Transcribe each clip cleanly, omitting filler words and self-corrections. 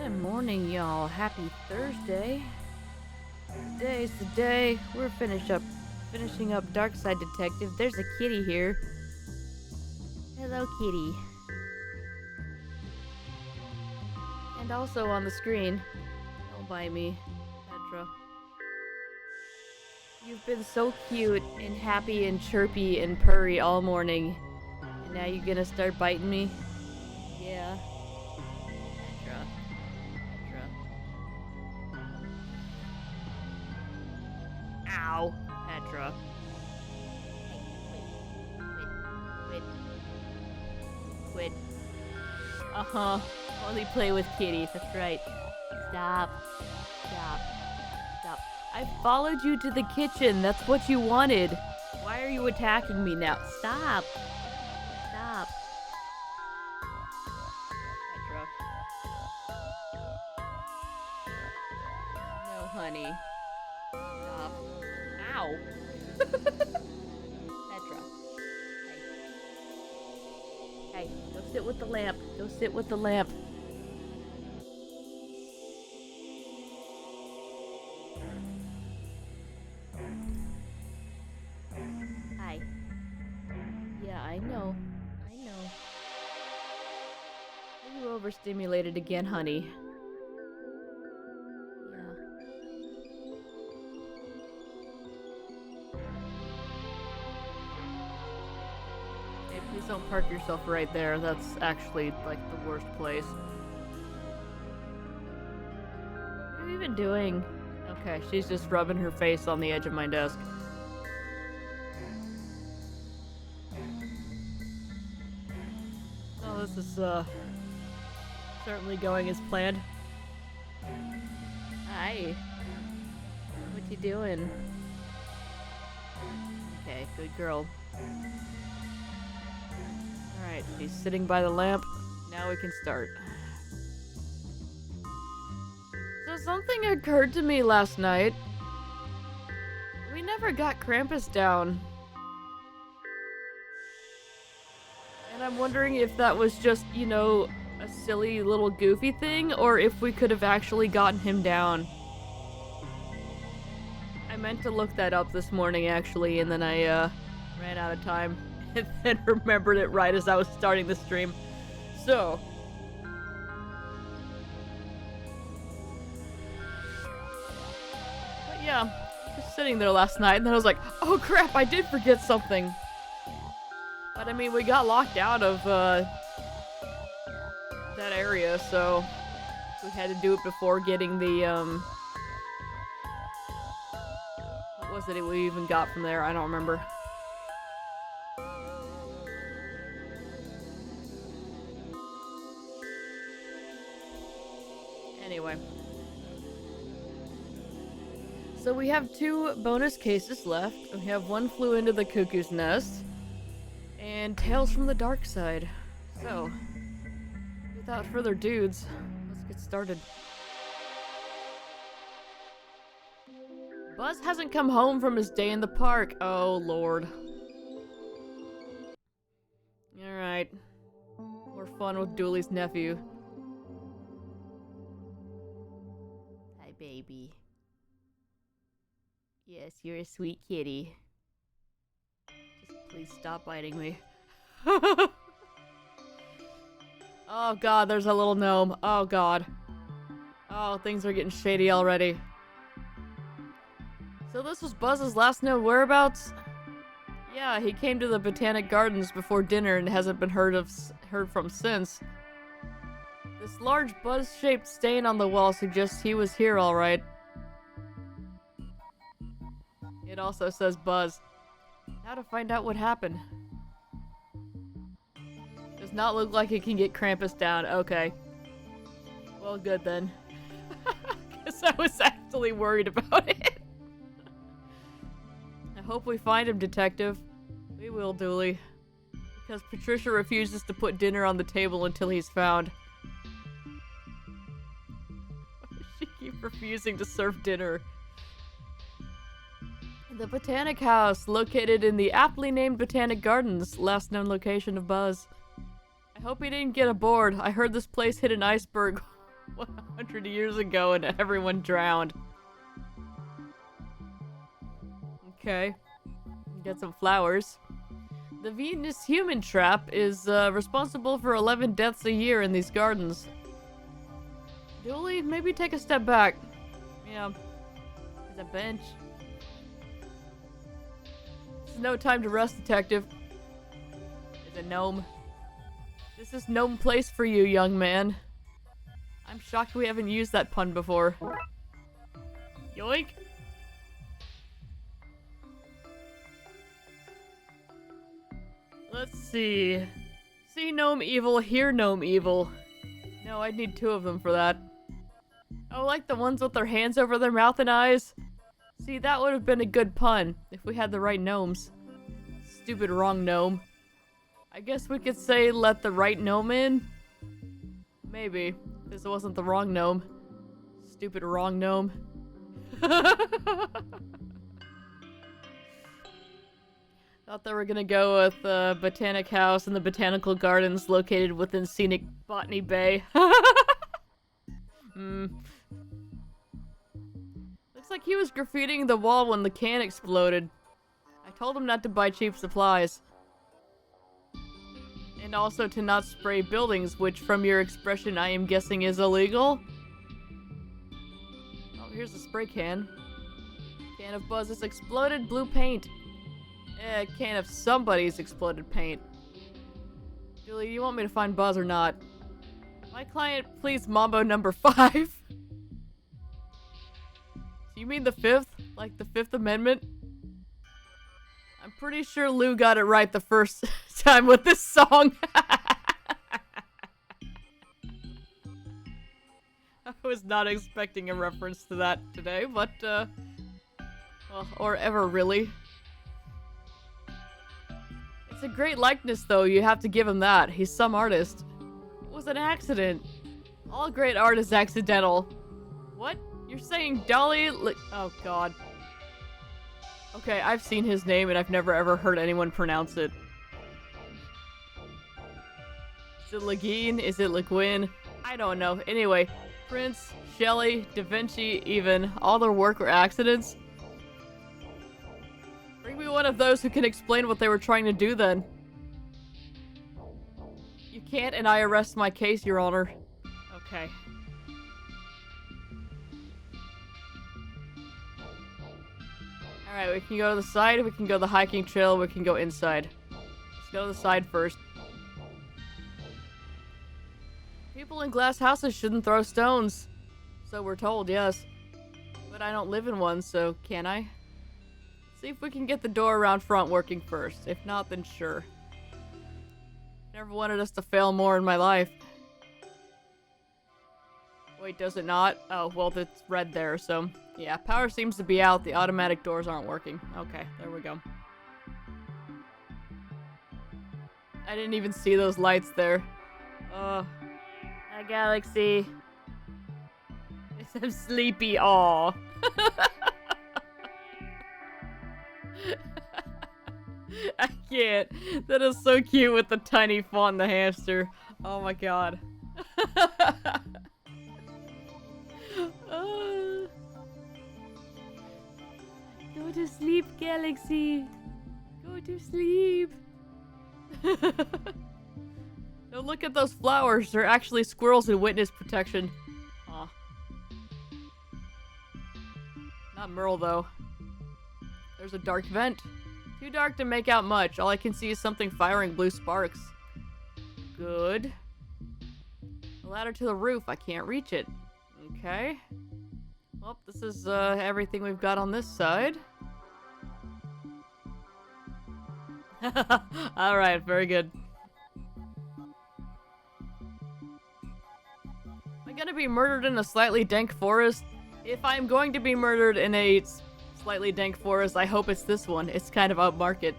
Good morning, y'all. Happy Thursday. Today's the day we're finishing up Darkside Detective. There's a kitty here. Hello, kitty. And also on the screen, don't bite me, Petra. You've been so cute and happy and chirpy and purry all morning. And now you're gonna start biting me? Yeah. Petra. Ow, Petra. Quit. Uh-huh. Only play with kitties, that's right. Stop. I followed you to the kitchen, that's what you wanted. Why are you attacking me now? Stop. Petra. No, honey. Stop. Ow. Petra. Hey, go sit with the lamp. Hi. Yeah, I know. Are you overstimulated again, honey? Yeah. Hey, please don't park yourself right there. That's actually, like, the worst place. What are you even doing? Okay, she's just rubbing her face on the edge of my desk. Oh, this is, certainly going as planned. Hi. What you doing? Okay, good girl. Alright, she's sitting by the lamp. Now we can start. So something occurred to me last night. We never got Krampus down. And I'm wondering if that was just, you know, a silly little goofy thing, or if we could have actually gotten him down. I meant to look that up this morning, actually, and then I, ran out of time. And then remembered it right as I was starting the stream. So. But yeah, just sitting there last night, and then I was like, oh crap, I did forget something. But I mean, we got locked out of, that area, so we had to do it before getting the, what was it we even got from there? I don't remember. Anyway. So we have 2 bonus cases left. We have One Flew into the Cuckoo's Nest and Tales from the Darkside. So, without further dudes, let's get started. Buzz hasn't come home from his day in the park. Oh, Lord. Alright. More fun with Dooley's nephew. Hi, baby. Yes, you're a sweet kitty. Just please stop biting me. Oh god, there's a little gnome. Oh god. Oh, things are getting shady already. So this was Buzz's last known whereabouts? Yeah, he came to the Botanic Gardens before dinner and hasn't been heard from since. This large buzz-shaped stain on the wall suggests he was here alright. It also says Buzz. Now to find out what happened. Does not look like it can get Krampus down. Okay. Well, good then. Because I was actually worried about it. I hope we find him, Detective. We will, Dooley. Because Patricia refuses to put dinner on the table until he's found. She keeps refusing to serve dinner. The Botanic House, located in the aptly named Botanic Gardens, last known location of Buzz. I hope he didn't get aboard. I heard this place hit an iceberg 100 years ago and everyone drowned. Okay. Get some flowers. The Venus human trap is responsible for 11 deaths a year in these gardens. Julie, maybe take a step back. Yeah. There's a bench. This is no time to rest, detective. There's a gnome. This is gnome place for you, young man. I'm shocked we haven't used that pun before. Yoink! Let's see. See gnome evil, hear gnome evil. No, I'd need 2 of them for that. Oh, like the ones with their hands over their mouth and eyes? See, that would have been a good pun if we had the right gnomes. Stupid wrong gnome. I guess we could say let the right gnome in? Maybe. This wasn't the wrong gnome. Stupid wrong gnome. Thought they were gonna go with the Botanic House and the Botanical Gardens located within scenic Botany Bay. Looks like he was graffitiing the wall when the can exploded. I told him not to buy cheap supplies. And also to not spray buildings, which from your expression I am guessing is illegal. Oh, here's a spray can. Can of Buzz's exploded blue paint. A can of somebody's exploded paint. Julie, you want me to find Buzz or not? My client pleads Mambo number 5. Do you mean the 5th? Like the 5th Amendment? I'm pretty sure Lou got it right the first time with this song. I was not expecting a reference to that today, but, well, or ever really. It's a great likeness, though. You have to give him that. He's some artist. It was an accident. All great art is accidental. What? You're saying Dolly? Oh, God. Okay, I've seen his name, and I've never ever heard anyone pronounce it. Is it Legine? Is it Le Guin? I don't know. Anyway, Prince, Shelley, Da Vinci, even, all their work were accidents. Bring me one of those who can explain what they were trying to do then. You can't, and I arrest my case, Your Honor. Okay. Alright, we can go to the side, we can go the hiking trail, we can go inside. Let's go to the side first. People in glass houses shouldn't throw stones. So we're told, yes. But I don't live in one, so can I? See if we can get the door around front working first. If not, then sure. Never wanted us to fail more in my life. Wait, does it not? Oh, well, it's red there, so... Yeah, power seems to be out. The automatic doors aren't working. Okay, there we go. I didn't even see those lights there. Hi, Galaxy. I'm sleepy. Aw. I can't. That is so cute with the tiny font, the hamster. Oh my god. Go to sleep, Galaxy. Go to sleep. No, look at those flowers. They're actually squirrels in witness protection. Aw. Not Merle, though. There's a dark vent. Too dark to make out much. All I can see is something firing blue sparks. Good. A ladder to the roof. I can't reach it. Okay. Well, this is everything we've got on this side. Alright, very good. Am I gonna be murdered in a slightly dank forest? If I'm going to be murdered in a slightly dank forest, I hope it's this one. It's kind of upmarket.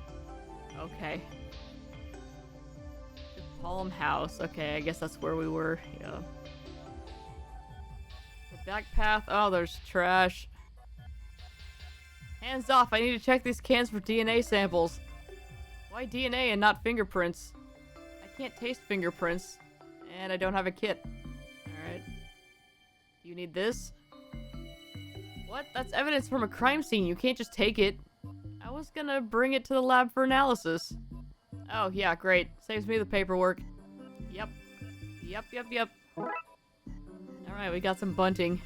Okay. The Palm House. Okay, I guess that's where we were. Yeah. The back path. Oh, there's trash. Hands off. I need to check these cans for DNA samples. Why DNA and not fingerprints? I can't taste fingerprints. And I don't have a kit. Alright. Do you need this? What? That's evidence from a crime scene. You can't just take it. I was gonna bring it to the lab for analysis. Oh, yeah, great. Saves me the paperwork. Yep. Yep. Alright, we got some bunting.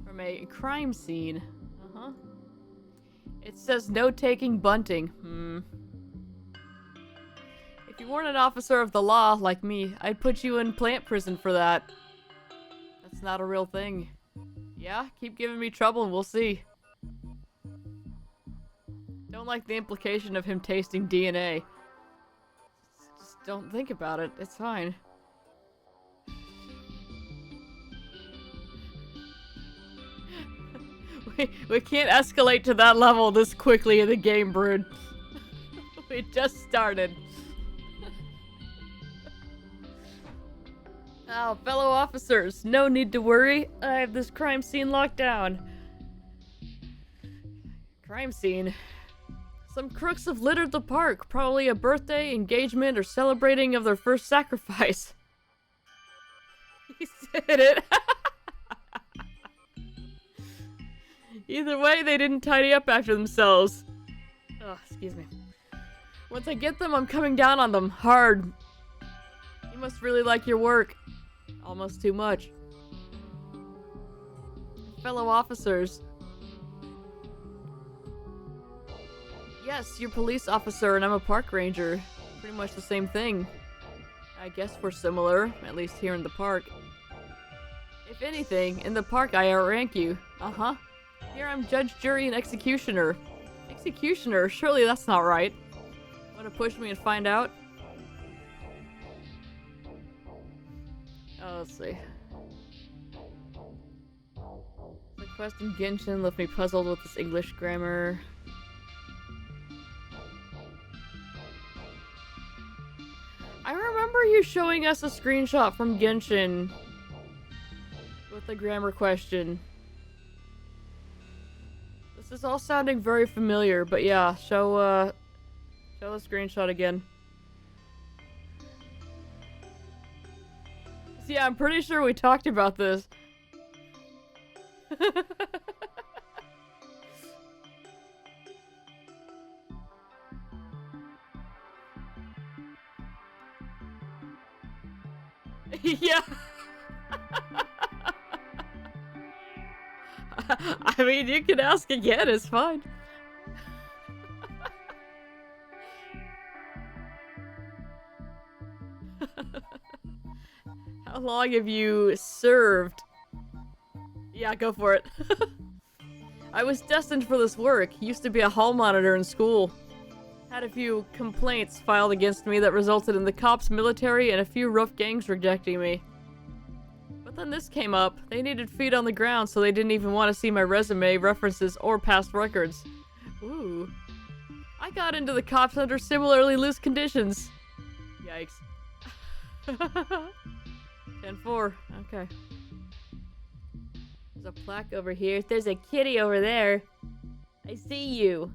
From a crime scene. Uh-huh. It says no taking bunting. If you weren't an officer of the law, like me, I'd put you in plant prison for that. That's not a real thing. Yeah, keep giving me trouble and we'll see. Don't like the implication of him tasting DNA. Just don't think about it. It's fine. We can't escalate to that level this quickly in the game, Brood. We just started. Oh, fellow officers, no need to worry. I have this crime scene locked down. Crime scene? Some crooks have littered the park, probably a birthday, engagement, or celebrating of their first sacrifice. He said it. Either way, they didn't tidy up after themselves. Oh, excuse me. Once I get them, I'm coming down on them, hard. You must really like your work. Almost too much. Fellow officers. Yes, you're police officer and I'm a park ranger. Pretty much the same thing. I guess we're similar, at least here in the park. If anything, in the park I outrank you. Uh-huh. Here I'm judge, jury, and executioner. Executioner? Surely that's not right. Wanna push me and find out? Oh, let's see. The quest in Genshin left me puzzled with this English grammar. I remember you showing us a screenshot from Genshin with the grammar question. This is all sounding very familiar, but yeah, show the screenshot again. Yeah, I'm pretty sure we talked about this. Yeah. I mean, you can ask again, it's fine. How long have you served? Yeah, go for it. I was destined for this work. Used to be a hall monitor in school. Had a few complaints filed against me that resulted in the cops, military, and a few rough gangs rejecting me. But then this came up. They needed feet on the ground, so they didn't even want to see my resume, references, or past records. Ooh. I got into the cops under similarly loose conditions. Yikes. 10-4. Okay. There's a plaque over here. There's a kitty over there. I see you.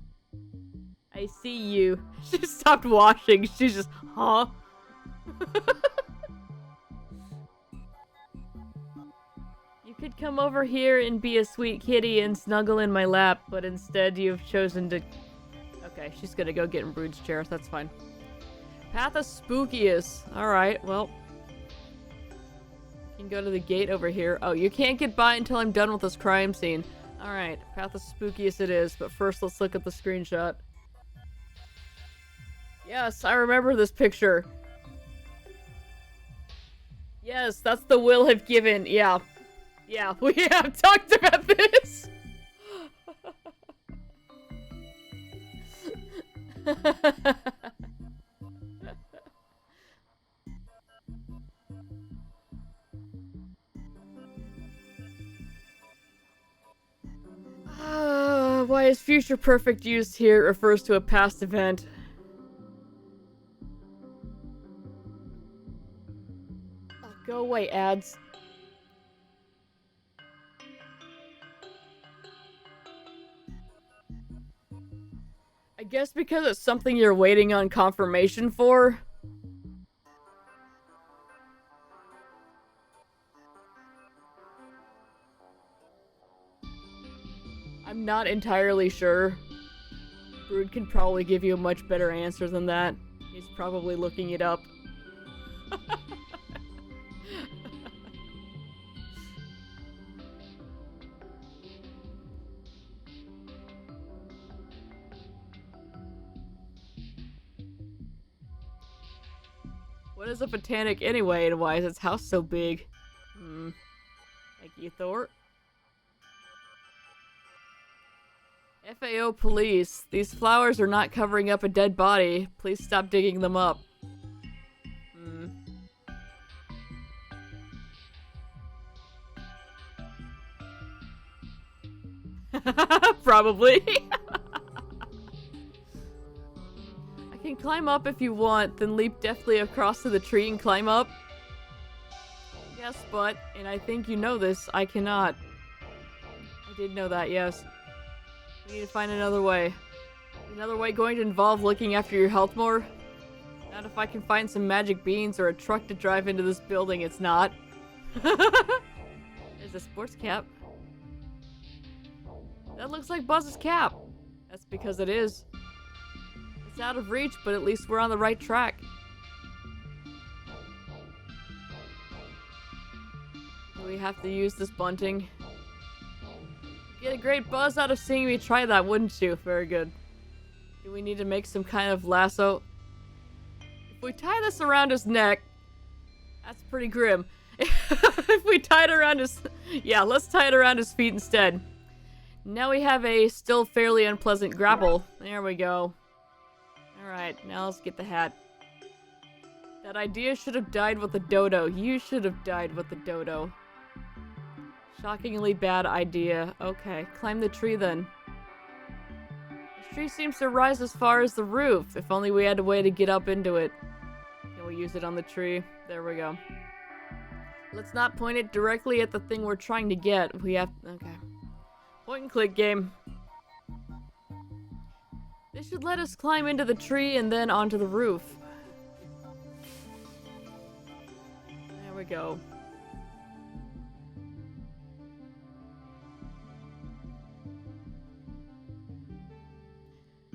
I see you. She stopped washing. She's just, huh? You could come over here and be a sweet kitty and snuggle in my lap, but instead you've chosen to... Okay, she's gonna go get in Brood's chair. That's fine. Path of Spookiest. Alright, well... You can go to the gate over here. Oh, you can't get by until I'm done with this crime scene. Alright, Path of Spookiest it is, but first let's look at the screenshot. Yes, I remember this picture. Yes, that's the will have given. Yeah. Yeah, we have talked about this. Why is future perfect used here? It refers to a past event. Oh, go away, ads. I guess because it's something you're waiting on confirmation for. I'm not entirely sure. Brood can probably give you a much better answer than that. He's probably looking it up. What is a botanic anyway, and why is its house so big? Thank you, Thor. FAO police. These flowers are not covering up a dead body. Please stop digging them up. Probably. I can climb up if you want, then leap deftly across to the tree and climb up. Yes, but, and I think you know this, I cannot. I did know that, yes. We need to find another way. Another way going to involve looking after your health more? Not if I can find some magic beans or a truck to drive into this building, it's not. There's a sports cap. That looks like Buzz's cap. That's because it is. It's out of reach, but at least we're on the right track. We have to use this bunting. Get a great buzz out of seeing me try that, wouldn't you? Very good. Do we need to make some kind of lasso? If we tie this around his neck, that's pretty grim. If we tie it around his... Yeah, let's tie it around his feet instead. Now we have a still fairly unpleasant grapple. There we go. Alright, now let's get the hat. That idea should have died with the dodo. You should have died with the dodo. Shockingly bad idea. Okay, climb the tree then. The tree seems to rise as far as the roof. If only we had a way to get up into it. Can we use it on the tree? There we go. Let's not point it directly at the thing we're trying to get. We have... Okay. Point and click game. This should let us climb into the tree and then onto the roof. There we go.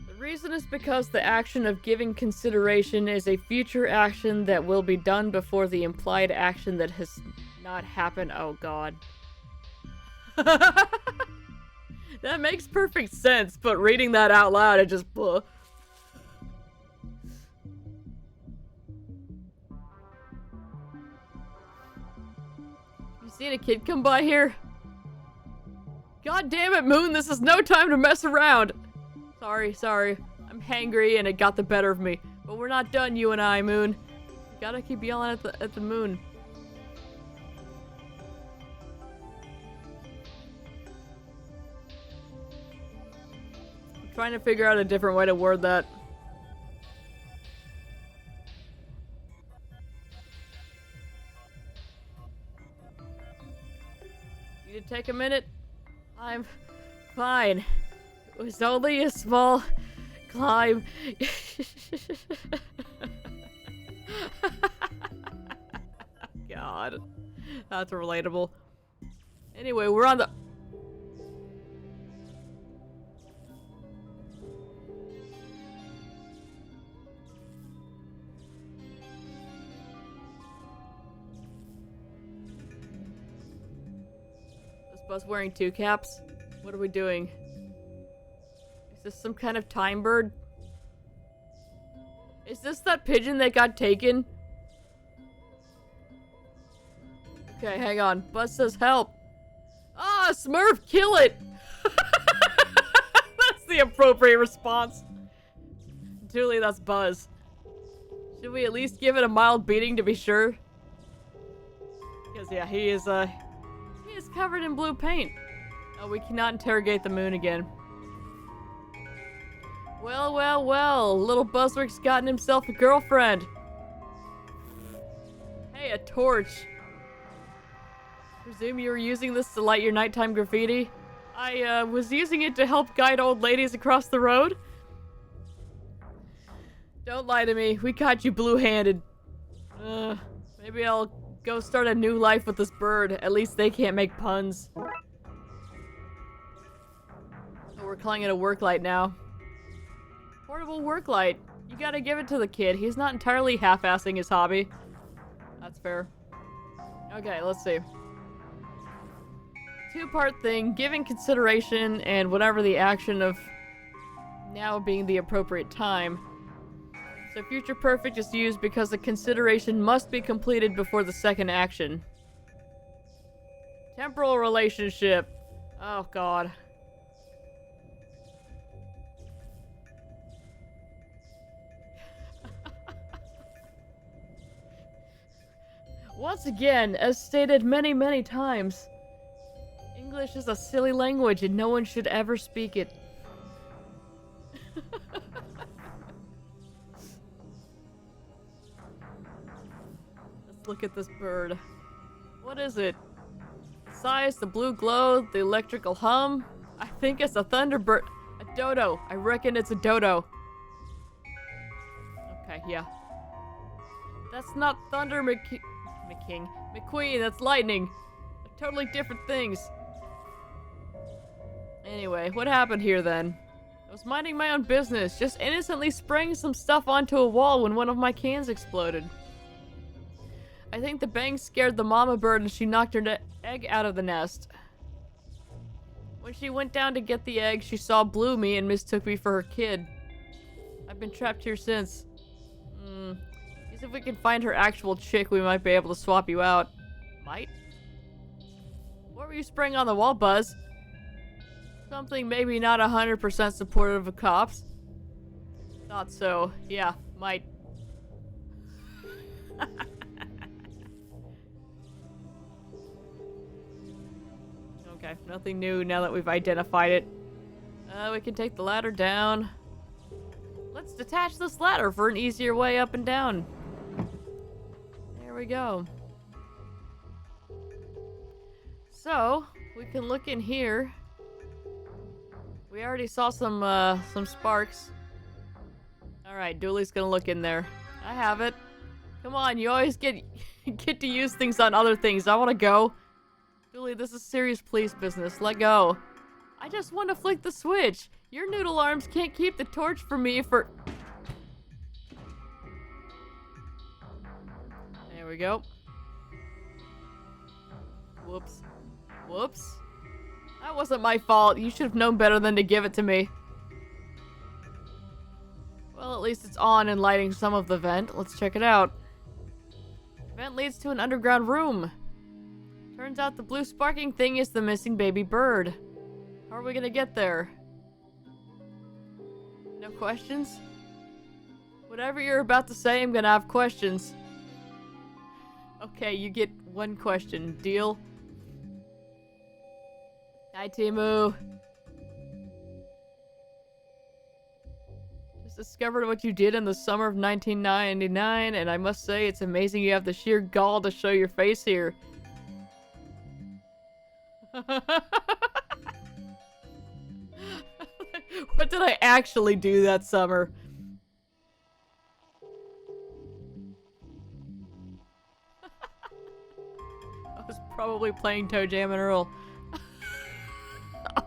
The reason is because the action of giving consideration is a future action that will be done before the implied action that has not happened. Oh god. That makes perfect sense, but reading that out loud, it just... You seen a kid come by here? God damn it, Moon, this is no time to mess around! Sorry. I'm hangry and it got the better of me. But we're not done, you and I, Moon. You gotta keep yelling at the moon. Trying to figure out a different way to word that. You need to take a minute? I'm fine. It was only a small climb. God. That's relatable. Anyway, we're on the... Buzz wearing two caps? What are we doing? Is this some kind of time bird? Is this that pigeon that got taken? Okay, hang on. Buzz says help. Ah, Smurf, kill it! That's the appropriate response. Julie, that's Buzz. Should we at least give it a mild beating to be sure? Because yeah, he is covered in blue paint. Oh, we cannot interrogate the moon again. Well. Little Buzzwick's gotten himself a girlfriend. Hey, a torch. Presume you were using this to light your nighttime graffiti? I, was using it to help guide old ladies across the road. Don't lie to me. We caught you blue-handed. Maybe I'll go start a new life with this bird. At least they can't make puns. we're calling it a work light now. Portable work light. You gotta give it to the kid. He's not entirely half-assing his hobby. That's fair. Okay, let's see. Two-part thing, giving consideration and whatever the action of now being the appropriate time. So future perfect is used because the consideration must be completed before the second action. Temporal relationship. Oh god. Once again, as stated many times, English is a silly language and no one should ever speak it. Let's look at this bird. What is it? The size, the blue glow, the electrical hum? I think it's a thunderbird. A dodo. I reckon it's a dodo. Okay, yeah. That's not Thunder McQueen, that's lightning. They're totally different things. Anyway, what happened here then? I was minding my own business, just innocently spraying some stuff onto a wall when one of my cans exploded. I think the bang scared the mama bird and she knocked her egg out of the nest. When she went down to get the egg, she saw Bloomy and mistook me for her kid. I've been trapped here since. See if we can find her actual chick, we might be able to swap you out. Might? What were you spraying on the wall, Buzz? Something maybe not 100% supportive of cops. Thought so. Yeah, might. Okay, nothing new now that we've identified it. We can take the ladder down. Let's detach this ladder for an easier way up and down. There we go. So, we can look in here. We already saw some sparks. Alright, Dooley's gonna look in there. I have it. Come on, you always get to use things on other things. I wanna go. Dooley, this is serious police business. Let go. I just want to flick the switch. Your noodle arms can't keep the torch for me for... There we go. Whoops. Whoops. That wasn't my fault. You should have known better than to give it to me. Well, at least it's on and lighting some of the vent. Let's check it out. Vent leads to an underground room. Turns out the blue sparking thing is the missing baby bird. How are we gonna get there? No questions? Whatever you're about to say, I'm gonna have questions. Okay, you get one question. Deal? Hi, Timu. Just discovered what you did in the summer of 1999, and I must say it's amazing you have the sheer gall to show your face here. What did I actually do that summer? I was probably playing Toe Jam and Earl.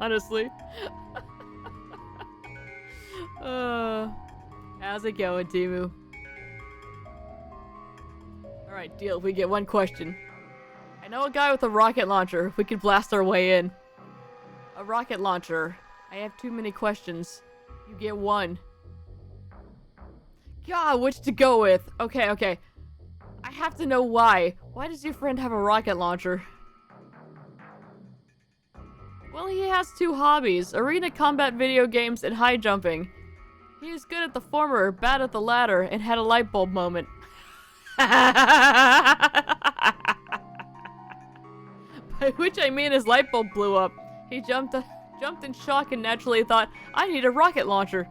Honestly. How's it going, Timu? Alright, deal. We get one question. I know a guy with a rocket launcher. We could blast our way in. A rocket launcher. I have too many questions. You get one. God, which to go with? Okay. I have to know why. Why does your friend have a rocket launcher? Well, he has two hobbies. Arena combat video games and high jumping. He is good at the former, bad at the latter, and had a light bulb moment. By which I mean his light bulb blew up. He jumped in shock and naturally thought, I need a rocket launcher.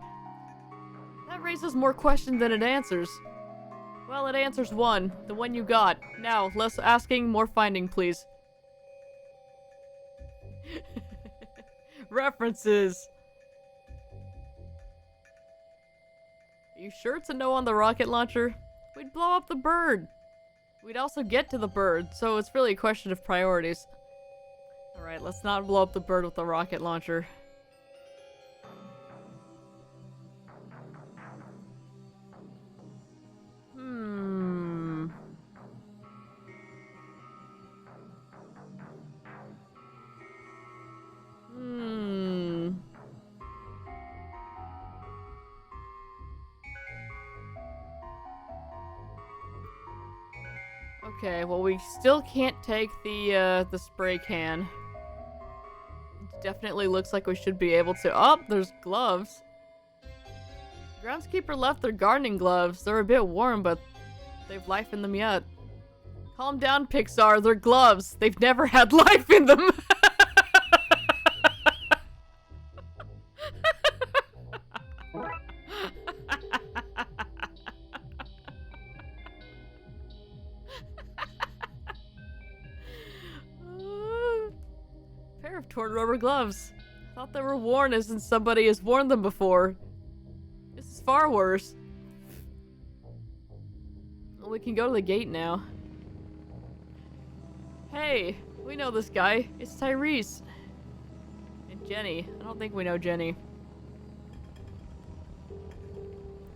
That raises more questions than it answers. Well, it answers one. The one you got. Now, less asking, more finding, please. References. Are you sure it's a no on the rocket launcher? We'd blow up the bird. We'd also get to the bird, so it's really a question of priorities. Alright, let's not blow up the bird with the rocket launcher. Okay, well we still can't take the spray can. It definitely looks like we should be able to. Oh, there's gloves. Groundskeeper left their gardening gloves. They're a bit warm, but they've life in them yet. Calm down, Pixar. They're gloves. They've never had life in them. Pair of torn rubber gloves. Thought they were worn as in somebody has worn them before. This is far worse. Well, we can go to the gate now. Hey, we know this guy. It's Tyrese. And Jenny. I don't think we know Jenny.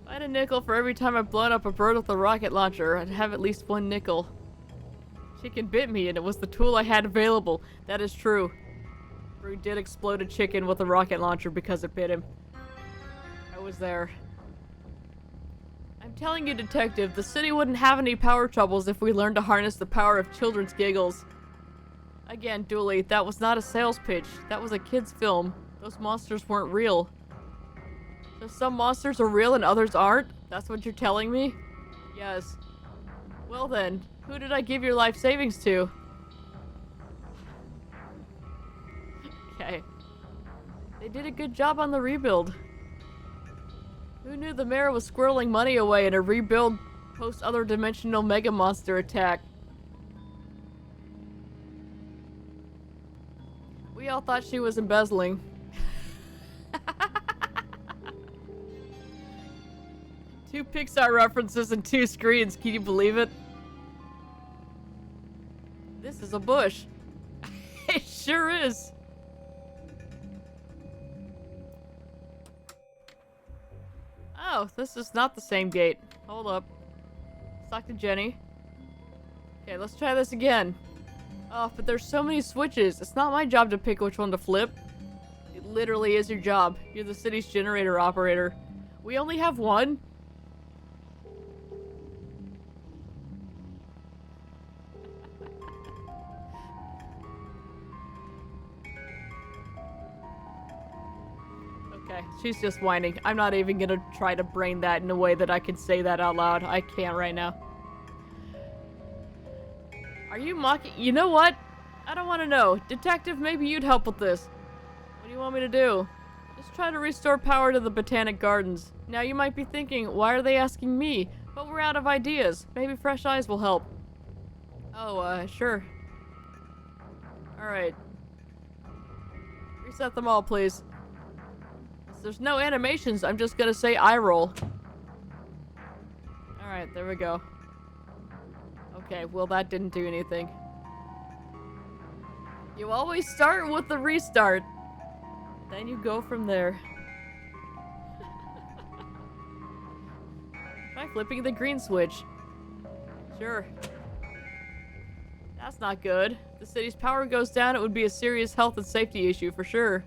If I had a nickel for every time I've blown up a bird with a rocket launcher, I'd have at least one nickel. Chicken bit me and it was the tool I had available. That is true. Rue did explode a chicken with a rocket launcher because it bit him. I was there. I'm telling you, Detective, the city wouldn't have any power troubles if we learned to harness the power of children's giggles. Again, Dooley, that was not a sales pitch. That was a kid's film. Those monsters weren't real. So some monsters are real and others aren't? That's what you're telling me? Yes. Well then, who did I give your life savings to? Okay. They did a good job on the rebuild. Who knew the mayor was squirreling money away in a rebuild post-other dimensional mega monster attack? We all thought she was embezzling. Two Pixar references and 2 screens, can you believe it? This is a bush. It sure is. Oh, this is not the same gate. Hold up. Let's talk to Jenny. Okay, let's try this again. Oh, but there's so many switches. It's not my job to pick which one to flip. It literally is your job. You're the city's generator operator. We only have one? Okay, she's just whining. I'm not even gonna try to brain that in a way that I can say that out loud. I can't right now. Are you mocking? You know what? I don't want to know. Detective, maybe you'd help with this. What do you want me to do? Just try to restore power to the Botanic Gardens. Now you might be thinking, why are they asking me? But we're out of ideas. Maybe fresh eyes will help. Oh, sure. Alright. Reset them all, please. There's no animations, I'm just gonna say eye roll. Alright, there we go. Okay, well that didn't do anything. You always start with the restart. Then you go from there. Try flipping the green switch. Sure. That's not good. If the city's power goes down, it would be a serious health and safety issue for sure.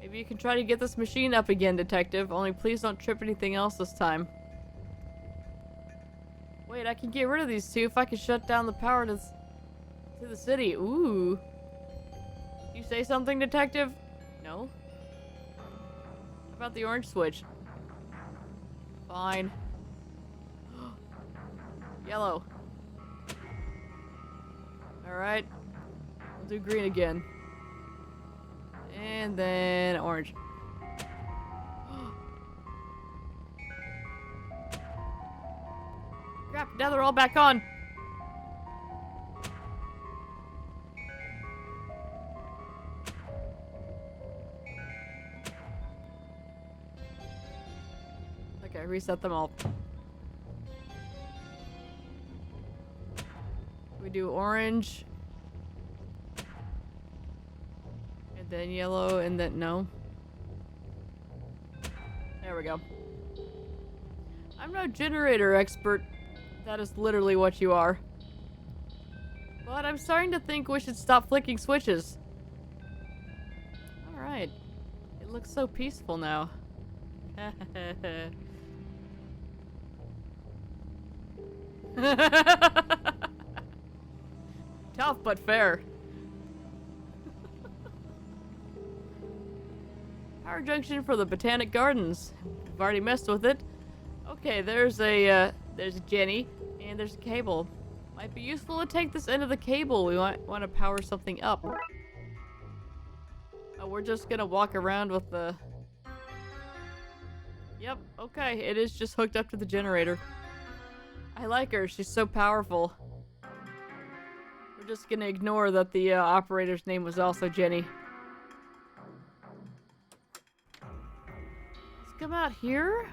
Maybe you can try to get this machine up again, Detective. Only please don't trip anything else this time. Wait, I can get rid of these two if I can shut down the power to the city. Ooh. You say something, Detective? No? How about the orange switch? Fine. Yellow. Alright. We'll do green again. And then orange. Crap, now they're all back on. Okay, reset them all. We do orange. And then yellow, and then no. There we go. I'm no generator expert. That is literally what you are. But I'm starting to think we should stop flicking switches. Alright. It looks so peaceful now. Tough but fair. Power junction for the Botanic Gardens. We've already messed with it. Okay, there's a Jenny, and there's a cable. Might be useful to take this end of the cable. We might want to power something up. Oh, we're just gonna walk around with the... Yep, okay, it is just hooked up to the generator. I like her, she's so powerful. We're just gonna ignore that the operator's name was also Jenny. Let's come out here.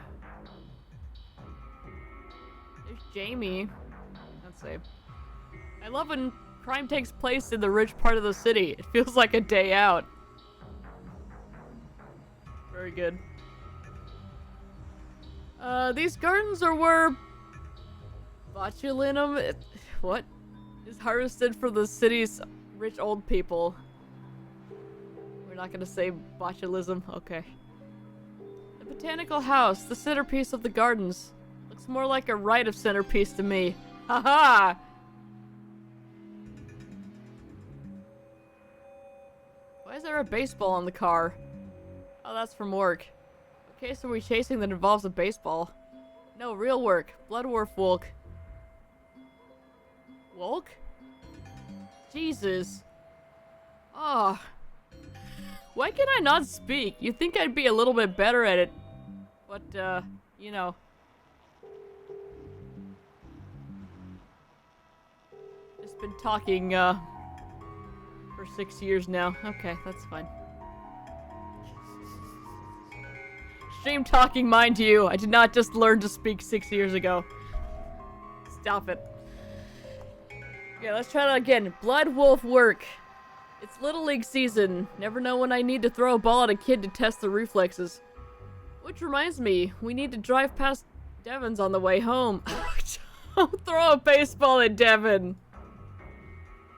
There's Jamie. Let's see. I love when crime takes place in the rich part of the city. It feels like a day out. Very good. These gardens are where botulinum, what? Is harvested for the city's rich old people. We're not gonna say botulism, okay. The botanical house, the centerpiece of the gardens. Looks more like a rite of centerpiece to me. Haha! Why is there a baseball on the car? Oh, that's from work. What case are we chasing that involves a baseball? No, real work. Bloodworth Wolk. Wolk? Jesus. Oh. Why can I not speak? You'd think I'd be a little bit better at it. But, you know. Just been talking, for 6 years now. Okay, that's fine. Stream talking, mind you. I did not just learn to speak 6 years ago. Stop it. Okay, let's try that again. Blood Wolf work. It's Little League season. Never know when I need to throw a ball at a kid to test the reflexes. Which reminds me, we need to drive past Devon's on the way home. Don't throw a baseball at Devon.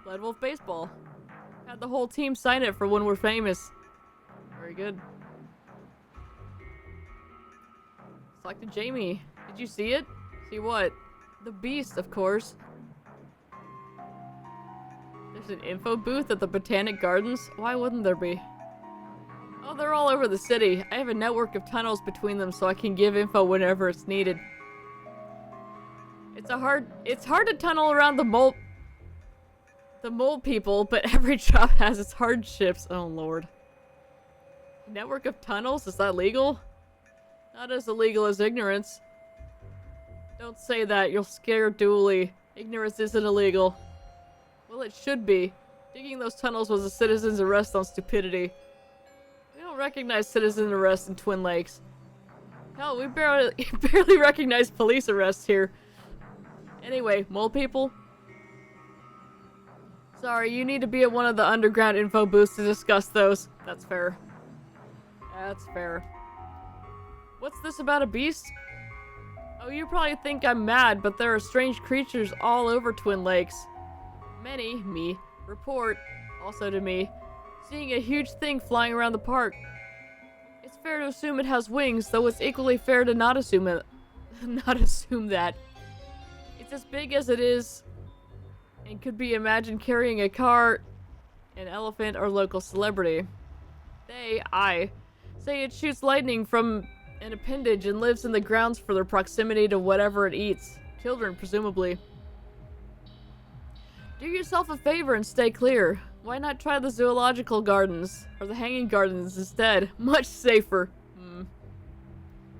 Blood Wolf baseball. Had the whole team sign it for when we're famous. Very good. Selected Jamie. Did you see it? See what? The beast, of course. There's an info booth at the Botanic Gardens? Why wouldn't there be? Oh, they're all over the city. I have a network of tunnels between them so I can give info whenever it's needed. It's hard to tunnel around the mole people, but every job has its hardships. Oh lord. Network of tunnels? Is that legal? Not as illegal as ignorance. Don't say that, you'll scare Dooley. Ignorance isn't illegal. Well, it should be. Digging those tunnels was a citizen's arrest on stupidity. We don't recognize citizen arrests in Twin Lakes. Hell, we barely recognize police arrests here. Anyway, mole people? Sorry, you need to be at one of the underground info booths to discuss those. That's fair. That's fair. What's this about a beast? Oh, you probably think I'm mad, but there are strange creatures all over Twin Lakes. Many, me, report, also to me, seeing a huge thing flying around the park. It's fair to assume it has wings, though it's equally fair to not assume it. Not assume that. It's as big as it is, and could be imagined carrying a car, an elephant, or local celebrity. I, say it shoots lightning from an appendage and lives in the grounds for their proximity to whatever it eats. Children, presumably. Do yourself a favor and stay clear. Why not try the zoological gardens, or the hanging gardens instead? Much safer. I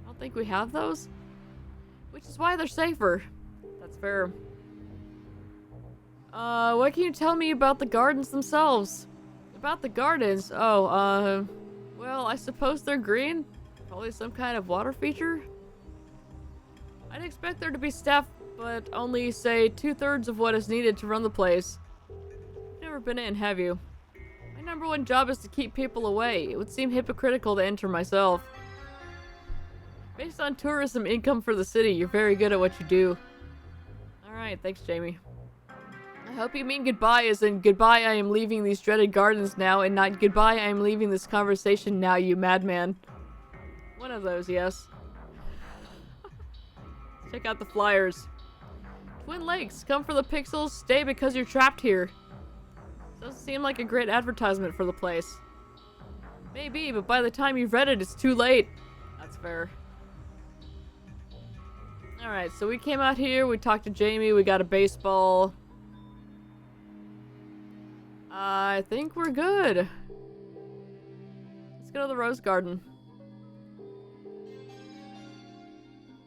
don't think we have those. Which is why they're safer. That's fair. What can you tell me about the gardens themselves? About the gardens? Oh, well, I suppose they're green? Probably some kind of water feature? I'd expect there to be staff, but only, say, 2/3 of what is needed to run the place. You've never been in, have you? My number one job is to keep people away. It would seem hypocritical to enter myself. Based on tourism income for the city, you're very good at what you do. Alright, thanks, Jamie. I hope you mean goodbye as in goodbye I am leaving these dreaded gardens now, and not goodbye I am leaving this conversation now, you madman. One of those, yes. Check out the flyers. Twin Lakes, come for the pixels, stay because you're trapped here. Doesn't seem like a great advertisement for the place. Maybe, but by the time you've read it, it's too late. That's fair. Alright, so we came out here, we talked to Jamie, we got a baseball. I think we're good. Let's go to the Rose Garden.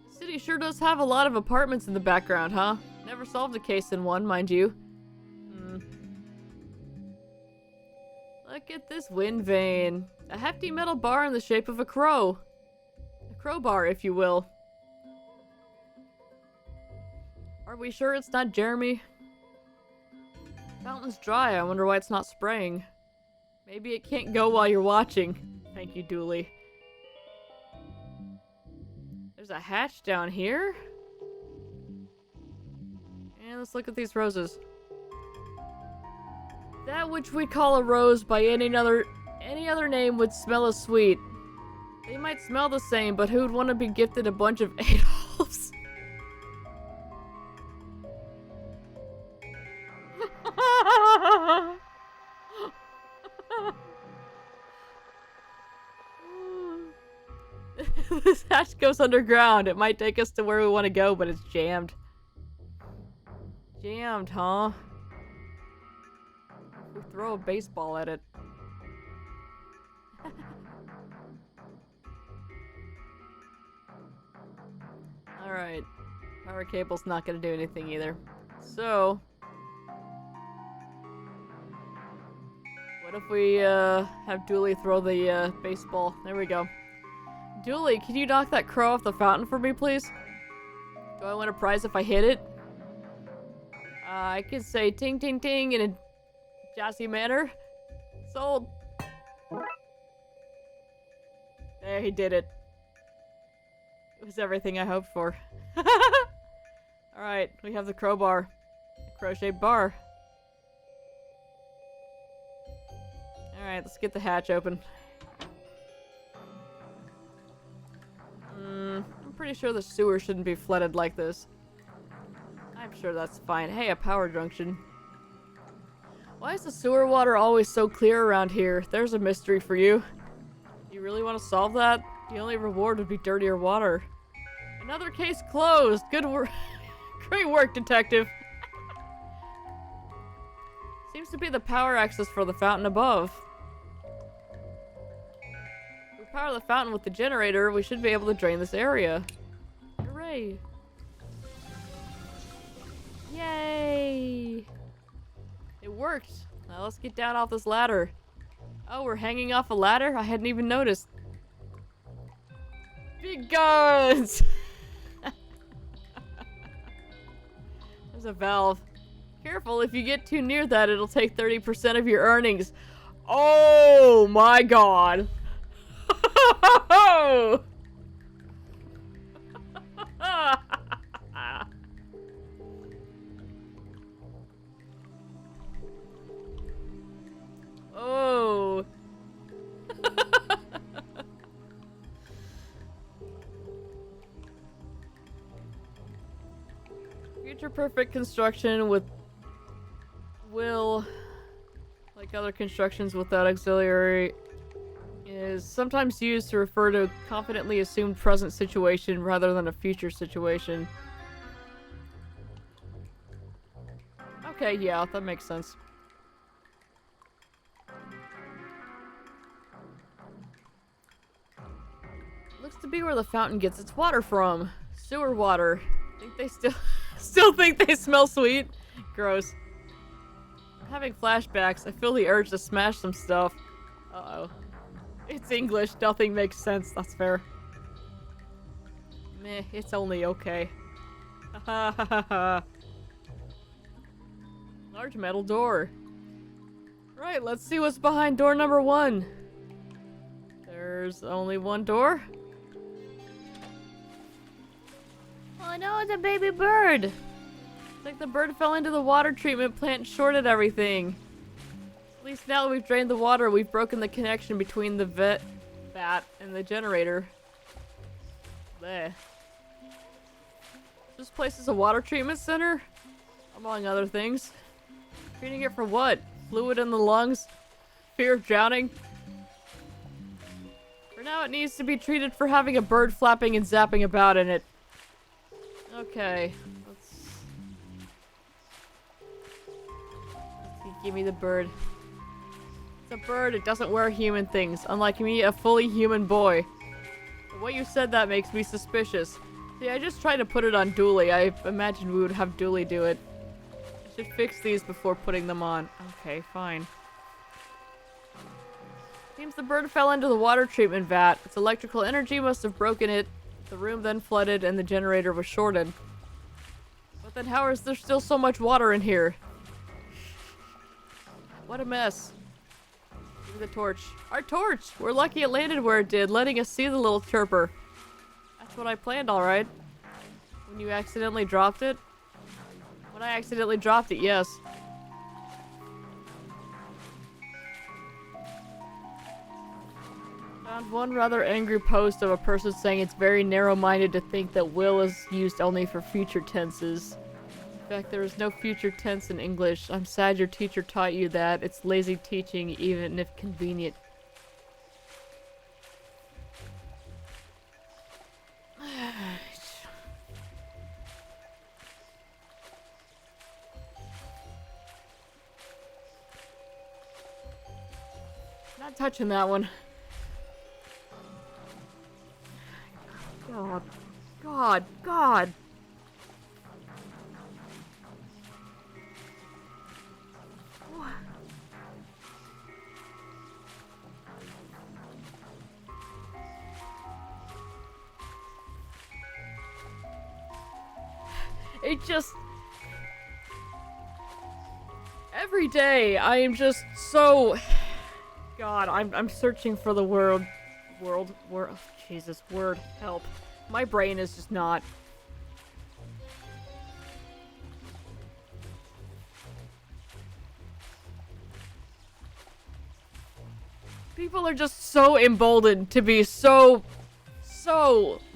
The city sure does have a lot of apartments in the background, huh? Never solved a case in one, mind you. Look at this wind vane. A hefty metal bar in the shape of a crow. A crowbar, if you will. Are we sure it's not Jeremy? Fountain's dry. I wonder why it's not spraying. Maybe it can't go while you're watching. Thank you, Dooley. There's a hatch down here. And let's look at these roses. That which we call a rose by any other name would smell as sweet. They might smell the same, but who'd want to be gifted a bunch of Adolfs? This hatch goes underground. It might take us to where we want to go, but it's jammed. Jammed, huh? We throw a baseball at it. Alright. Power cable's not gonna do anything either. So... what if we, have Dooley throw the, baseball? There we go. Dooley, can you knock that crow off the fountain for me, please? Do I win a prize if I hit it? I could say ting ting ting in a jazzy manner. Sold. There, he did it. It was everything I hoped for. Alright, we have the crowbar. A crow-shaped bar. Alright, let's get the hatch open. I'm pretty sure the sewer shouldn't be flooded like this. I'm sure that's fine. Hey, a power junction. Why is the sewer water always so clear around here? There's a mystery for you. You really want to solve that? The only reward would be dirtier water. Another case closed. Good work. Great work, detective. Seems to be the power access for the fountain above. If we power the fountain with the generator, we should be able to drain this area. Hooray. Yay! It worked. Now let's get down off this ladder. Oh, we're hanging off a ladder? I hadn't even noticed. Big guns! There's a valve. Careful, if you get too near that, it'll take 30% of your earnings. Oh my god! Oh. Future perfect construction will, like other constructions without auxiliary, is sometimes used to refer to a confidently assumed present situation rather than a future situation. Okay, yeah, that makes sense. Looks to be where the fountain gets its water from. Sewer water. Think they still think they smell sweet? Gross. I'm having flashbacks. I feel the urge to smash some stuff. Uh-oh. It's English. Nothing makes sense. That's fair. Meh, it's only okay. Ha ha ha ha. Large metal door. Right, let's see what's behind door number 1. There's only one door. Oh no, it's a baby bird! It's like the bird fell into the water treatment plant and shorted everything. At least now that we've drained the water, we've broken the connection between the vat and the generator. Bleh. This place is a water treatment center? Among other things. Treating it for what? fluid in the lungs? Fear of drowning? For now, it needs to be treated for having a bird flapping and zapping about in it. Okay. Let's see, give me the bird. It's a bird, it doesn't wear human things. Unlike me, a fully human boy. The way you said that makes me suspicious. See, I just tried to put it on Dooley. I imagined we would have Dooley do it. I should fix these before putting them on. Okay, fine. Seems the bird fell into the water treatment vat. Its electrical energy must have broken it. The room then flooded and the generator was shorted. But then how is there still so much water in here? What a mess. Give me the torch. Our torch! We're lucky it landed where it did, letting us see the little chirper. That's what I planned, alright. When you accidentally dropped it? When I accidentally dropped it, yes. Found one rather angry post of a person saying it's very narrow-minded to think that will is used only for future tenses. In fact, there is no future tense in English. I'm sad your teacher taught you that. It's lazy teaching, even if convenient. Not touching that one. God. God. God. It just... Every day, I am just so... God, I'm searching for the word. Jesus, word, help. My brain is just not. People are just so emboldened to be so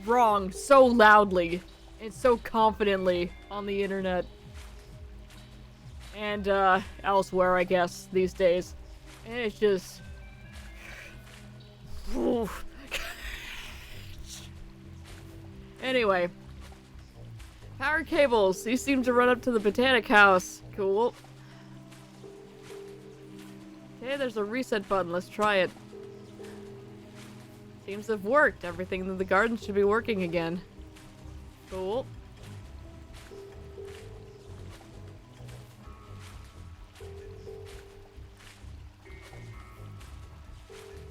wrong, so loudly, and so confidently on the internet. And, elsewhere, I guess, these days. And it's just... Oof. Anyway. Power cables. These seem to run up to the botanic house. Cool. Okay, there's a reset button. Let's try it. Seems to have worked. Everything in the garden should be working again. Cool.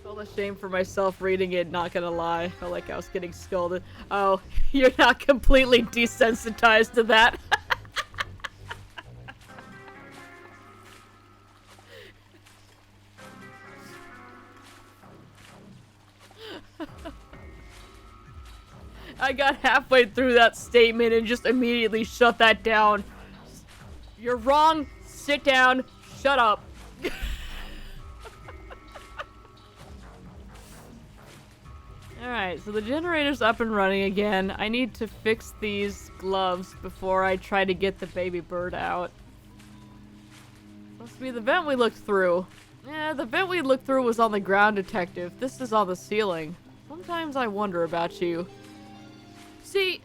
Felt ashamed for myself reading it, not gonna lie. Felt like I was getting scolded. Oh, you're not completely desensitized to that. I got halfway through that statement and just immediately shut that down. You're wrong. Sit down. Shut up. Alright, so the generator's up and running again. I need to fix these gloves before I try to get the baby bird out. Supposed to be the vent we looked through. Yeah, the vent we looked through was on the ground, detective. This is on the ceiling. Sometimes I wonder about you. See?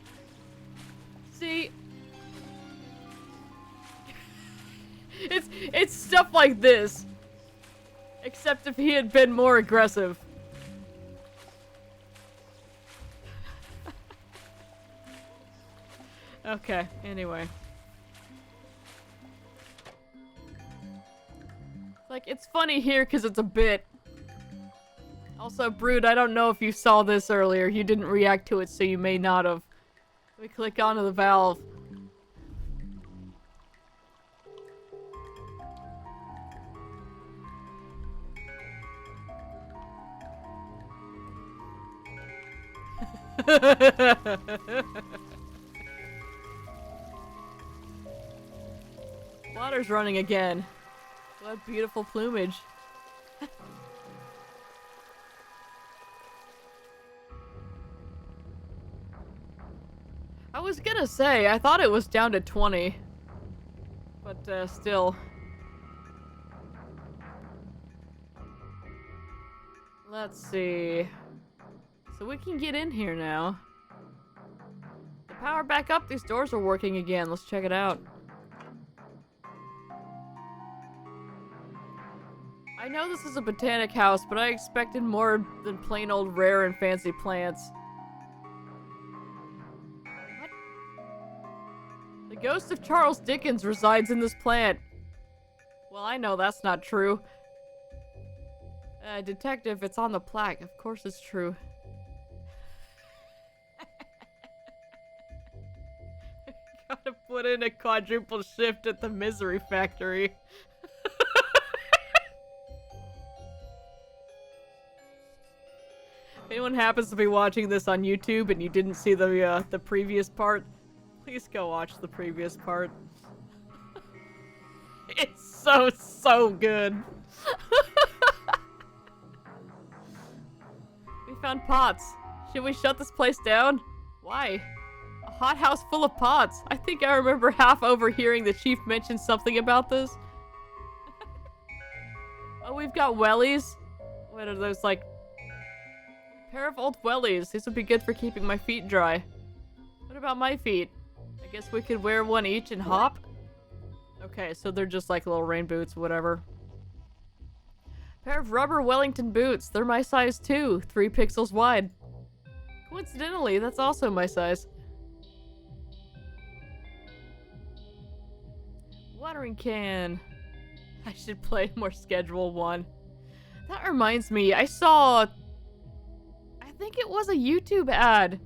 It's stuff like this. Except if he had been more aggressive. Okay, anyway. Like, it's funny here because it's a bit. Also, Brood, I don't know if you saw this earlier. You didn't react to it, so you may not have. We click onto the valve. Water's running again. What beautiful plumage. I was gonna say, I thought it was down to 20. But, still. Let's see. So we can get in here now. The power back up. These doors are working again. Let's check it out. I know this is a botanic house, but I expected more than plain old rare and fancy plants. What? The ghost of Charles Dickens resides in this plant. Well, I know that's not true. Detective, it's on the plaque. Of course it's true. Gotta put in a quadruple shift at the Misery Factory. If anyone happens to be watching this on YouTube and you didn't see the previous part, please go watch the previous part. It's so good. We found pots. Should we shut this place down? Why? A hothouse full of pots. I think I remember half overhearing the chief mention something about this. Oh, we've got wellies. What are those, like... pair of old wellies. These would be good for keeping my feet dry. What about my feet? I guess we could wear one each and hop? Okay, so they're just like little rain boots, whatever. Pair of rubber Wellington boots. They're my size too. 3 pixels wide. Coincidentally, that's also my size. Watering can. I should play more Schedule 1. That reminds me, I saw... I think it was a YouTube ad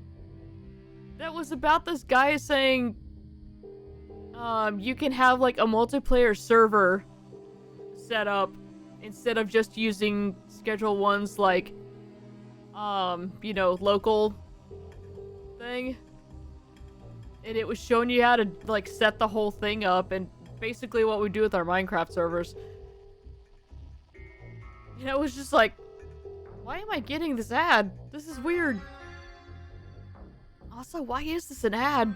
that was about this guy saying you can have like a multiplayer server set up instead of just using Schedule 1's like you know, local thing. And it was showing you how to like set the whole thing up, and basically what we do with our Minecraft servers. You know, it was just like, why am I getting this ad? This is weird. Also, why is this an ad?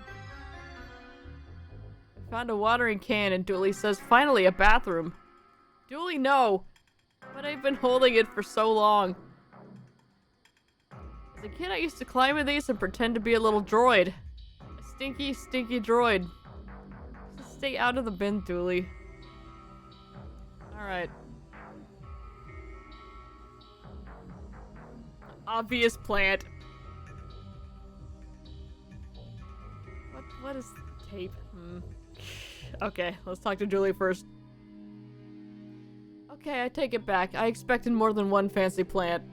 I found a watering can and Dooley says, finally, a bathroom. Dooley, no. But I've been holding it for so long. As a kid, I used to climb in these and pretend to be a little droid. A stinky, stinky droid. Just stay out of the bin, Dooley. Alright. Obvious plant. What is tape? Okay, let's talk to Julie first. Okay, I take it back. I expected more than one fancy plant.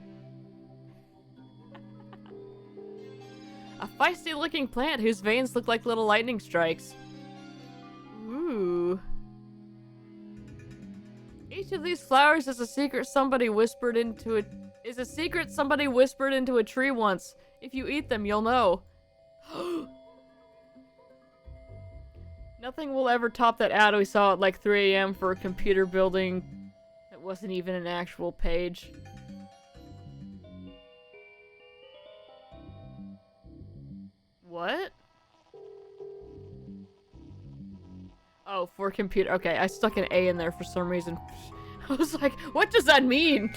A feisty looking plant whose veins look like little lightning strikes. Ooh. Each of these flowers is a secret somebody whispered into it. Is a secret somebody whispered into a tree once. If you eat them, you'll know. Nothing will ever top that ad we saw at like 3 AM for a computer building that wasn't even an actual page. What? Oh, for computer. Okay, I stuck an A in there for some reason. I was like, what does that mean?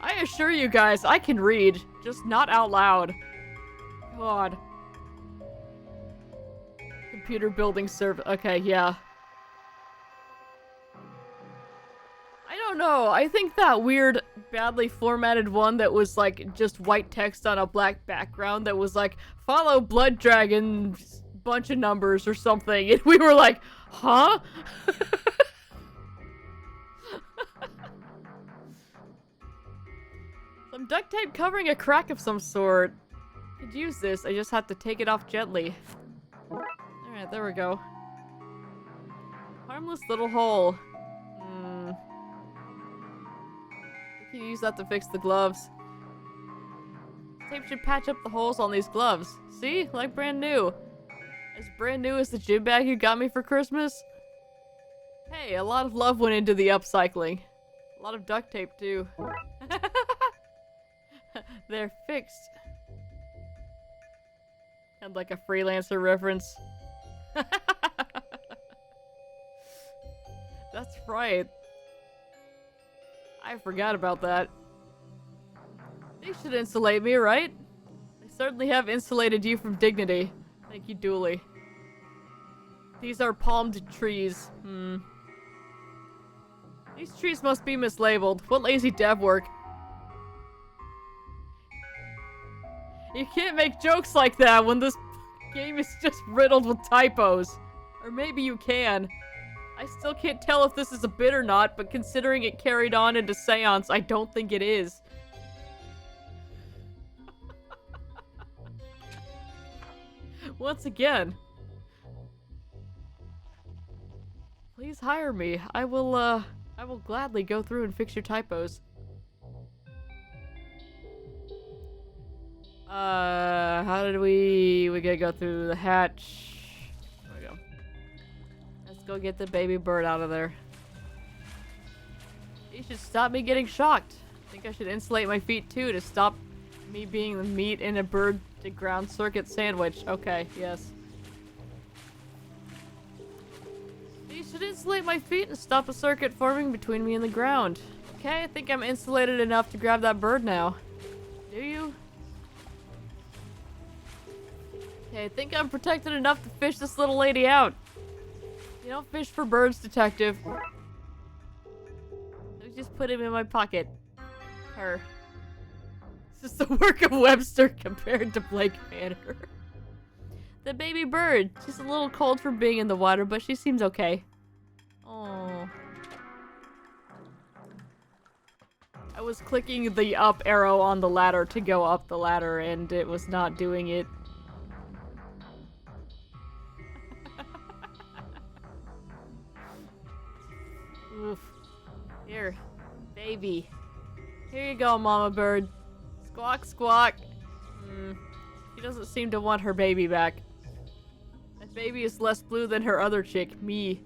I assure you guys, I can read, just not out loud. God. Computer building server. Okay, yeah. I don't know. I think that weird, badly formatted one that was like just white text on a black background that was like, follow Blood Dragon, bunch of numbers or something. And we were like, huh? Some duct tape covering a crack of some sort. Could use this. I just have to take it off gently. Alright, there we go. Harmless little hole. I can use that to fix the gloves. Tape should patch up the holes on these gloves. See? Like brand new. As brand new as the gym bag you got me for Christmas. Hey, a lot of love went into the upcycling. A lot of duct tape, too. They're fixed. And like a freelancer reference. That's right. I forgot about that. They should insulate me, right? They certainly have insulated you from dignity. Thank you, Dooley. These are palmed trees. These trees must be mislabeled. What lazy dev work. You can't make jokes like that when this game is just riddled with typos. Or maybe you can. I still can't tell if this is a bit or not, but considering it carried on into Seance, I don't think it is. Once again. Please hire me. I will gladly go through and fix your typos. How did we gotta go through the hatch. There we go. Let's go get the baby bird out of there. You should stop me getting shocked. I think I should insulate my feet too to stop me being the meat in a bird to ground circuit sandwich. Okay, yes. You should insulate my feet and stop a circuit forming between me and the ground. Okay, I think I'm insulated enough to grab that bird now. Do you? Okay, I think I'm protected enough to fish this little lady out. You don't fish for birds, detective. Let me just put him in my pocket. Her. This is the work of Webster compared to Blake Manor. The baby bird. She's a little cold for being in the water, but she seems okay. Oh. I was clicking the up arrow on the ladder to go up the ladder, and it was not doing it. Oof. Here, baby. Here you go, mama bird. Squawk, squawk. She doesn't seem to want her baby back. That baby is less blue than her other chick, me.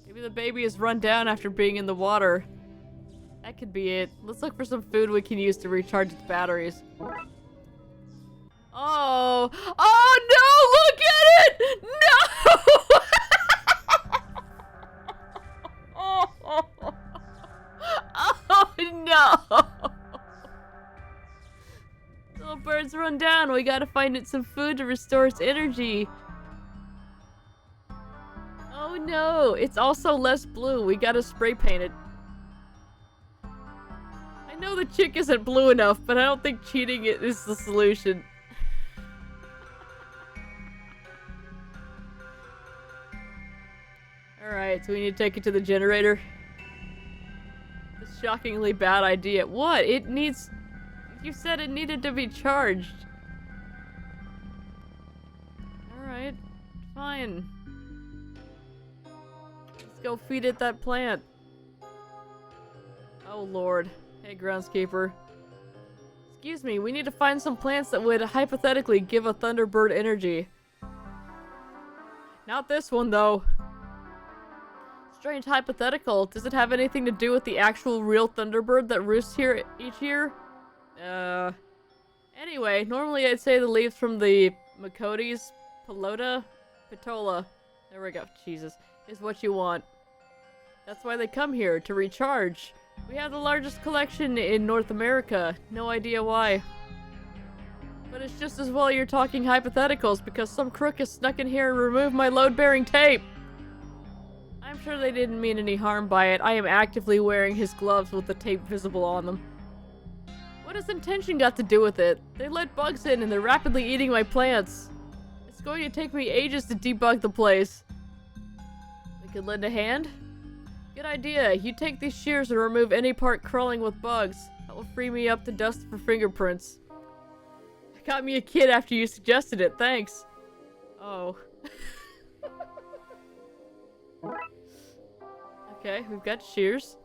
Maybe the baby is run down after being in the water. That could be it. Let's look for some food we can use to recharge its batteries. Oh! Oh no! Look at it! No! Oh no! Little bird's run down. We gotta find it some food to restore its energy. Oh no! It's also less blue. We gotta spray paint it. I know the chick isn't blue enough, but I don't think cheating it is the solution. Alright, so we need to take it to the generator. It's a shockingly bad idea. What? It needs... You said it needed to be charged. Alright, fine. Let's go feed it that plant. Oh lord. Hey, groundskeeper. Excuse me, we need to find some plants that would hypothetically give a Thunderbird energy. Not this one, though. Strange hypothetical. Does it have anything to do with the actual real Thunderbird that roosts here each year? Anyway, normally I'd say the leaves from the Macotes, Pitola. There we go. Jesus. Is what you want. That's why they come here, to recharge. We have the largest collection in North America. No idea why. But it's just as well you're talking hypotheticals because some crook has snuck in here and removed my load-bearing tape. I'm sure they didn't mean any harm by it. I am actively wearing his gloves with the tape visible on them. What has intention got to do with it? They let bugs in and they're rapidly eating my plants. It's going to take me ages to debug the place. We could lend a hand? Good idea. You take these shears and remove any part crawling with bugs. That will free me up to dust for fingerprints. Got me a kid after you suggested it. Thanks. Oh. Okay, we've got shears.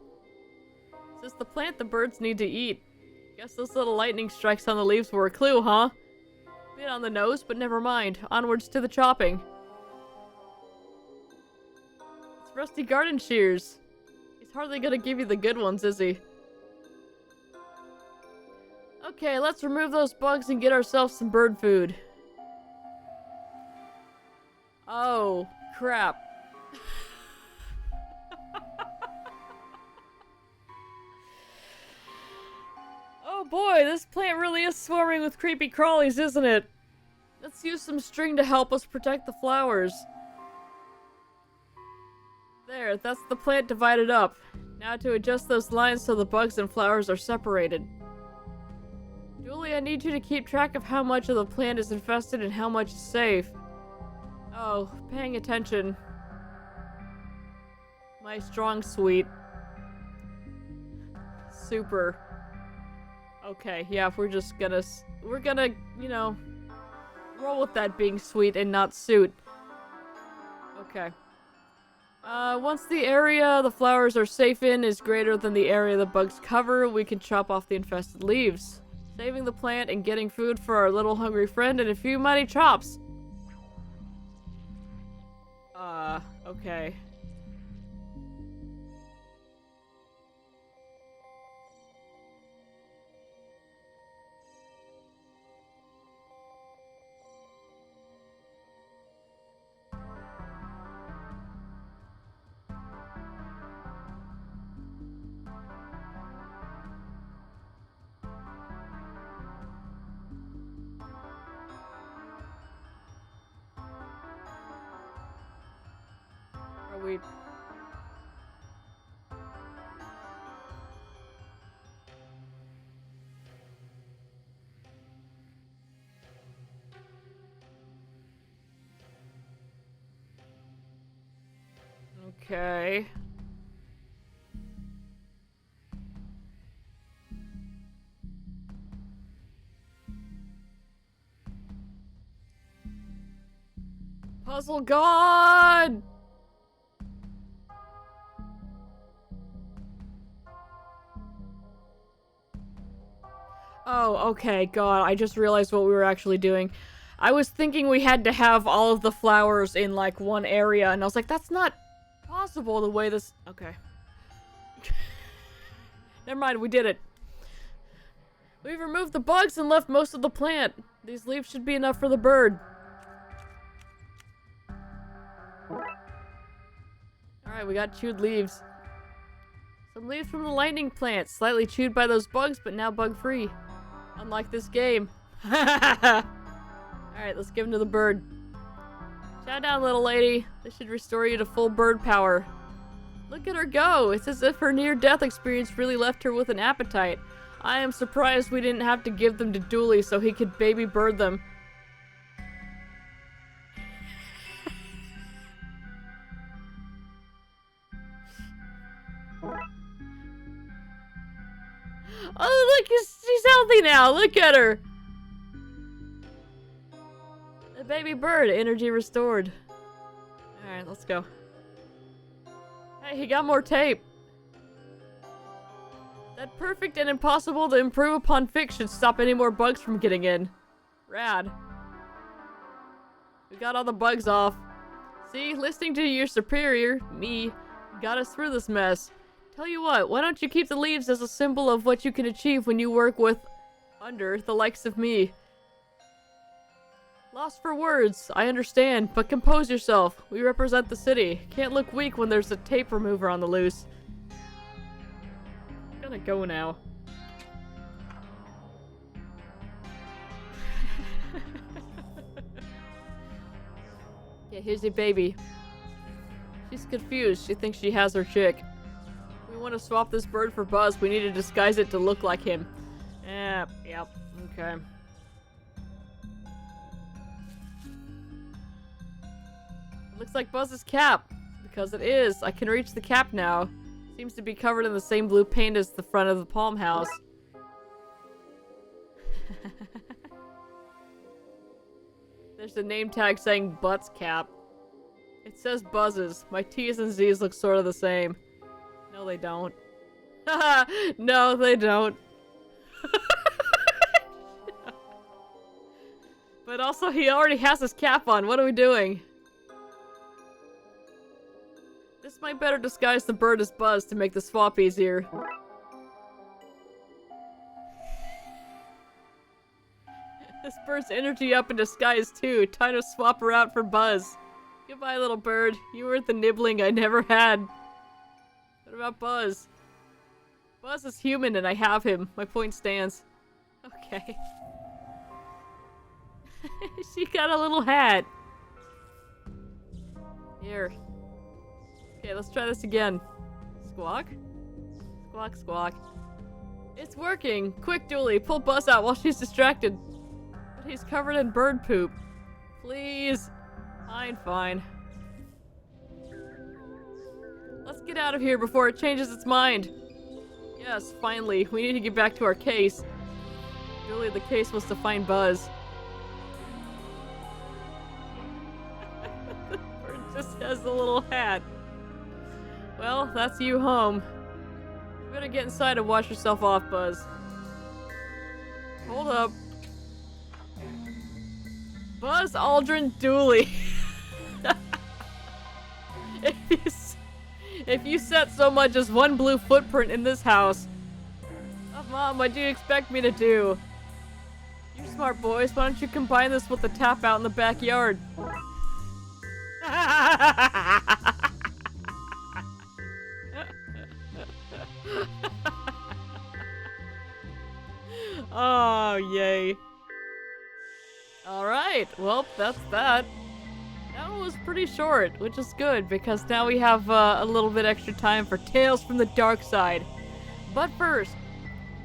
Is this the plant the birds need to eat? Guess those little lightning strikes on the leaves were a clue, huh? Bit on the nose, but never mind. Onwards to the chopping. It's Rusty Garden shears. He's hardly gonna give you the good ones, is he? Okay, let's remove those bugs and get ourselves some bird food. Oh, crap. boy, this plant really is swarming with creepy crawlies, isn't it? Let's use some string to help us protect the flowers. There, that's the plant divided up. Now to adjust those lines so the bugs and flowers are separated. Julie, I need you to keep track of how much of the plant is infested and how much is safe. Oh, paying attention. My strong suite. Super. Okay, yeah, we're gonna, you know, roll with that being sweet and not suit. Okay. Once the area the flowers are safe in is greater than the area the bugs cover, we can chop off the infested leaves, saving the plant and getting food for our little hungry friend and a few mighty chops. Okay. Are we... Okay. Puzzle God! Oh, okay, God, I just realized what we were actually doing. I was thinking we had to have all of the flowers in, like, one area, and I was like, that's not possible the way this... Okay. Never mind, we did it. We've removed the bugs and left most of the plant. These leaves should be enough for the bird. Alright, we got chewed leaves. Some leaves from the lightning plant, slightly chewed by those bugs, but now bug-free. Unlike this game. Alright, let's give them to the bird. Chow down, little lady. This should restore you to full bird power. Look at her go. It's as if her near-death experience really left her with an appetite. I am surprised we didn't have to give them to Dooley so he could baby bird them. Oh, look, she's healthy now. Look at her. A baby bird, energy restored. Alright, let's go. Hey, he got more tape. That perfect and impossible to improve upon fix should stop any more bugs from getting in. Rad. We got all the bugs off. See, listening to your superior, me, got us through this mess. Tell you what, why don't you keep the leaves as a symbol of what you can achieve when you work with, under, the likes of me. Lost for words, I understand, but compose yourself. We represent the city. Can't look weak when there's a tape remover on the loose. I'm gonna go now. Yeah, here's your baby. She's confused. She thinks she has her chick. We want to swap this bird for Buzz. We need to disguise it to look like him. Yep. Okay. Looks like Buzz's cap. Because it is. I can reach the cap now. Seems to be covered in the same blue paint as the front of the palm house. There's a name tag saying Butts cap. It says Buzz's. My T's and Z's look sort of the same. No, they don't. No, they don't. But also, he already has his cap on. What are we doing? This might better disguise the bird as Buzz to make the swap easier. This bird's energy up in disguise too. Time to swap her out for Buzz. Goodbye, little bird. You were the nibbling I never had. What about Buzz? Buzz is human and I have him. My point stands. Okay. She got a little hat. Here. Okay, let's try this again. Squawk? Squawk, squawk. It's working! Quick, Dooley, pull Buzz out while she's distracted. But he's covered in bird poop. Please. Fine, fine. Let's get out of here before it changes its mind. Yes, finally. We need to get back to our case. Really, the case was to find Buzz. The bird just has a little hat. Well, that's you home. You better get inside and wash yourself off, Buzz. Hold up. Buzz Aldrin Dooley. If you set so much as one blue footprint in this house. Oh, Mom, what do you expect me to do? You're smart boys. Why don't you combine this with the tap out in the backyard? Oh, yay. Alright, well, that's that. That one was pretty short, which is good, because now we have a little bit extra time for Tales from the Darkside. But first,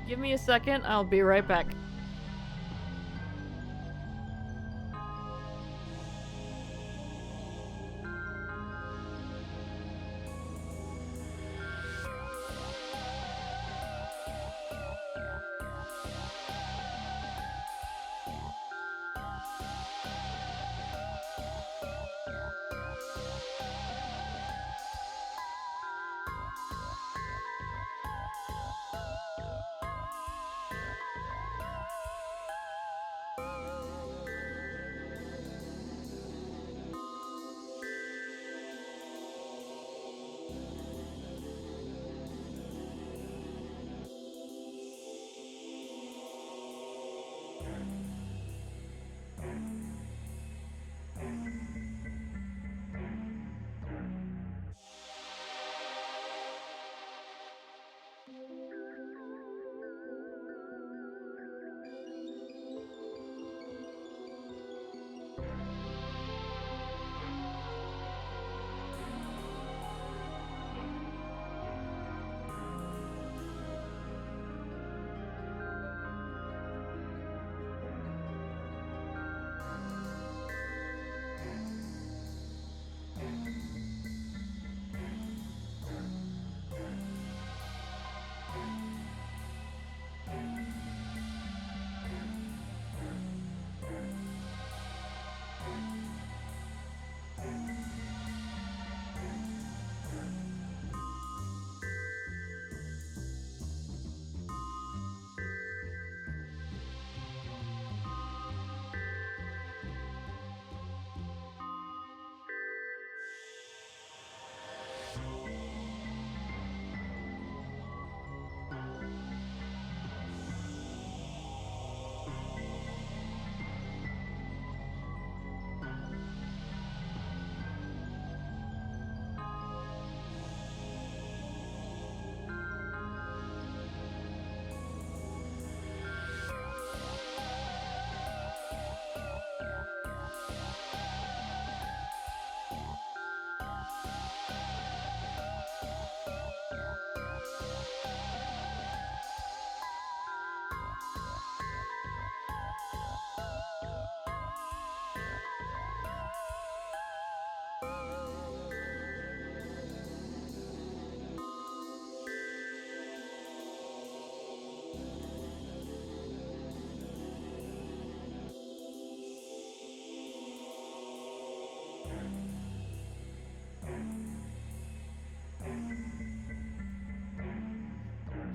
give me a second, I'll be right back.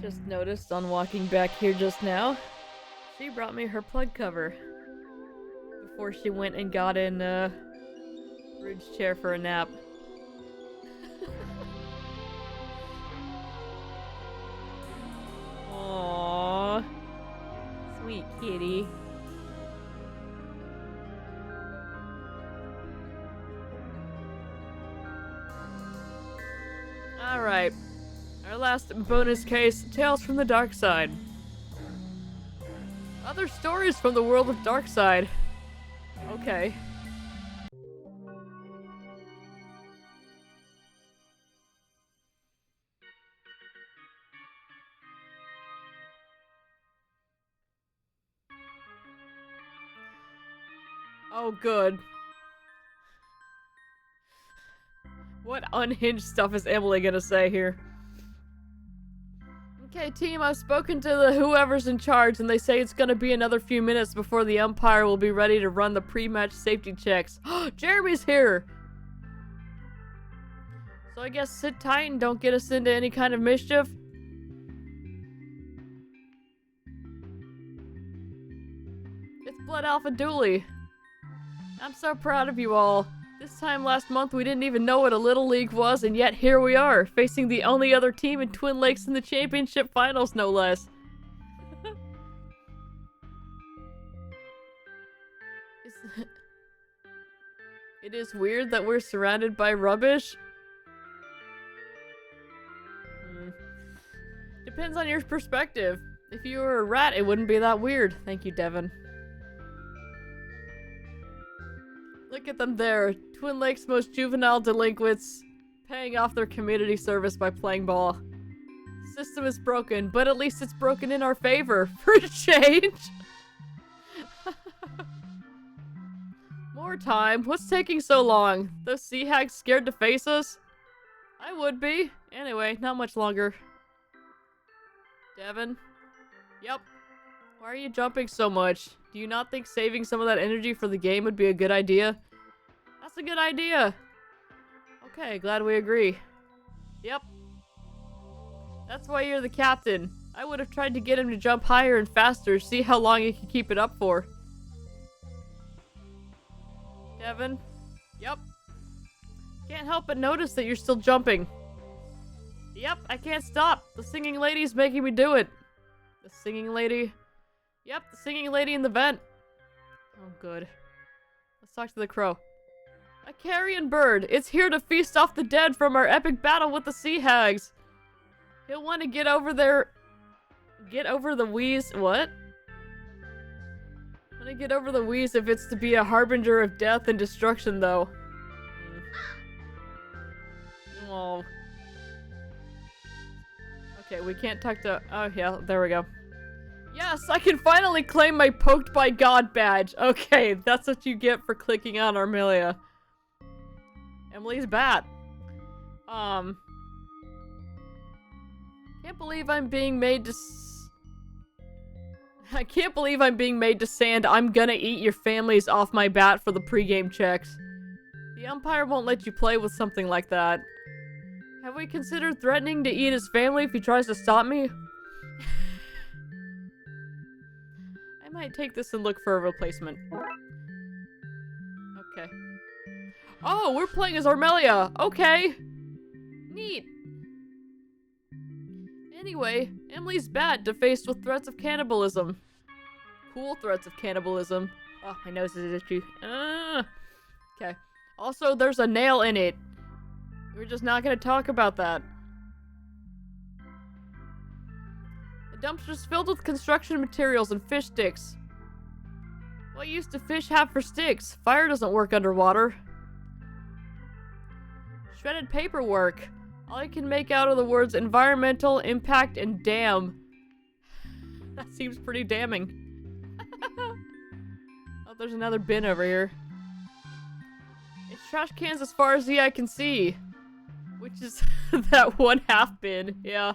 Just noticed on walking back here just now, she brought me her plug cover before she went and got in Rude's chair for a nap. Aww, sweet kitty. Alright. Our last bonus case, Tales from the Darkside. Other stories from the world of Darkside. Okay. Oh, good. What unhinged stuff is Emily gonna say here? Okay, team, I've spoken to the whoever's in charge, and they say it's gonna be another few minutes before the umpire will be ready to run the pre-match safety checks. Jeremy's here! So I guess sit tight and don't get us into any kind of mischief? It's Blood Alpha Dooley. I'm so proud of you all. This time last month we didn't even know what a Little League was, and yet here we are, facing the only other team in Twin Lakes in the championship finals, no less. It is weird that we're surrounded by rubbish. Depends on your perspective. If you were a rat, it wouldn't be that weird. Thank you, Devin. Look at them there. Twin Lakes' most juvenile delinquents paying off their community service by playing ball. The system is broken, but at least it's broken in our favor. For a change. More time. What's taking so long? Those sea hags scared to face us? I would be. Anyway, not much longer. Devin? Yep. Why are you jumping so much? Do you not think saving some of that energy for the game would be a good idea? That's a good idea. Okay, glad we agree. Yep. That's why you're the captain. I would have tried to get him to jump higher and faster, see how long he could keep it up for. Devin? Yep. Can't help but notice that you're still jumping. Yep, I can't stop. The singing lady's making me do it. The singing lady? Yep, the singing lady in the vent. Oh, good. Let's talk to the crow. A carrion bird. It's here to feast off the dead from our epic battle with the sea hags. He'll want to get over there. Get over the wheeze. What? Want to get over the wheeze if it's to be a harbinger of death and destruction, though. Oh. Okay, we can't talk to. Oh, yeah, there we go. Yes, I can finally claim my Poked by God badge. Okay, that's what you get for clicking on Armelia. Emily's bat. Can't believe I'm being made to I can't believe I'm being made to sand I'm gonna eat your families off my bat for the pregame checks. The umpire won't let you play with something like that. Have we considered threatening to eat his family if he tries to stop me? I might take this and look for a replacement. Okay. Oh, we're playing as Armelia! Okay! Neat! Anyway, Emily's bat defaced with threats of cannibalism. Cool threats of cannibalism. Oh, my nose is itchy. Okay. Also, there's a nail in it. We're just not gonna talk about that. The dumpster's filled with construction materials and fish sticks. What use do fish have for sticks? Fire doesn't work underwater. Shredded paperwork. All I can make out are the words environmental, impact, and damn. That seems pretty damning. Oh, there's another bin over here. It's trash cans as far as the eye can see. Which is that one half bin, yeah.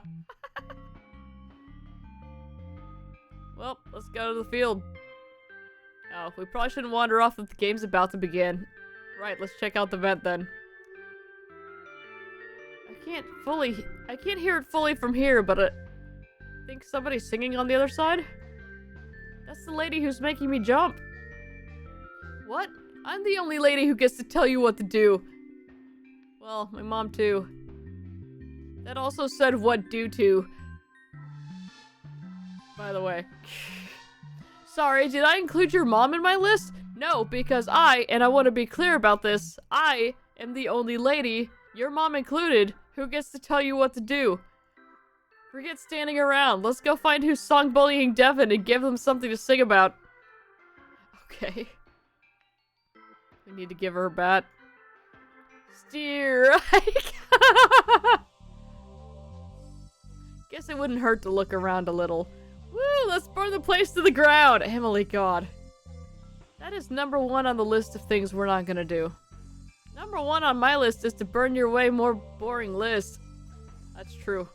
Well, let's go to the field. Oh, we probably shouldn't wander off if the game's about to begin. Right, let's check out the vent then. I can't hear it fully from here, but I think somebody's singing on the other side? That's the lady who's making me jump. What? I'm the only lady who gets to tell you what to do. Well, my mom too. That also said what due to. By the way. Sorry, did I include your mom in my list? No, because and I want to be clear about this, I am the only lady, your mom included, who gets to tell you what to do. Forget standing around. Let's go find who's song bullying Devin and give them something to sing about. Okay. We need to give her a bat. Steer. Guess it wouldn't hurt to look around a little. Woo, let's burn the place to the ground. Emily, God. That is number 1 on the list of things we're not gonna do. Number 1 on my list is to burn your way more boring list. That's true.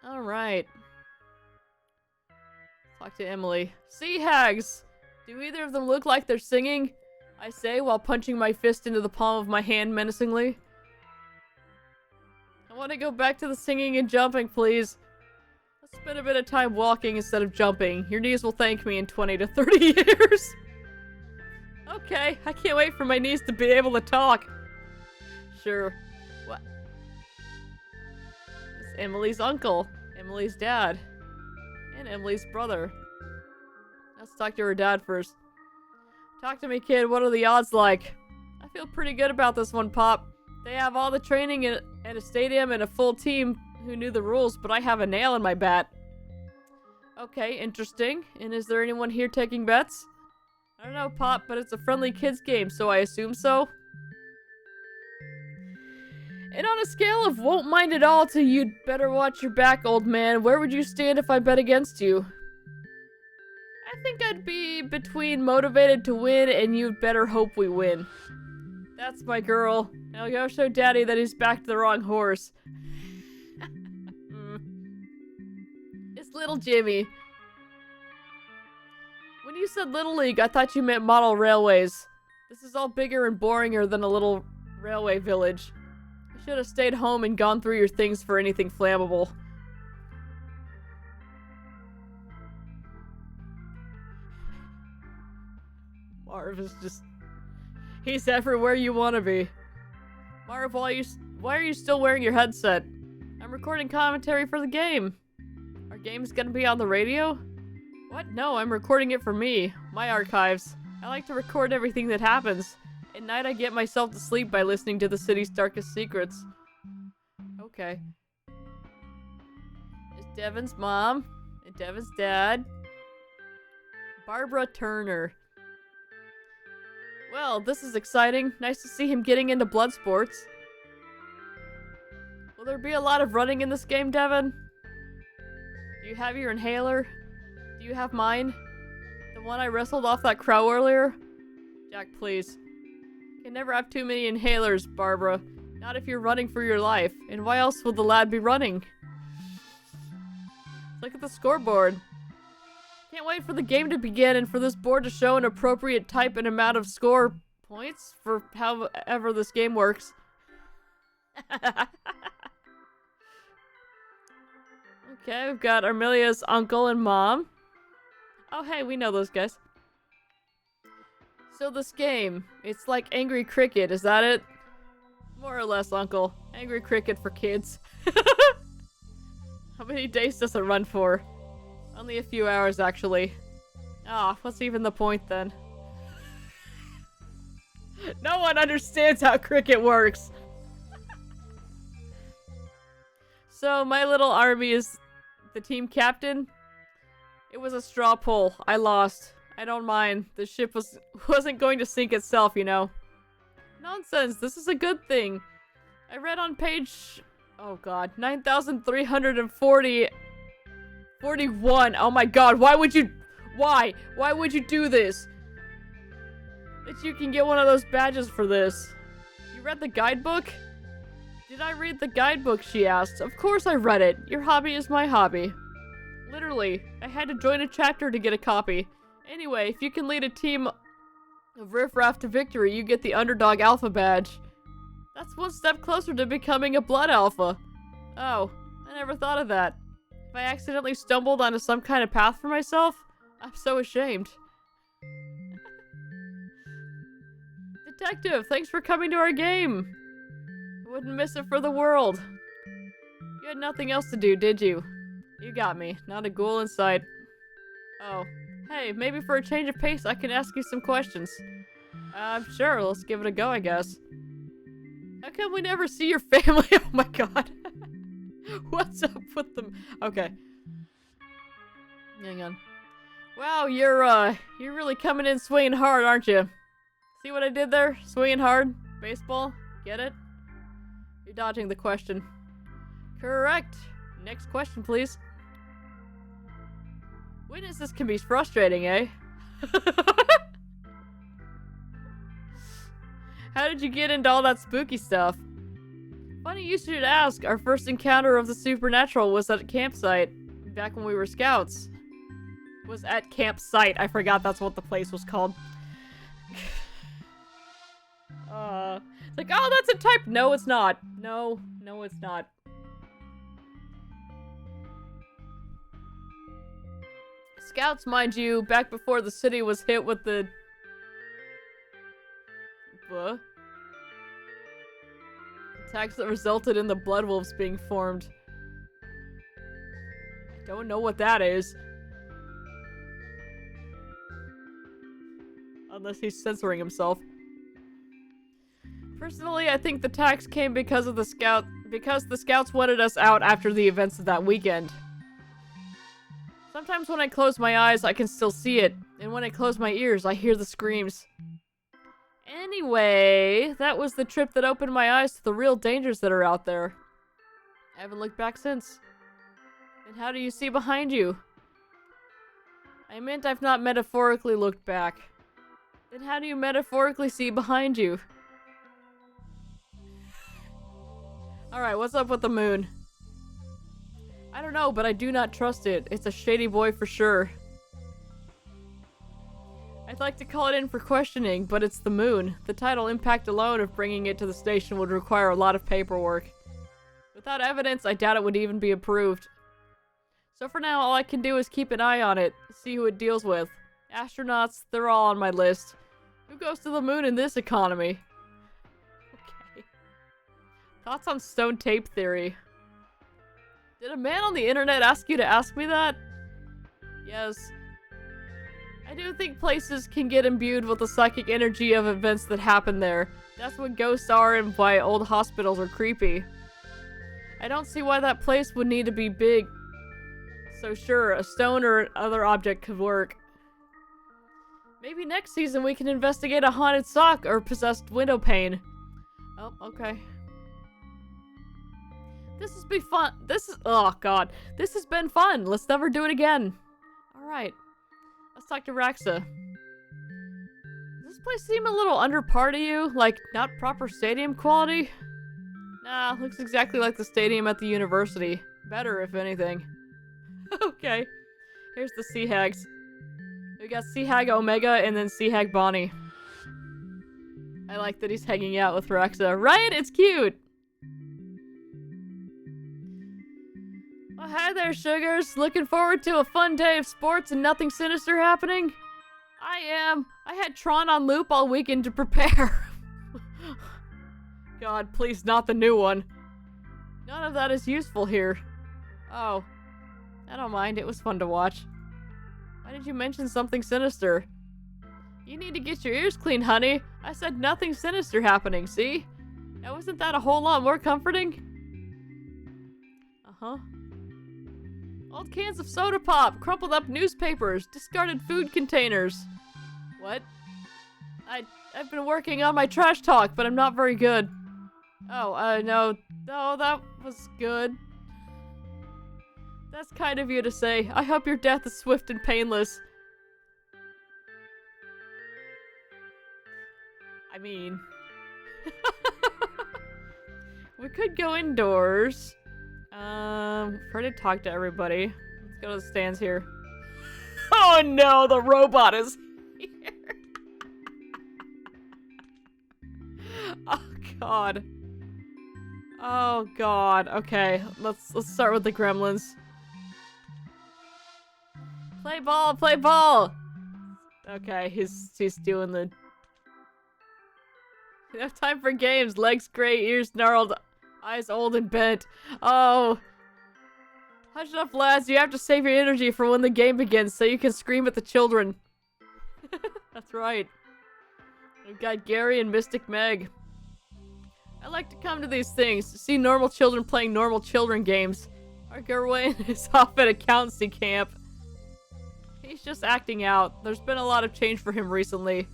Alright. Talk to Emily. Sea hags! Do either of them look like they're singing? I say while punching my fist into the palm of my hand menacingly. I want to go back to the singing and jumping, please. Let's spend a bit of time walking instead of jumping. Your knees will thank me in 20 to 30 years. Okay, I can't wait for my knees to be able to talk. Sure. What? It's Emily's uncle, Emily's dad, and Emily's brother. Let's talk to her dad first. Talk to me, kid. What are the odds like? I feel pretty good about this one, Pop. They have all the training and a stadium and a full team who knew the rules, but I have a nail in my bat. Okay, interesting. And is there anyone here taking bets? I don't know, Pop, but it's a friendly kids game, so I assume so. And on a scale of won't mind at all to you'd better watch your back, old man, where would you stand if I bet against you? I think I'd be between motivated to win and you'd better hope we win. That's my girl. Now go show Daddy that he's backed the wrong horse. It's little Jimmy. When you said Little League, I thought you meant model railways. This is all bigger and boringer than a little railway village. You should have stayed home and gone through your things for anything flammable. Marv is just... He's everywhere you want to be. Marv, why are you still wearing your headset? I'm recording commentary for the game. Our game's gonna be on the radio? What? No, I'm recording it for me. My archives. I like to record everything that happens. At night I get myself to sleep by listening to the city's darkest secrets. Okay. It's Devin's mom. And Devin's dad. Barbara Turner. Well, this is exciting. Nice to see him getting into blood sports. Will there be a lot of running in this game, Devin? Do you have your inhaler? Do you have mine? The one I wrestled off that crow earlier? Jack, please. You can never have too many inhalers, Barbara. Not if you're running for your life. And why else would the lad be running? Look at the scoreboard. Can't wait for the game to begin and for this board to show an appropriate type and amount of score points for however this game works. Okay, we've got Armelia's uncle and mom. Oh, hey, we know those guys. So this game, it's like Angry Cricket, is that it? More or less, uncle. Angry Cricket for kids. How many days does it run for? Only a few hours, actually. Ah, what's even the point, then? No one understands how cricket works! So, my little army is the team captain. It was a straw poll. I lost. I don't mind. The ship wasn't going to sink itself, you know. Nonsense. This is a good thing. I read on page... Oh god. 9,341. Oh my god. Why would you... Why? Why would you do this? That you can get one of those badges for this. You read the guidebook? Did I read the guidebook, she asked. Of course I read it. Your hobby is my hobby. Literally. I had to join a chapter to get a copy. Anyway, if you can lead a team of riffraff to victory, you get the Underdog Alpha badge. That's one step closer to becoming a Blood Alpha. Oh, I never thought of that. If I accidentally stumbled onto some kind of path for myself, I'm so ashamed. Detective, thanks for coming to our game. I wouldn't miss it for the world. You had nothing else to do, did you? You got me. Not a ghoul in sight. Oh. Hey, maybe for a change of pace I can ask you some questions. Sure, let's give it a go, I guess. How come we never see your family? Oh my god. What's up with them? Okay. Hang on. Wow, you're really coming in swinging hard, aren't you? See what I did there? Swinging hard? Baseball? Get it? You're dodging the question. Correct. Next question, please. Witnesses can be frustrating, eh? How did you get into all that spooky stuff? Funny you should ask. Our first encounter of the supernatural was at a campsite back when we were scouts. Was at campsite. I forgot that's what the place was called. It's like, oh, that's a type. No, it's not. No, it's not. Scouts, mind you, back before the city was hit with the... attacks that resulted in the Blood Wolves being formed. I don't know what that is. Unless he's censoring himself. Personally, I think the attacks came because the scouts wanted us out after the events of that weekend. Sometimes when I close my eyes, I can still see it, and when I close my ears, I hear the screams. Anyway, that was the trip that opened my eyes to the real dangers that are out there. I haven't looked back since. And how do you see behind you? I meant I've not metaphorically looked back. Then how do you metaphorically see behind you? Alright, what's up with the moon? I don't know, but I do not trust it. It's a shady boy for sure. I'd like to call it in for questioning, but it's the moon. The tidal impact alone of bringing it to the station would require a lot of paperwork. Without evidence, I doubt it would even be approved. So for now, all I can do is keep an eye on it, see who it deals with. Astronauts, they're all on my list. Who goes to the moon in this economy? Okay. Thoughts on stone tape theory? Did a man on the internet ask you to ask me that? Yes. I do think places can get imbued with the psychic energy of events that happen there. That's what ghosts are and why old hospitals are creepy. I don't see why that place would need to be big. So sure, a stone or other object could work. Maybe next season we can investigate a haunted sock or possessed window pane. Oh, okay. This has been fun. Oh god. This has been fun. Let's never do it again. Alright. Let's talk to Raxa. Does this place seem a little under par to you? Like, not proper stadium quality? Nah, looks exactly like the stadium at the university. Better, if anything. Okay. Here's the Sea Hags. We got Sea Hag Omega and then Sea Hag Bonnie. I like that he's hanging out with Raxa. Right? It's cute! Well, hi there, sugars. Looking forward to a fun day of sports and nothing sinister happening? I am. I had Tron on loop all weekend to prepare. God, please not the new one. None of that is useful here. Oh. I don't mind. It was fun to watch. Why did you mention something sinister? You need to get your ears clean, honey. I said nothing sinister happening, see? Now wasn't that a whole lot more comforting? Uh-huh. Old cans of soda pop, crumpled up newspapers, discarded food containers. What? I've been working on my trash talk, but I'm not very good. Oh, no. No, that was good. That's kind of you to say. I hope your death is swift and painless. I mean... we could go indoors. We've already talked to everybody. Let's go to the stands here. Oh no, the robot is here. Oh god. Oh god. Okay, let's start with the gremlins. Play ball, play ball. Okay, he's doing the... Enough time for games. Legs gray, ears gnarled, eyes old and bent. Oh. Hush up, lads. You have to save your energy for when the game begins so you can scream at the children. That's right. We've got Gary and Mystic Meg. I like to come to these things to see normal children playing normal children games. Our Gawain is off at accountancy camp. He's just acting out. There's been a lot of change for him recently.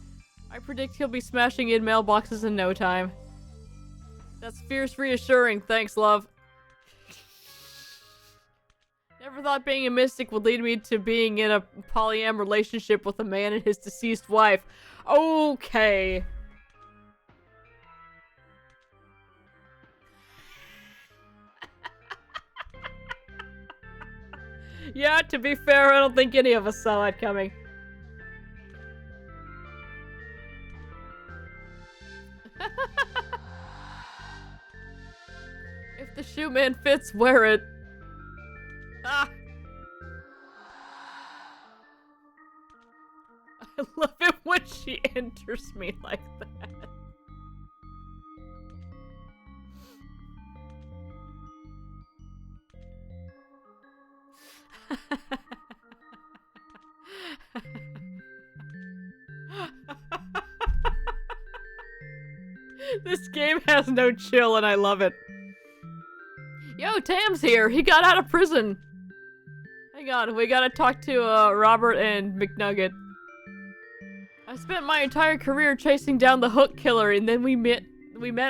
I predict he'll be smashing in mailboxes in no time. That's fierce reassuring. Thanks, love. Never thought being a mystic would lead me to being in a polyam relationship with a man and his deceased wife. Okay. Yeah, to be fair, I don't think any of us saw that coming. If the shoe man fits, wear it. Ah! I love it when she enters me like that. This game has no chill and I love it. Yo, Tam's here. He got out of prison. Hang on, we gotta talk to Robert and McNugget. I spent my entire career chasing down the Hook Killer, and then we met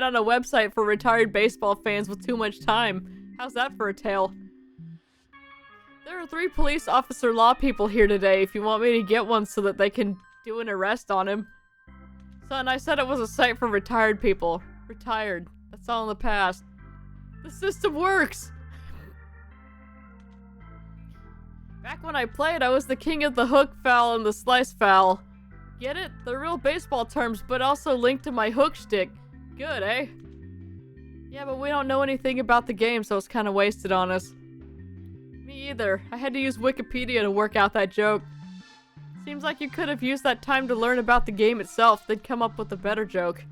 on a website for retired baseball fans with too much time. How's that for a tale? There are 3 police officer law people here today if you want me to get one so that they can do an arrest on him. Son, I said it was a site for retired people. Retired. That's all in the past. The system works! Back when I played, I was the king of the hook foul and the slice foul. Get it? They're real baseball terms, but also linked to my hook shtick. Good, eh? Yeah, but we don't know anything about the game, so it's kind of wasted on us. Me either. I had to use Wikipedia to work out that joke. Seems like you could have used that time to learn about the game itself, then come up with a better joke.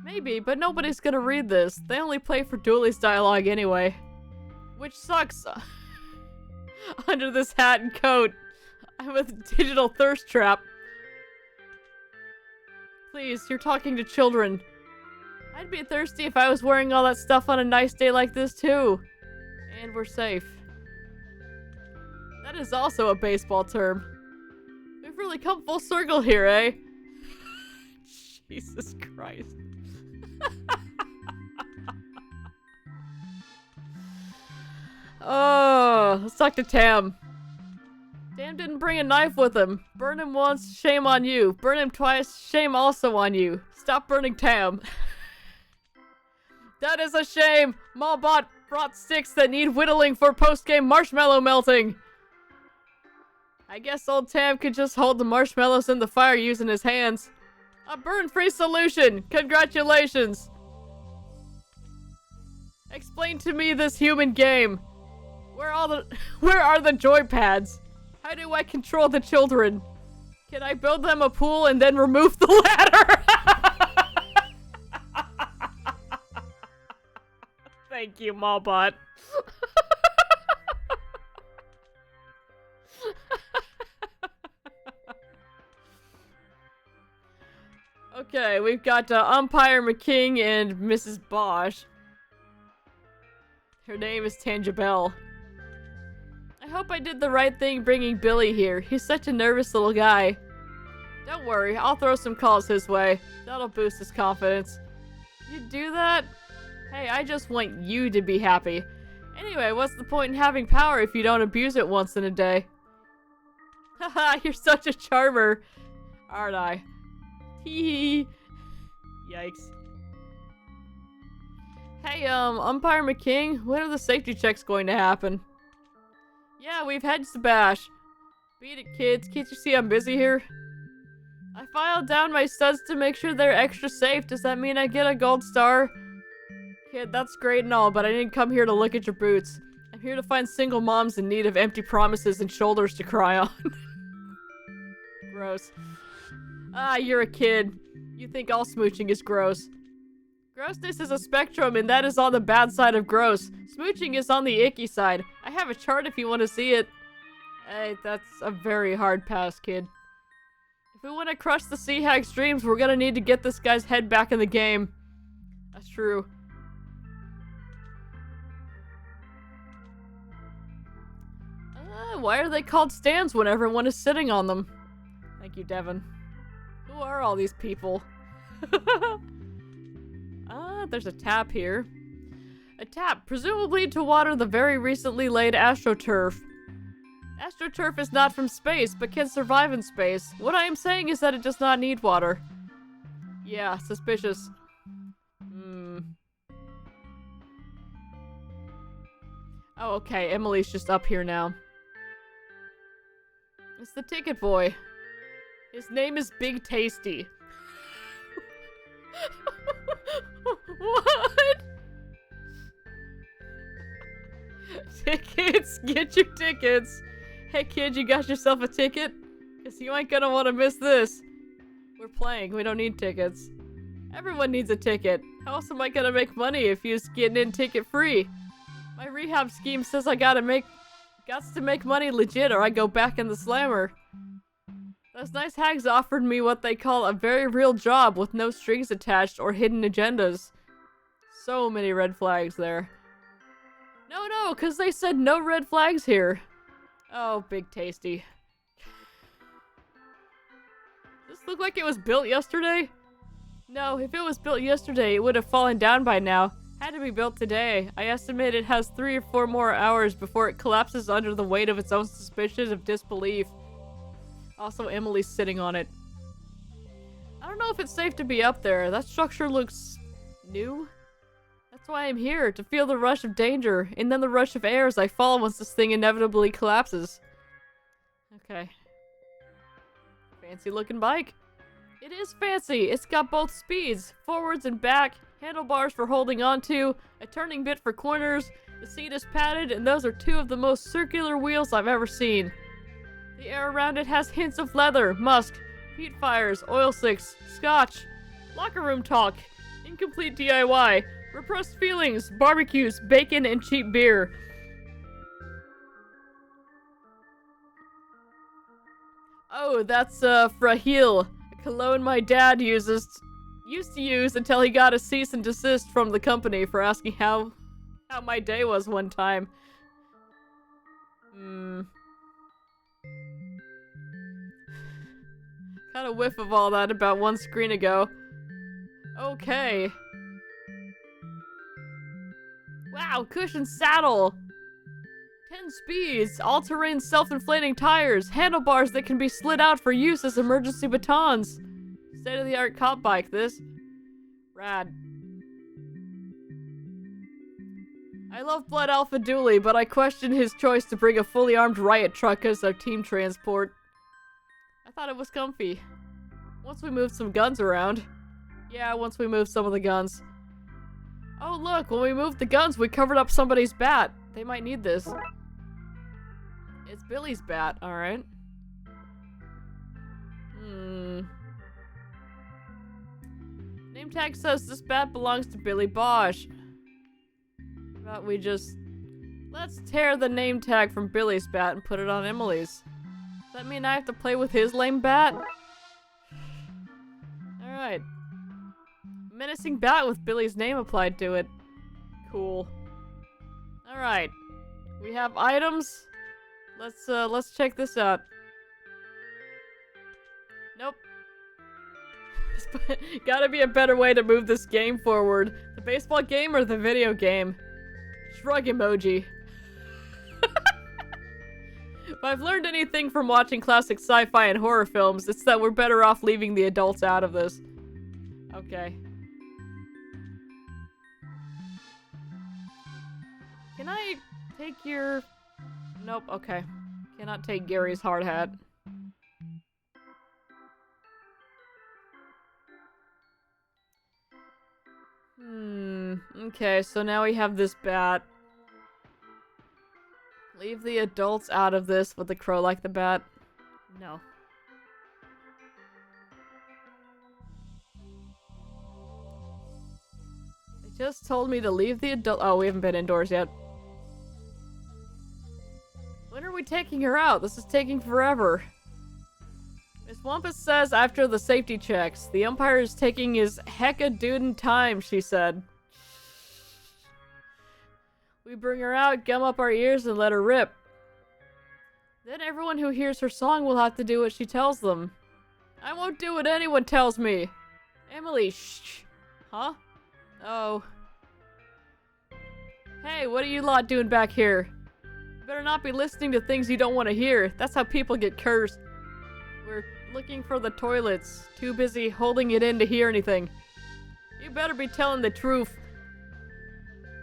Maybe, but nobody's gonna read this. They only play for Dooley's dialogue anyway. Which sucks. Under this hat and coat, I'm a digital thirst trap. Please, you're talking to children. I'd be thirsty if I was wearing all that stuff on a nice day like this too. And we're safe. That is also a baseball term. We've really come full circle here, eh? Jesus Christ. Oh, let's talk to Tam. Tam didn't bring a knife with him. Burn him once, shame on you. Burn him twice, shame also on you. Stop burning Tam. That is a shame. Malbot brought sticks that need whittling for post-game marshmallow melting. I guess old Tam could just hold the marshmallows in the fire using his hands. A burn-free solution! Congratulations! Explain to me this human game. Where are the joypads? How do I control the children? Can I build them a pool and then remove the ladder? Thank you, Malbot. Okay, we've got Umpire McKing and Mrs. Bosch. Her name is Tangibel. I hope I did the right thing bringing Billy here. He's such a nervous little guy. Don't worry, I'll throw some calls his way. That'll boost his confidence. You do that? Hey, I just want you to be happy. Anyway, what's the point in having power if you don't abuse it once in a day? Haha, you're such a charmer. Aren't I? Hee. Yikes. Hey, Umpire McKing, when are the safety checks going to happen? Yeah, we've had Sebash. Beat it, kids. Can't you see I'm busy here? I filed down my studs to make sure they're extra safe. Does that mean I get a gold star? Kid, that's great and all, but I didn't come here to look at your boots. I'm here to find single moms in need of empty promises and shoulders to cry on. Gross. Ah, you're a kid. You think all smooching is gross. Grossness is a spectrum, and that is on the bad side of gross. Smooching is on the icky side. I have a chart if you want to see it. Hey, that's a very hard pass, kid. If we want to crush the Sea Hag's dreams, we're gonna need to get this guy's head back in the game. That's true. Why are they called stands when everyone is sitting on them? Thank you, Devin. Who are all these people? There's a tap here. A tap, presumably to water the very recently laid astroturf. Astroturf is not from space, but can survive in space. What I am saying is that it does not need water. Yeah, suspicious. Oh, okay, Emily's just up here now. It's the ticket boy. His name is Big Tasty. What? Tickets! Get your tickets! Hey kid, you got yourself a ticket? Cause you ain't gonna wanna miss this. We're playing, we don't need tickets. Everyone needs a ticket. How else am I gonna make money if you're getting in ticket free? My rehab scheme says I gots to make money legit or I go back in the slammer. Those nice hags offered me what they call a very real job with no strings attached or hidden agendas. So many red flags there. No, cause they said no red flags here. Oh, Big Tasty. Does this look like it was built yesterday? No, if it was built yesterday, it would have fallen down by now. Had to be built today. I estimate it has 3 or 4 more hours before it collapses under the weight of its own suspicion of disbelief. Also, Emily's sitting on it. I don't know if it's safe to be up there. That structure looks new. That's why I'm here, to feel the rush of danger, and then the rush of air as I fall once this thing inevitably collapses. Okay. Fancy looking bike. It is fancy. It's got both speeds, forwards and back, handlebars for holding onto, a turning bit for corners, the seat is padded, and those are 2 of the most circular wheels I've ever seen. The air around it has hints of leather, musk, peat fires, oil slicks, scotch, locker room talk, incomplete DIY, repressed feelings, barbecues, bacon, and cheap beer. Oh, that's Frahil, a cologne my dad used to use until he got a cease and desist from the company for asking how my day was one time. Got a whiff of all that about 1 screen ago. Okay. Wow, cushioned saddle! 10 speeds, all-terrain self-inflating tires, handlebars that can be slid out for use as emergency batons. State-of-the-art cop bike, this. Rad. I love Blood Alpha Dooley, but I question his choice to bring a fully armed riot truck as our team transport. I thought it was comfy. Once we moved some guns around. Yeah, once we moved some of the guns. Oh look, when we moved the guns, we covered up somebody's bat. They might need this. It's Billy's bat, alright. Name tag says this bat belongs to Billy Bosch. But we just... Let's tear the name tag from Billy's bat and put it on Emily's. Does that mean I have to play with his lame bat? Alright. Menacing bat with Billy's name applied to it. Cool. Alright. We have items. Let's check this out. Nope. Gotta be a better way to move this game forward. The baseball game or the video game? Shrug emoji. If I've learned anything from watching classic sci-fi and horror films, it's that we're better off leaving the adults out of this. Okay. Can I take your... Nope, okay. Cannot take Gary's hard hat. Okay, so now we have this bat. Leave the adults out of this. Would the crow like the bat? No. They just told me to leave the adult- Oh, we haven't been indoors yet. When are we taking her out? This is taking forever. Miss Wampus says after the safety checks. The umpire is taking his hecka-dudin' time, she said. We bring her out, gum up our ears, and let her rip. Then everyone who hears her song will have to do what she tells them. I won't do what anyone tells me. Emily, shh. Huh? Oh. Hey, what are you lot doing back here? You better not be listening to things you don't want to hear. That's how people get cursed. We're looking for the toilets. Too busy holding it in to hear anything. You better be telling the truth.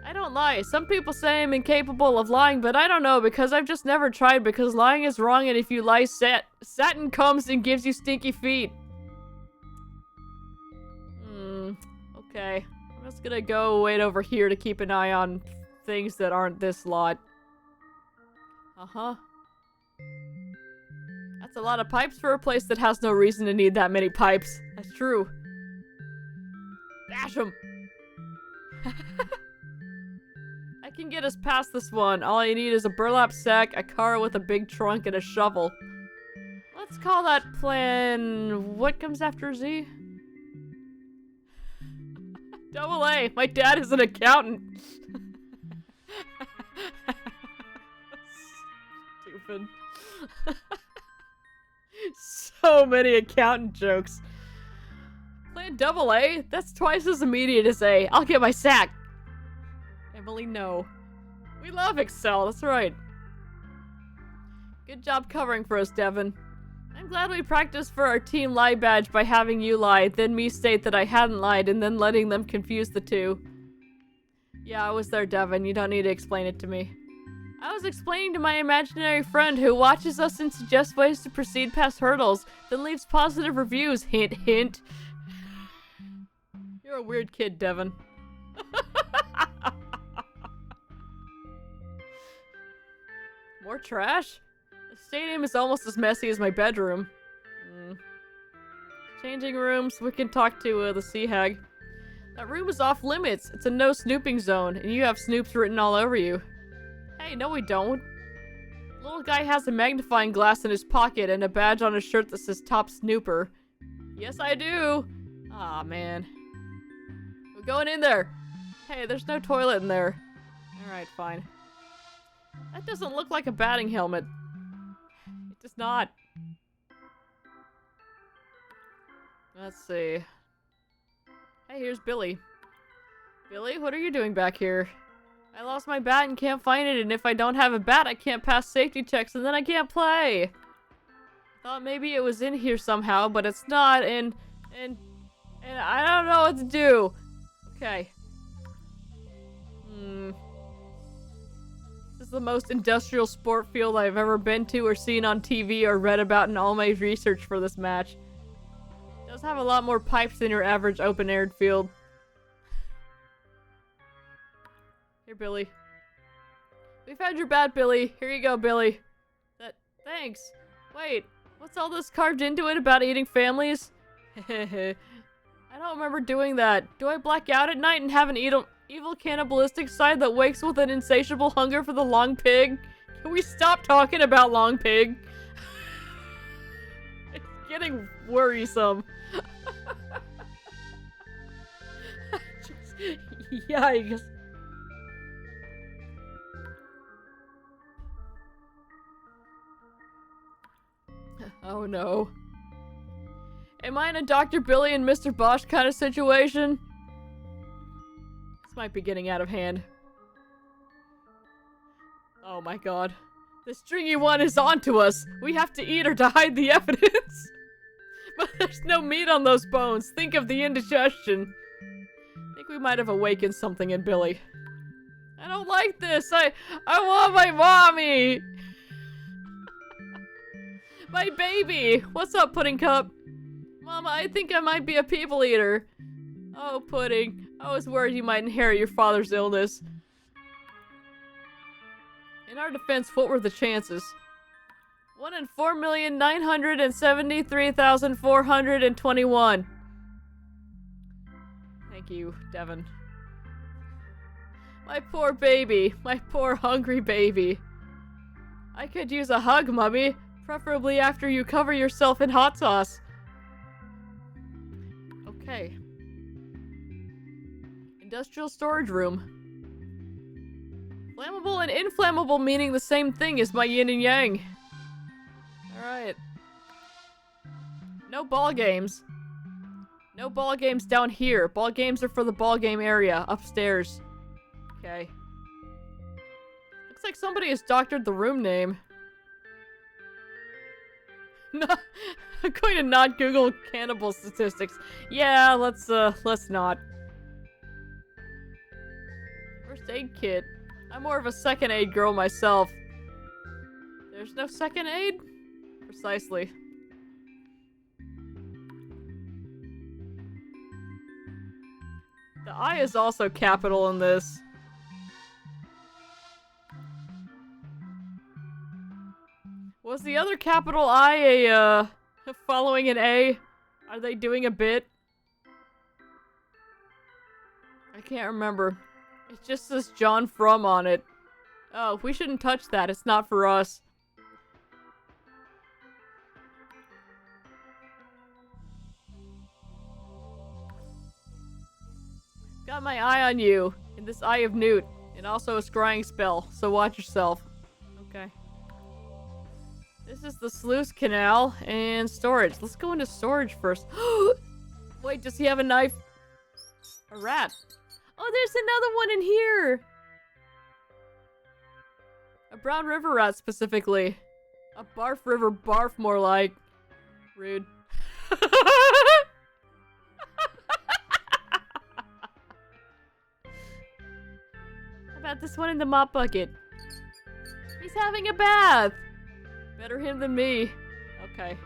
I don't lie. Some people say I'm incapable of lying, but I don't know because I've just never tried because lying is wrong and if you lie, Satin comes and gives you stinky feet. Okay. I'm just gonna go wait over here to keep an eye on things that aren't this lot. Uh-huh. That's a lot of pipes for a place that has no reason to need that many pipes. That's true. Bash 'em! I can get us past this one. All I need is a burlap sack, a car with a big trunk, and a shovel. Let's call that plan... What comes after Z? Double A! My dad is an accountant! Stupid. So many accountant jokes. Plan double A? That's twice as immediate as A. I'll get my sack! Emily, no. We love Excel, that's right. Good job covering for us, Devin. I'm glad we practiced for our team lie badge by having you lie, then me state that I hadn't lied, and then letting them confuse the two. Yeah, I was there, Devin. You don't need to explain it to me. I was explaining to my imaginary friend who watches us and suggests ways to proceed past hurdles, then leaves positive reviews. Hint, hint. You're a weird kid, Devin. More trash? The stadium is almost as messy as my bedroom. Changing rooms, we can talk to the sea hag. That room is off limits. It's a no snooping zone, and you have snoops written all over you. Hey, no we don't. Little guy has a magnifying glass in his pocket and a badge on his shirt that says Top Snooper. Yes, I do. Aw, man. We're going in there. Hey, there's no toilet in there. Alright, fine. That doesn't look like a batting helmet. It does not. Let's see. Hey, here's Billy. Billy, what are you doing back here? I lost my bat and can't find it, and if I don't have a bat, I can't pass safety checks, and then I can't play. Thought maybe it was in here somehow, but it's not, and I don't know what to do. Okay. This is the most industrial sport field I've ever been to or seen on TV or read about in all my research for this match. It does have a lot more pipes than your average open-aired field. Here, Billy. We found your bat, Billy. Here you go, Billy. Thanks. Wait, what's all this carved into it about eating families? I don't remember doing that. Do I black out at night and have an evil cannibalistic side that wakes with an insatiable hunger for the long pig? Can we stop talking about long pig? It's getting worrisome. Yikes. Oh no. Am I in a Dr. Billy and Mr. Bosch kind of situation? This might be getting out of hand. Oh my god. The stringy one is onto us. We have to eat her to hide the evidence. But there's no meat on those bones. Think of the indigestion. I think we might have awakened something in Billy. I don't like this. I want my mommy. My baby! What's up, Pudding Cup? Mama, I think I might be a people eater. Oh, Pudding. I was worried you might inherit your father's illness. In our defense, what were the chances? 1 in 4,973,421. Thank you, Devin. My poor baby. My poor hungry baby. I could use a hug, Mummy. Preferably after you cover yourself in hot sauce. Okay. Industrial storage room. Flammable and inflammable meaning the same thing as my yin and yang. No ball games. No ball games down here. Ball games are for the ball game area upstairs. Okay. Looks like somebody has doctored the room name. No, I'm going to not Google cannibal statistics. Yeah, let's not. First aid kit. I'm more of a second aid girl myself. There's no second aid? Precisely. The I is also capital in this. Was the other capital I following an A? Are they doing a bit? I can't remember. It just says John From on it. Oh, we shouldn't touch that. It's not for us. Got my eye on you, in this Eye of Newt, and also a scrying spell, so watch yourself. Okay. This is the sluice canal, and storage. Let's go into storage first. Wait, does he have a knife? A rat. Oh, there's another one in here! A brown river rat, specifically. A barf river barf, more like. Rude. About this one in the mop bucket. He's having a bath. Better him than me. Okay.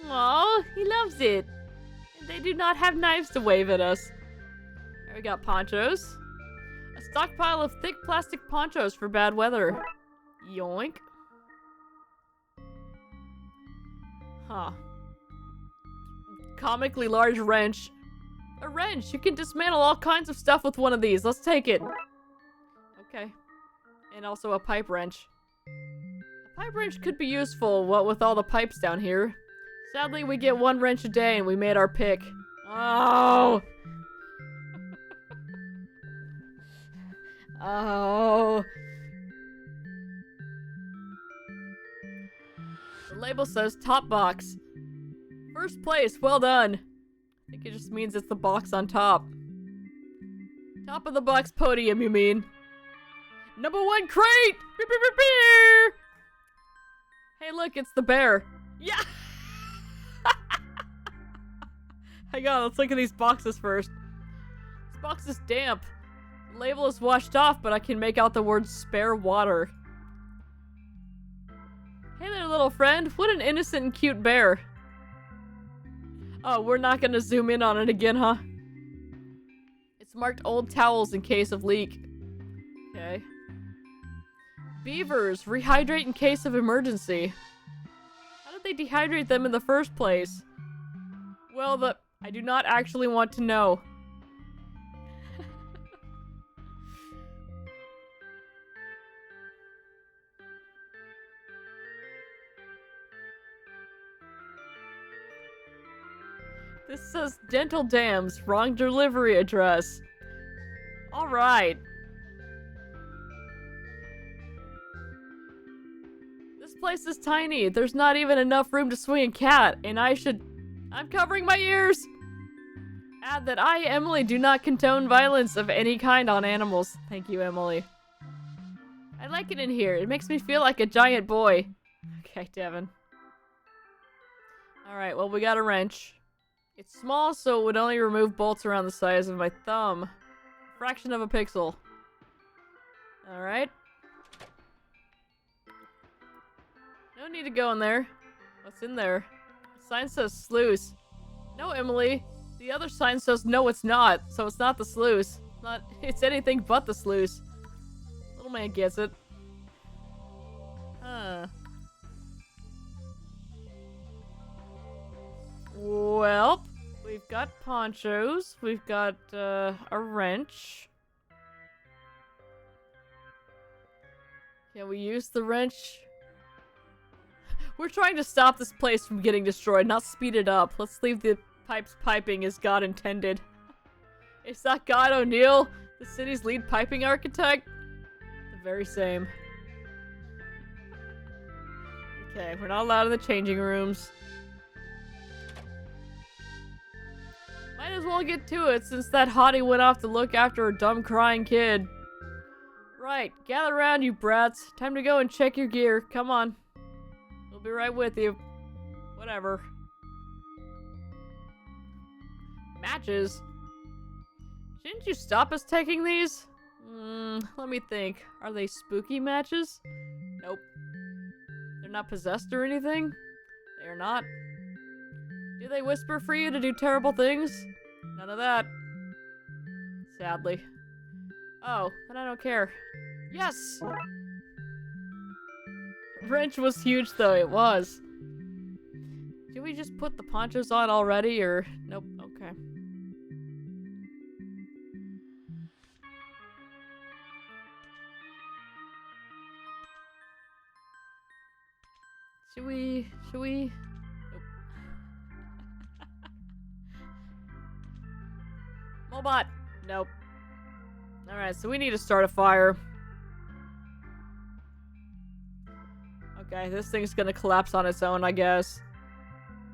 Aw, he loves it. And they do not have knives to wave at us. There we got ponchos. A stockpile of thick plastic ponchos for bad weather. Yoink. Huh. Comically large wrench. A wrench! You can dismantle all kinds of stuff with one of these. Let's take it. Okay. And also a pipe wrench. A pipe wrench could be useful, what with all the pipes down here. Sadly, we get one wrench a day and we made our pick. Oh! Oh. The label says top box. First place, well done. I think it just means it's the box on top. Top of the box podium, you mean? Number 1 crate! Beep, beep, beep, beep. Hey, look, it's the bear. Yeah! Hang on, let's look at these boxes first. This box is damp. The label is washed off, but I can make out the word spare water. Hey there, little friend. What an innocent and cute bear. Oh, we're not gonna zoom in on it again, huh? It's marked old towels in case of leak. Okay. Beavers, rehydrate in case of emergency. How did they dehydrate them in the first place? Well, I do not actually want to know. This says dental dams, wrong delivery address. Alright. This place is tiny. There's not even enough room to swing a cat, and I'm covering my ears! Add that I, Emily, do not condone violence of any kind on animals. Thank you, Emily. I like it in here. It makes me feel like a giant boy. Okay, Devin. Alright, well, we got a wrench. It's small, so it would only remove bolts around the size of my thumb. Fraction of a pixel. Alright. No need to go in there. What's in there? The sign says sluice. No, Emily. The other sign says no, it's not. So it's not the sluice. It's anything but the sluice. Little man gets it. Huh. Well, we've got ponchos. We've got a wrench. Can we use the wrench? We're trying to stop this place from getting destroyed, not speed it up. Let's leave the pipes piping as God intended. Is that God O'Neill, the city's lead piping architect? The very same. Okay, we're not allowed in the changing rooms. Might as well get to it since that hottie went off to look after a dumb crying kid. Right, gather around, you brats. Time to go and check your gear. Come on. We'll be right with you. Whatever. Matches? Shouldn't you stop us taking these? Let me think. Are they spooky matches? Nope. They're not possessed or anything? They are not. Do they whisper for you to do terrible things? None of that. Sadly. Oh, then I don't care. Yes! Wrench was huge though, it was. Did we just put the ponchos on already, or? Nope, okay. Should we? Nope. Mobot! Nope. Alright, so we need to start a fire. Okay, this thing's gonna collapse on its own, I guess.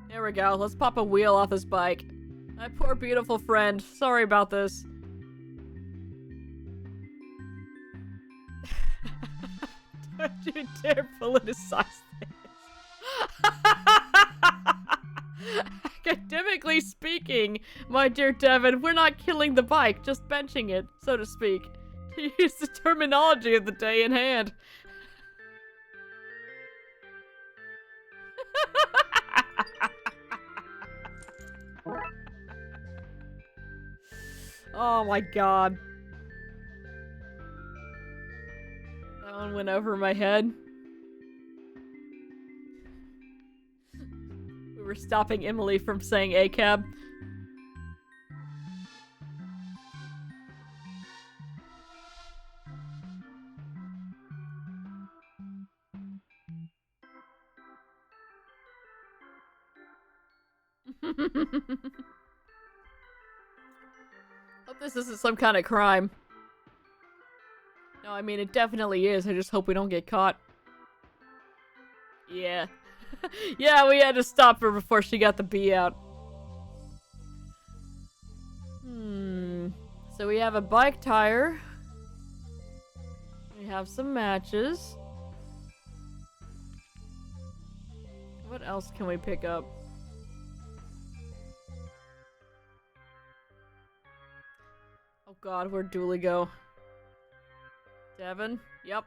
There we go, let's pop a wheel off this bike. My poor beautiful friend, sorry about this. Don't you dare politicize this. Academically speaking, my dear Devin, we're not killing the bike, just benching it, so to speak. To use the terminology of the day in hand. Oh my god. That one went over my head. We were stopping Emily from saying ACAB. Hope this isn't some kind of crime. No, I mean, it definitely is. I just hope we don't get caught. Yeah. Yeah, we had to stop her before she got the bee out. So we have a bike tire. We have some matches. What else can we pick up? Oh god, where'd Dooley go? Devin? Yep.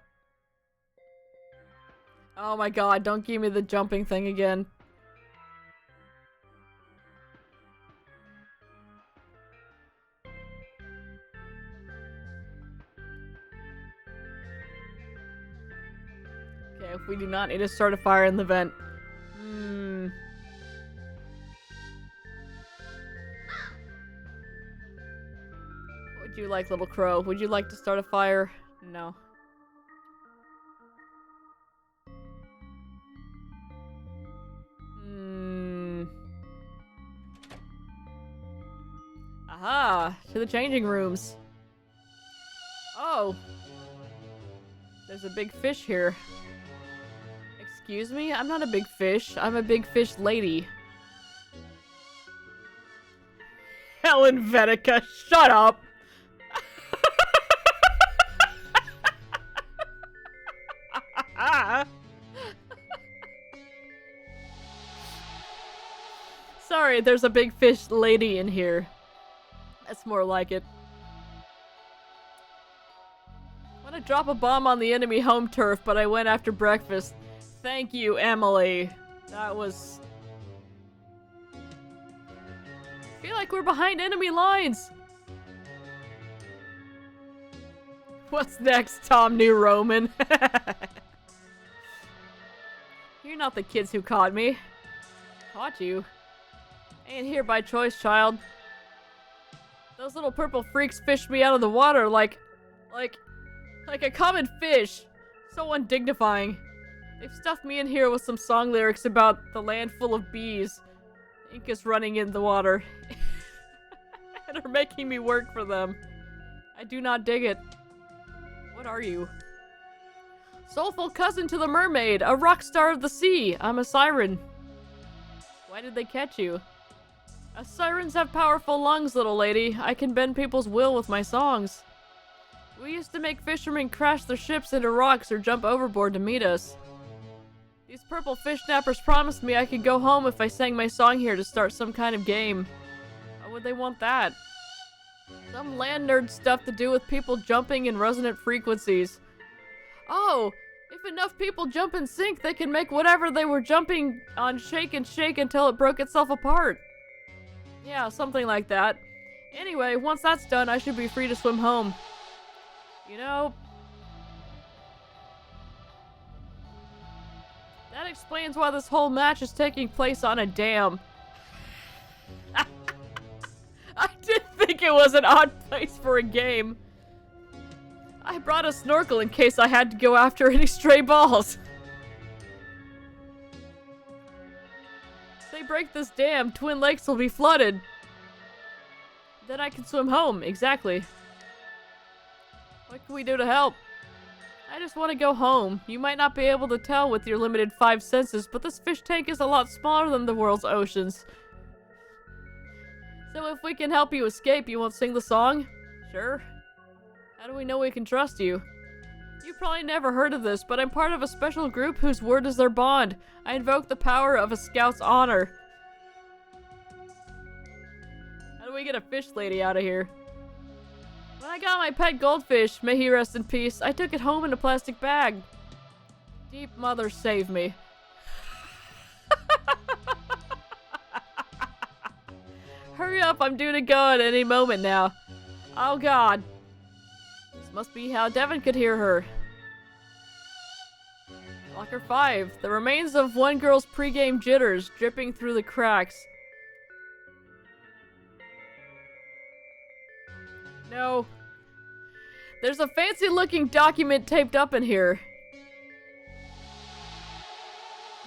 Oh my god, don't give me the jumping thing again. Okay, if we do not need to start a fire in the vent. What would you like, little crow? Would you like to start a fire? No. Aha! To the changing rooms. Oh! There's a big fish here. Excuse me? I'm not a big fish. I'm a big fish lady. Helen Vetica, shut up! Sorry, there's a big fish lady in here. That's more like it. I want to drop a bomb on the enemy home turf, but I went after breakfast. Thank you, Emily. That was... I feel like we're behind enemy lines. What's next, Tom New Roman? You're not the kids who caught me. Caught you? Ain't here by choice, child. Those little purple freaks fished me out of the water like a common fish. So undignifying. They've stuffed me in here with some song lyrics about the land full of bees. Ink is running in the water. And are making me work for them. I do not dig it. What are you? Soulful cousin to the mermaid, a rock star of the sea. I'm a siren. Why did they catch you? Sirens have powerful lungs, little lady. I can bend people's will with my songs. We used to make fishermen crash their ships into rocks or jump overboard to meet us. These purple fish snappers promised me I could go home if I sang my song here to start some kind of game. Why would they want that? Some land nerd stuff to do with people jumping in resonant frequencies. Oh, if enough people jump in sync, they can make whatever they were jumping on shake and shake until it broke itself apart. Yeah, something like that. Anyway, once that's done, I should be free to swim home. You know, that explains why this whole match is taking place on a dam. I did think it was an odd place for a game. I brought a snorkel in case I had to go after any stray balls. If they break this dam, Twin Lakes will be flooded. Then I can swim home, exactly. What can we do to help? I just want to go home. You might not be able to tell with your limited 5 senses, but this fish tank is a lot smaller than the world's oceans. So if we can help you escape, you won't sing the song? Sure. How do we know we can trust you? You probably never heard of this, but I'm part of a special group whose word is their bond. I invoke the power of a scout's honor. How do we get a fish lady out of here? When I got my pet goldfish, may he rest in peace, I took it home in a plastic bag. Deep Mother save me. Hurry up, I'm due to go at any moment now. Oh god. This must be how Devin could hear her. Locker 5. The remains of one girl's pregame jitters dripping through the cracks. No. There's a fancy-looking document taped up in here.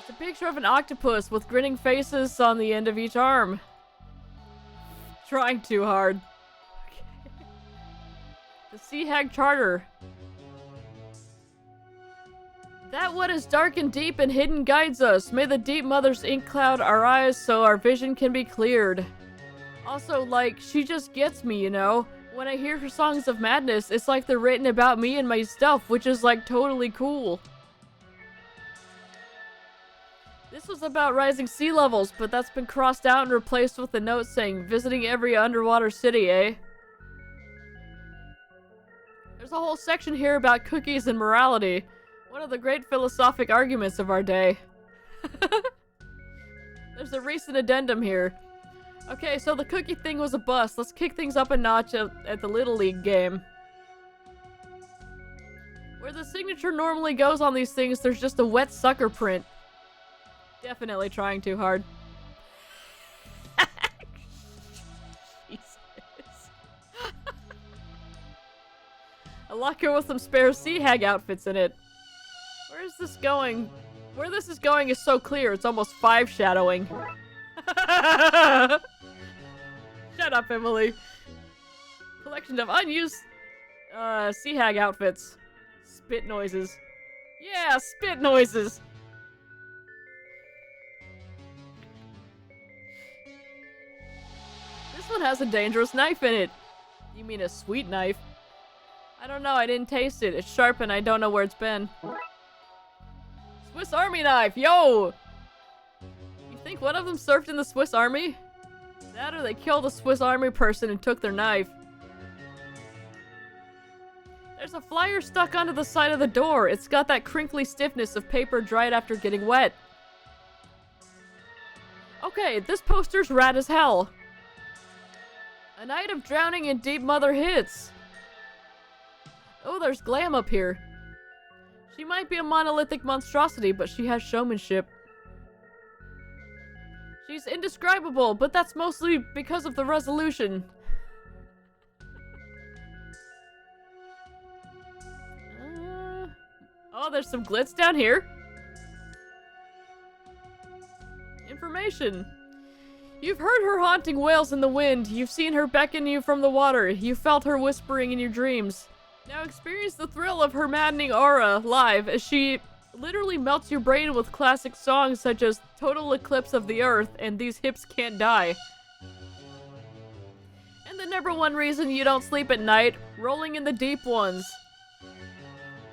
It's a picture of an octopus with grinning faces on the end of each arm. Trying too hard. Okay. The Sea Hag Charter. That what is dark and deep and hidden guides us. May the Deep Mother's ink cloud our eyes so our vision can be cleared. Also, like, she just gets me, you know? When I hear her songs of madness, it's like they're written about me and my stuff, which is like totally cool. This was about rising sea levels, but that's been crossed out and replaced with a note saying, visiting every underwater city, eh? There's a whole section here about cookies and morality. One of the great philosophic arguments of our day. There's a recent addendum here. Okay, so the cookie thing was a bust. Let's kick things up a notch at the Little League game. Where the signature normally goes on these things, there's just a wet sucker print. Definitely trying too hard. Jesus. A locker with some spare Sea Hag outfits in it. Where is this going? Where this is going is so clear, it's almost 5-shadowing. Shut up, Emily. Collection of unused Sea Hag outfits. Spit noises. Yeah, spit noises! This one has a dangerous knife in it. You mean a sweet knife? I don't know, I didn't taste it. It's sharp and I don't know where it's been. Swiss Army knife, yo! You think one of them served in the Swiss Army? That or they killed a Swiss Army person and took their knife. There's a flyer stuck onto the side of the door. It's got that crinkly stiffness of paper dried after getting wet. Okay, this poster's rad as hell. A night of drowning in Deep Mother hits. Oh, there's glam up here. She might be a monolithic monstrosity, but she has showmanship. She's indescribable, but that's mostly because of the resolution. Oh, there's some glitz down here. Information. You've heard her haunting wails in the wind. You've seen her beckon you from the water. You felt her whispering in your dreams. Now experience the thrill of her maddening aura live as she literally melts your brain with classic songs such as Total Eclipse of the Earth and These Hips Can't Die. the number one reason you don't sleep at night, rolling in the deep ones.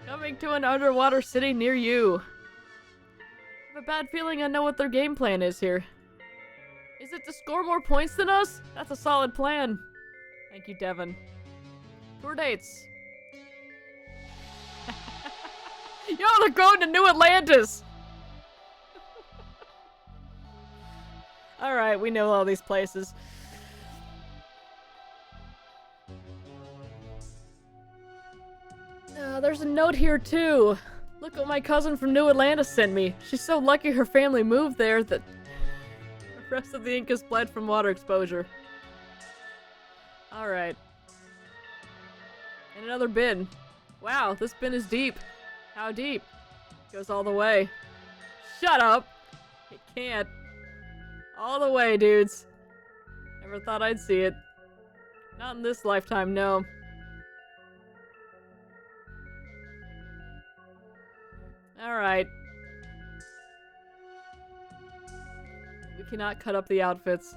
Coming to an underwater city near you. I have a bad feeling I know what their game plan is here. Is it to score more points than us? That's a solid plan. Thank you, Devin. Tour dates. Yo, they're going to New Atlantis! Alright, we know all these places. There's a note here, too. Look what my cousin from New Atlantis sent me. She's so lucky her family moved there that the rest of the ink is bled from water exposure. Alright. And another bin. Wow, this bin is deep. How deep? Goes all the way. Shut up! It can't. All the way, dudes. Never thought I'd see it. Not in this lifetime, no. Alright. We cannot cut up the outfits.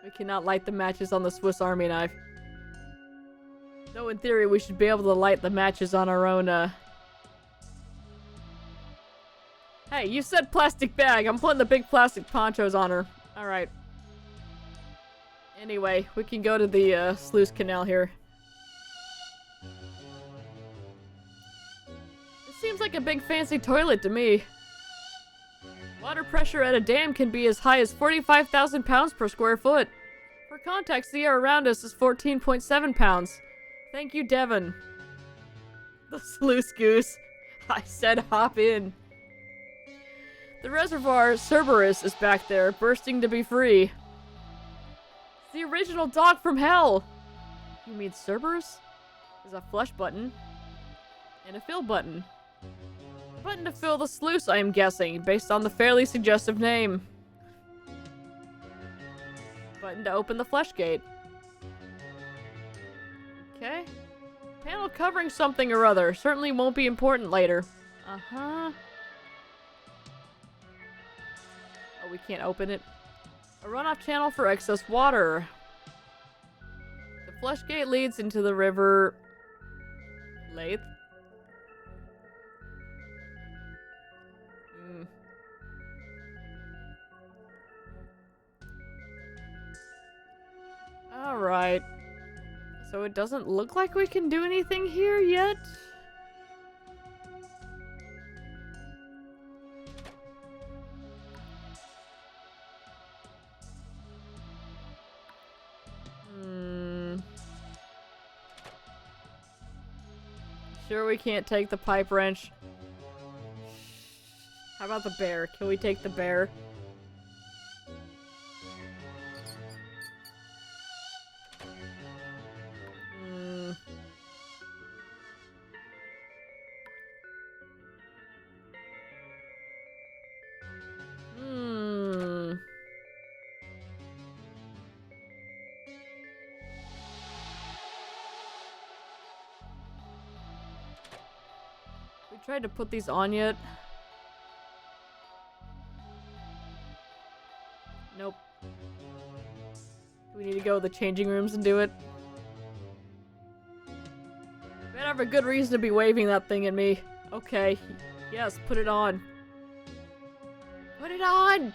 We cannot light the matches on the Swiss Army knife. Though in theory we should be able to light the matches on our own, Hey, you said plastic bag. I'm putting the big plastic ponchos on her. Alright. Anyway, we can go to the, sluice canal here. It seems like a big fancy toilet to me. Water pressure at a dam can be as high as 45,000 pounds per square foot. For context, the air around us is 14.7 pounds. Thank you, Devin. The sluice goose. I said hop in. The reservoir, Cerberus, is back there, bursting to be free. It's the original dog from hell! You mean Cerberus? There's a flush button. And a fill button. A button to fill the sluice, I am guessing, based on the fairly suggestive name. Button to open the flush gate. Okay. Panel covering something or other. Certainly won't be important later. Uh-huh. Oh, we can't open it. A runoff channel for excess water. The flush gate leads into the river... Lathe? Alright. So it doesn't look like we can do anything here yet? Sure we can't take the pipe wrench. How about the bear? Can we take the bear? We tried to put these on yet. Nope. Do we need to go to the changing rooms and do it? We'd have a good reason to be waving that thing at me. Okay. Yes, put it on. Put it on!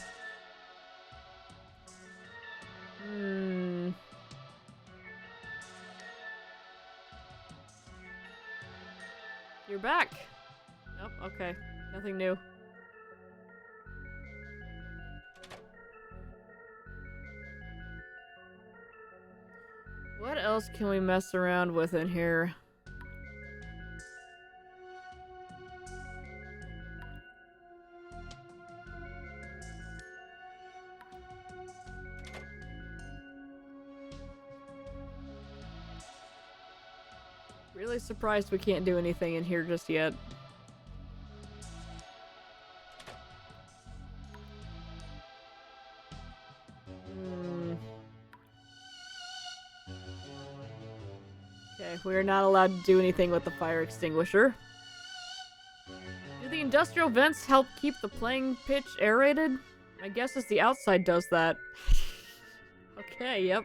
You're back. Nope, okay. Nothing new. What else can we mess around with in here? Really surprised we can't do anything in here just yet. Okay, we're not allowed to do anything with the fire extinguisher. Do the industrial vents help keep the playing pitch aerated? My guess is the outside does that. Okay, yep.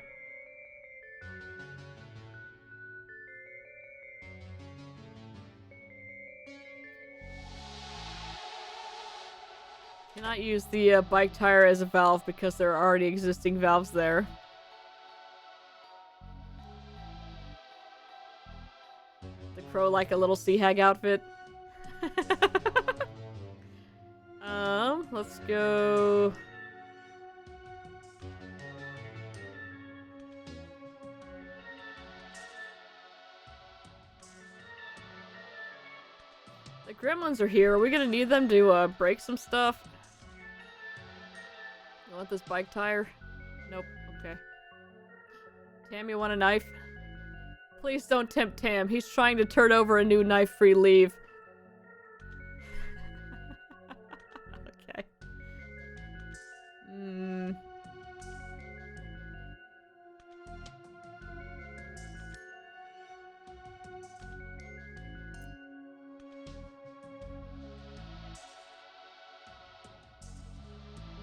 Cannot use the bike tire as a valve because there are already existing valves there. The crow like a little sea hag outfit. Let's go. The gremlins are here. Are we gonna need them to break some stuff? You want this bike tire? Nope. Okay. Tam, you want a knife? Please don't tempt Tam. He's trying to turn over a new knife-free leaf. Okay.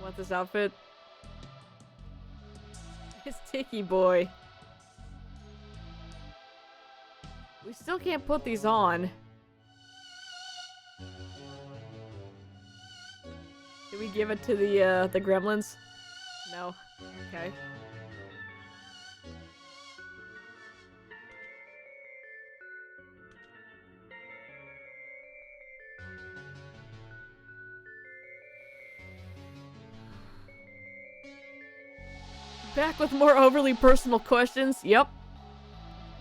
Want this outfit? It's Tiki Boy. We still can't put these on. Did we give it to the gremlins? No. Okay. Back with more overly personal questions. Yep.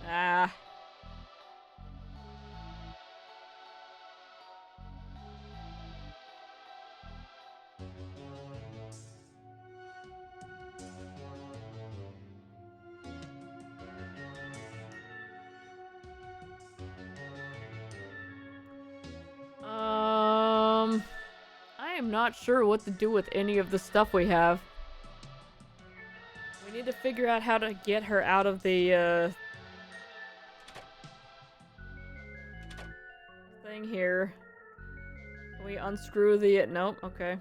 Ah. I am not sure what to do with any of the stuff we have. We need to figure out how to get her out of the, thing here. Can we unscrew the... Nope, okay.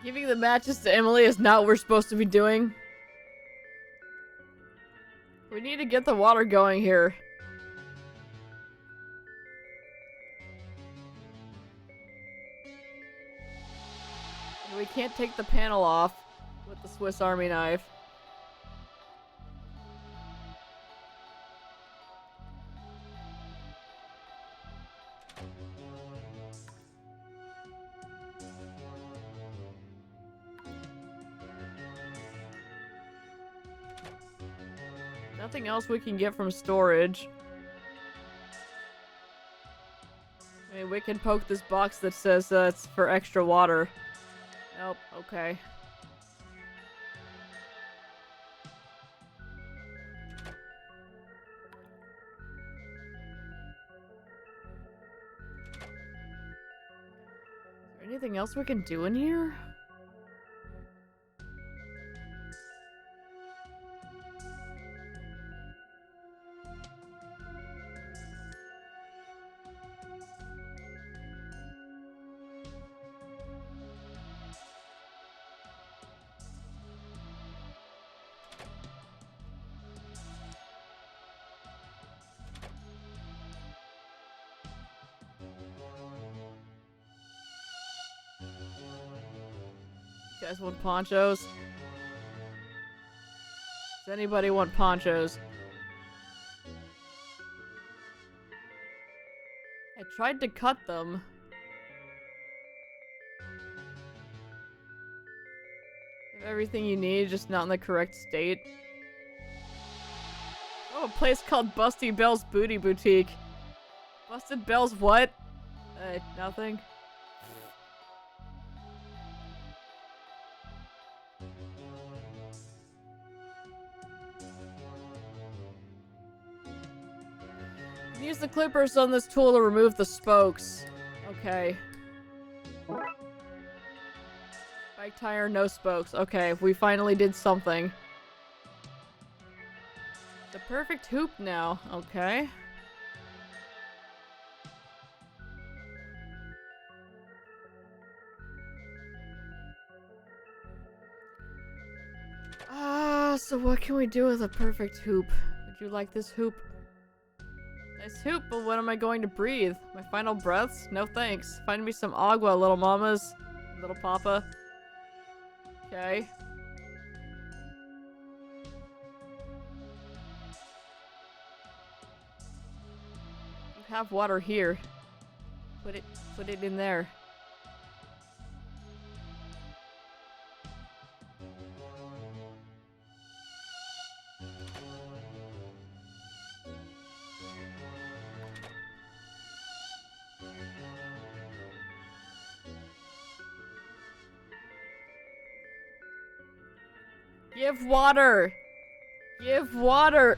Giving the matches to Emily is not what we're supposed to be doing. We need to get the water going here. And we can't take the panel off with the Swiss Army knife. Nothing else we can get from storage. I mean, we can poke this box that says it's for extra water. Nope, okay. Is there anything else we can do in here? You guys want ponchos? Does anybody want ponchos? I tried to cut them. You have everything you need, just not in the correct state. Oh, a place called Busty Bell's Booty Boutique. Busted Bell's what? Nothing. Use the clippers on this tool to remove the spokes. Okay. Bike tire, no spokes. Okay, we finally did something. The perfect hoop now. Okay. So what can we do with a perfect hoop? Would you like this hoop? Nice hoop, but what am I going to breathe? My final breaths? No thanks. Find me some agua, little mamas. Little papa. Okay. You have water here. Put it in there. Give water! Give water!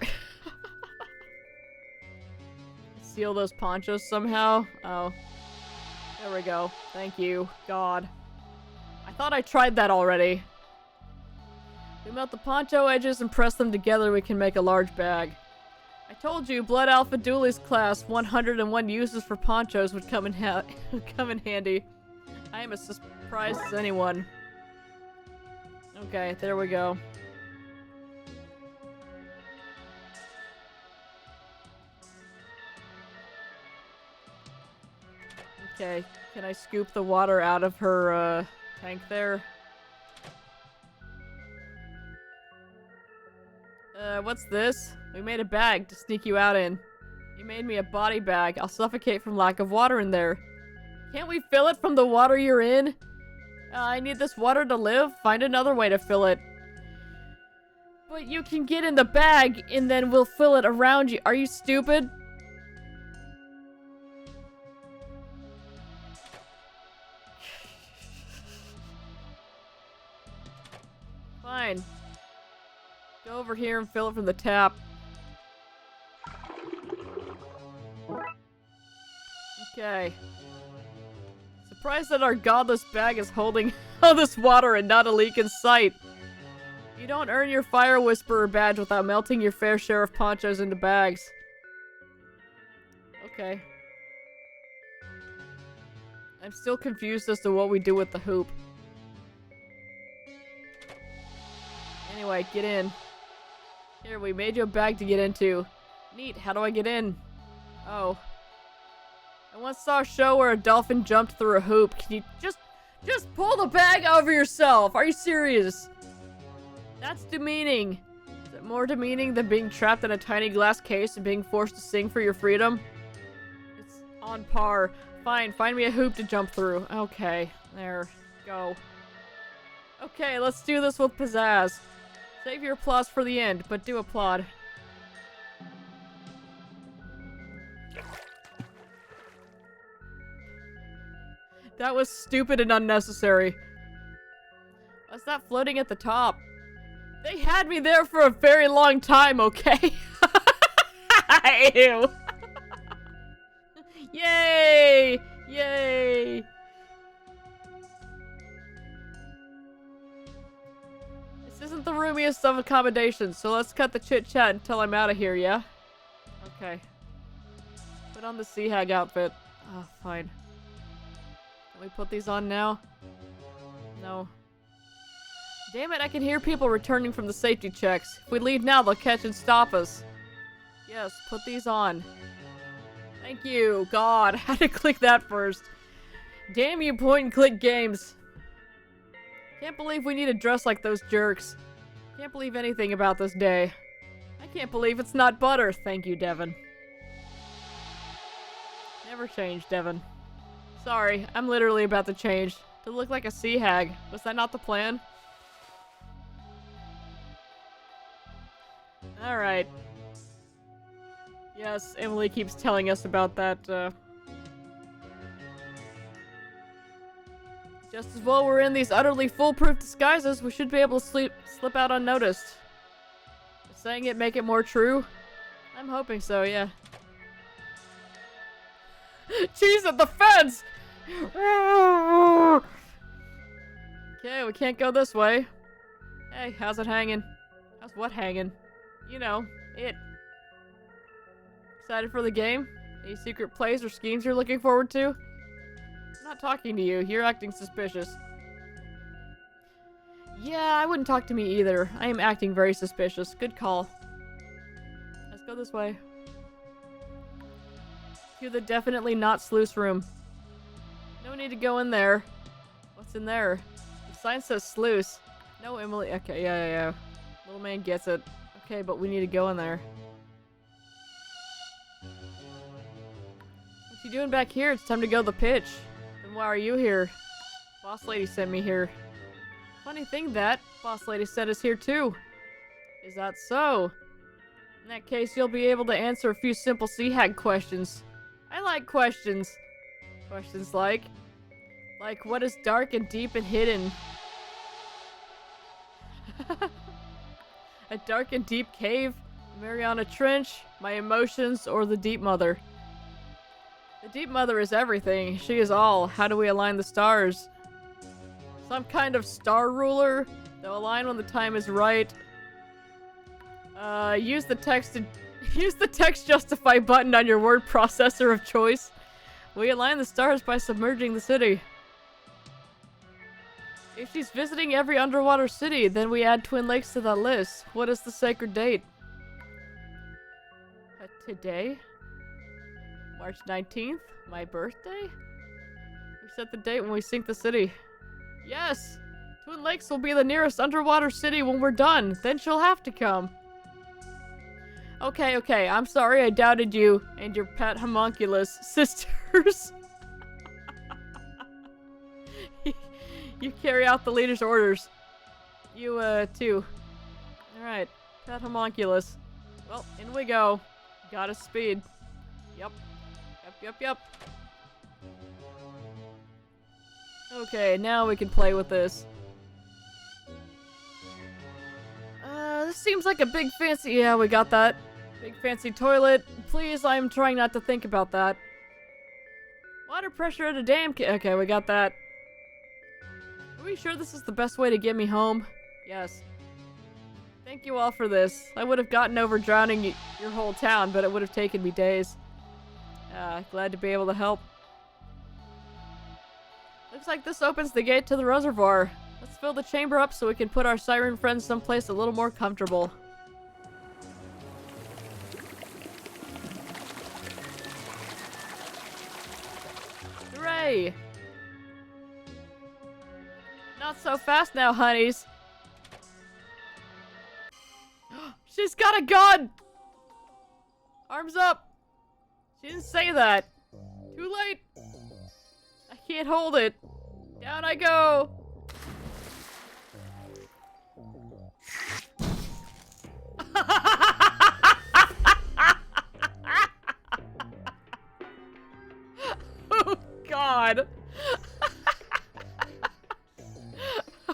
Seal those ponchos somehow? Oh. There we go. Thank you. God. I thought I tried that already. We melt the poncho edges and press them together, we can make a large bag. I told you, Blood Alpha Dooley's class 101 uses for ponchos would come in handy. I am as surprised as anyone. Okay, there we go. Okay, can I scoop the water out of her, tank there? What's this? We made a bag to sneak you out in. You made me a body bag. I'll suffocate from lack of water in there. Can't we fill it from the water you're in? I need this water to live. Find another way to fill it. But you can get in the bag, and then we'll fill it around you. Are you stupid? Fine. Go over here and fill it from the tap. Okay. Surprised that our godless bag is holding all this water and not a leak in sight. You don't earn your Fire Whisperer badge without melting your fair share of ponchos into bags. Okay. I'm still confused as to what we do with the hoop. Anyway, get in. Here, we made you a bag to get into. Neat, how do I get in? Oh. I once saw a show where a dolphin jumped through a hoop. Can you just pull the bag over yourself? Are you serious? That's demeaning. Is it more demeaning than being trapped in a tiny glass case and being forced to sing for your freedom? It's on par. Fine, find me a hoop to jump through. Okay, there. Go. Okay, let's do this with pizzazz. Save your applause for the end, but do applaud. That was stupid and unnecessary. What's that floating at the top? They had me there for a very long time, okay? Ew. Yay! Yay! This isn't the roomiest of accommodations, so let's cut the chit-chat until I'm out of here, yeah? Okay. Put on the Sea Hag outfit. Oh, fine. Can we put these on now? No. Damn it, I can hear people returning from the safety checks. If we leave now, they'll catch and stop us. Yes, put these on. Thank you. God, I had to click that first. Damn you point-and-click games. Can't believe we need to dress like those jerks. Can't believe anything about this day. I can't believe it's not butter. Thank you, Devin. Never change, Devin. Sorry, I'm literally about to change. To look like a sea hag. Was that not the plan? Alright. Yes, Emily keeps telling us about that, Just as well we're in these utterly foolproof disguises, we should be able to slip out unnoticed. Saying it make it more true? I'm hoping so, yeah. Cheese at the fence! Okay, we can't go this way. Hey, how's it hanging? How's what hanging? You know, it. Excited for the game? Any secret plays or schemes you're looking forward to? I'm not talking to you. You're acting suspicious. Yeah, I wouldn't talk to me either. I am acting very suspicious. Good call. Let's go this way. To the definitely not sluice room. No need to go in there. What's in there? The sign says sluice. No, Emily. Okay, yeah. Little man gets it. Okay, but we need to go in there. What you doing back here? It's time to go to the pitch. Then why are you here? Boss lady sent me here. Funny thing that boss lady said is here too. Is that so? In that case, you'll be able to answer a few simple C-Hag questions. I like questions. Questions like what is dark and deep and hidden? A dark and deep cave, Mariana Trench, my emotions, or the Deep Mother? The Deep Mother is everything. She is all. How do we align the stars? Some kind of star ruler? They'll align when the time is right. Use the text justify button on your word processor of choice. We align the stars by submerging the city. If she's visiting every underwater city, then we add Twin Lakes to that list. What is the sacred date? Today? March 19th? My birthday? We set the date when we sink the city. Yes! Twin Lakes will be the nearest underwater city when we're done. Then she'll have to come. Okay. I'm sorry I doubted you and your pet homunculus sisters. You carry out the leader's orders. You, too. Alright. Pet homunculus. Well, in we go. Got us speed. Yep. Okay, now we can play with this. This seems like a big fancy... Yeah, we got that. Big fancy toilet. Please, I'm trying not to think about that. Water pressure at a dam okay, we got that. Are we sure this is the best way to get me home? Yes. Thank you all for this. I would have gotten over drowning your whole town, but it would have taken me days. Glad to be able to help. Looks like this opens the gate to the reservoir. Let's fill the chamber up so we can put our siren friends someplace a little more comfortable. Hooray! Not so fast now, honeys. She's got a gun! Arms up! She didn't say that. Too late! I can't hold it. Down I go! Oh god!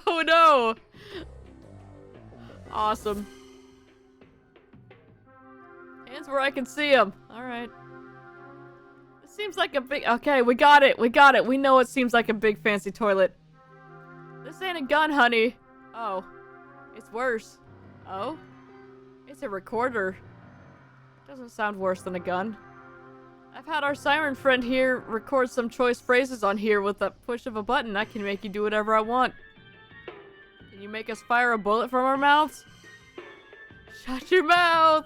Oh no! Awesome. Hands where I can see them. Alright. This seems like a big... Okay, we got it. We know it seems like a big fancy toilet. This ain't a gun, honey. Oh. It's worse. Oh? It's a recorder. Doesn't sound worse than a gun. I've had our siren friend here record some choice phrases on here with the push of a button. I can make you do whatever I want. Can you make us fire a bullet from our mouths? Shut your mouth!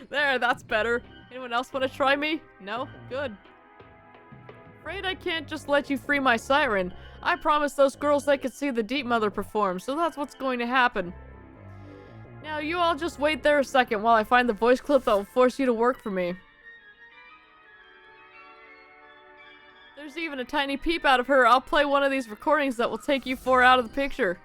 There, that's better. Anyone else want to try me? No? Good. Afraid I can't just let you free my siren. I promised those girls they could see the Deep Mother perform, so that's what's going to happen. Now, you all just wait there a second while I find the voice clip that will force you to work for me. There's even a tiny peep out of her. I'll play one of these recordings that will take you four out of the picture.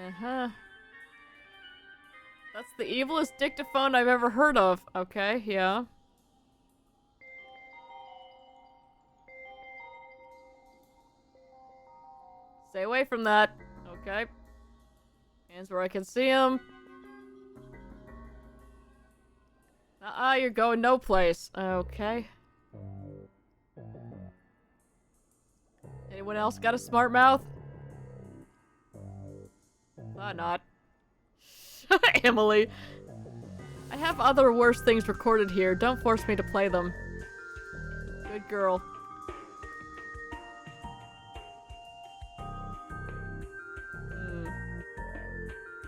Uh-huh. That's the evilest dictaphone I've ever heard of. Okay, yeah. Stay away from that. Okay. Hands where I can see them. You're going no place. Okay. Anyone else got a smart mouth? Not. Emily. I have other worse things recorded here. Don't force me to play them. Good girl.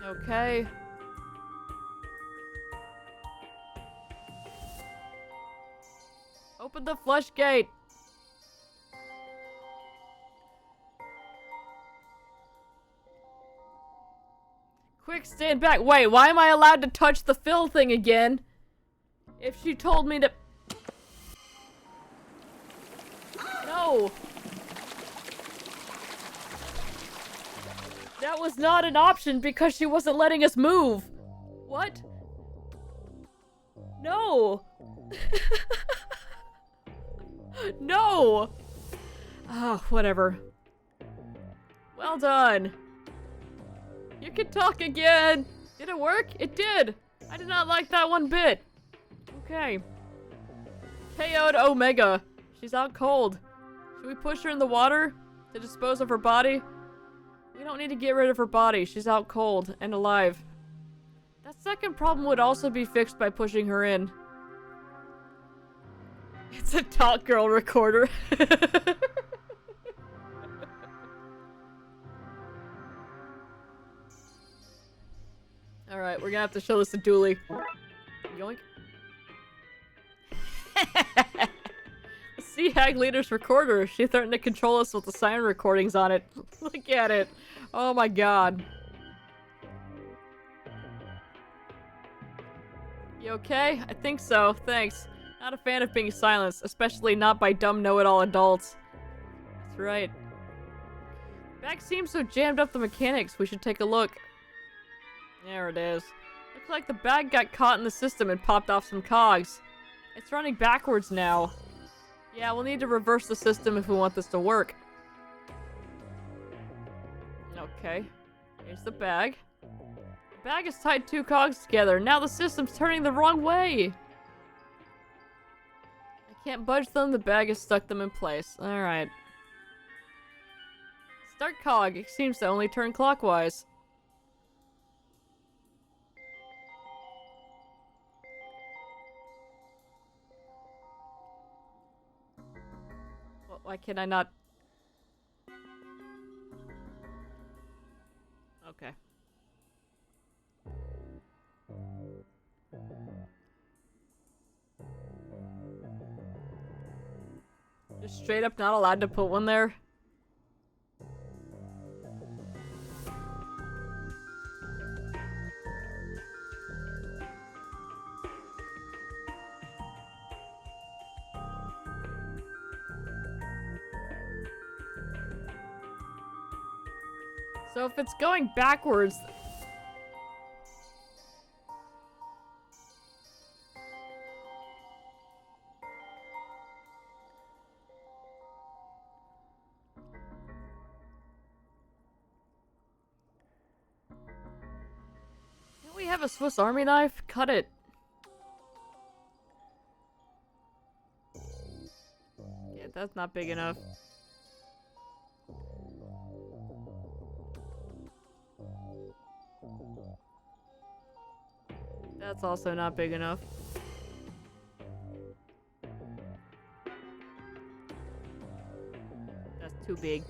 Okay. Open the flush gate. Quick, stand back. Wait, why am I allowed to touch the fill thing again? If she told me to... No. That was not an option because she wasn't letting us move. What? No. No. Oh, whatever. Well done. You can talk again. Did it work? It did. I did not like that one bit. Okay. KO'd Omega. She's out cold. Should we push her in the water to dispose of her body? We don't need to get rid of her body. She's out cold and alive. That second problem would also be fixed by pushing her in. It's a talk girl recorder. Alright, we're gonna have to show this to Dooley. Yoink. The Sea Hag Leader's recorder. She threatened to control us with the siren recordings on it. Look at it. Oh my god. You okay? I think so, thanks. Not a fan of being silenced, especially not by dumb know-it-all adults. That's right. Bag seems so jammed up the mechanics, we should take a look. There it is. Looks like the bag got caught in the system and popped off some cogs. It's running backwards now. Yeah, we'll need to reverse the system if we want this to work. Okay. Here's the bag. The bag has tied two cogs together. Now the system's turning the wrong way. I can't budge them. The bag has stuck them in place. Alright. Start cog. It seems to only turn clockwise. Well, why can I not... Okay. Just straight up not allowed to put one there? So if it's going backwards... Don't we have a Swiss Army knife? Cut it. Yeah, that's not big enough. That's also not big enough. That's too big.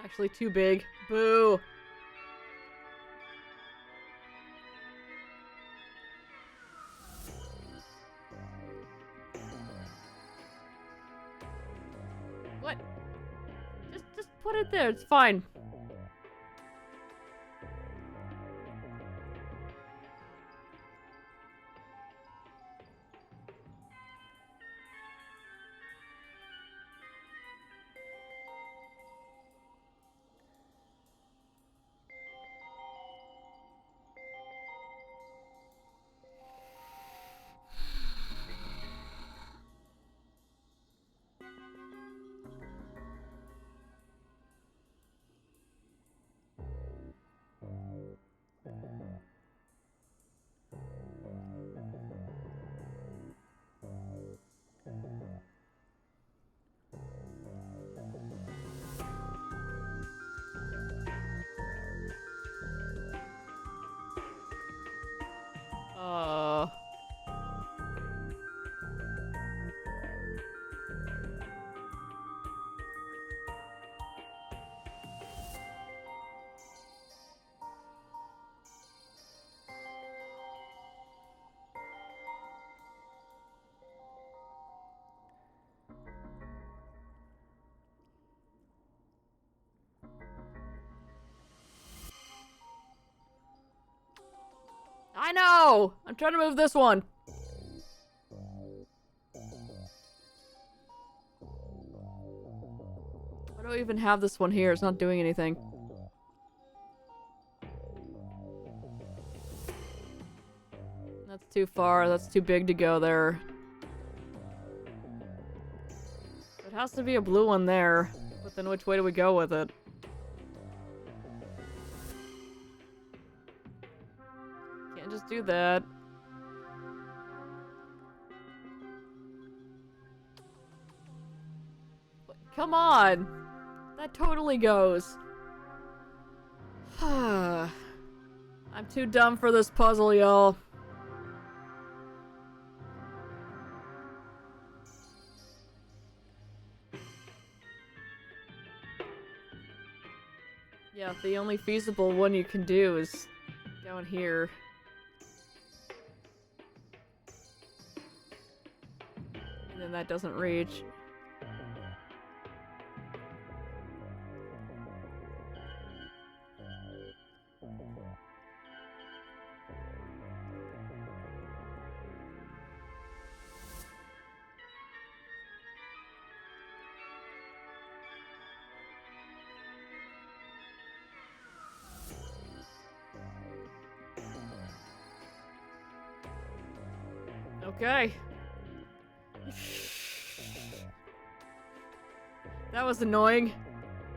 Actually too big. Boo! What? Just put it there, it's fine. I know! I'm trying to move this one. Why do I even have this one here? It's not doing anything. That's too far. That's too big to go there. It has to be a blue one there. But then which way do we go with it? Can't just do that. Come on! That totally goes. I'm too dumb for this puzzle, y'all. Yeah, the only feasible one you can do is down here. And then that doesn't reach. Okay. That was annoying.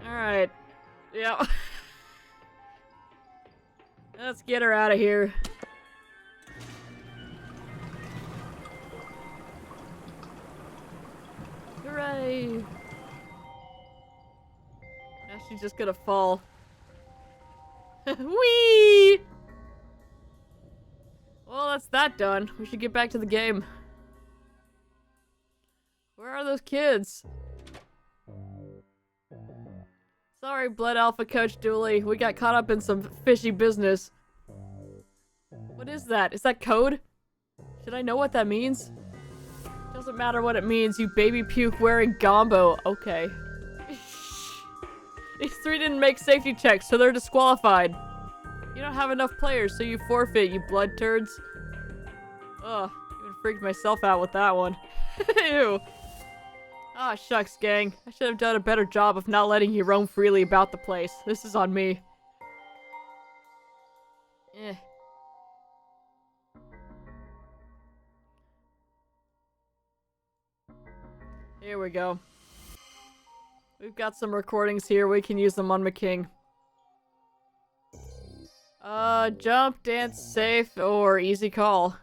Alright. Yeah. Let's get her out of here. Hooray! Now she's just gonna fall. Whee! Well, that's that done. We should get back to the game. Where are those kids? Sorry, Blood Alpha Coach Dooley. We got caught up in some fishy business. What is that? Is that code? Should I know what that means? Doesn't matter what it means, you baby puke wearing gombo. Okay. These three didn't make safety checks, so they're disqualified. You don't have enough players, so you forfeit, you blood turds. Ugh, even freaked myself out with that one. Ew. Ah, shucks, gang. I should have done a better job of not letting you roam freely about the place. This is on me. Eh. Here we go. We've got some recordings here. We can use them on McKing. Jump, dance, safe, or easy call.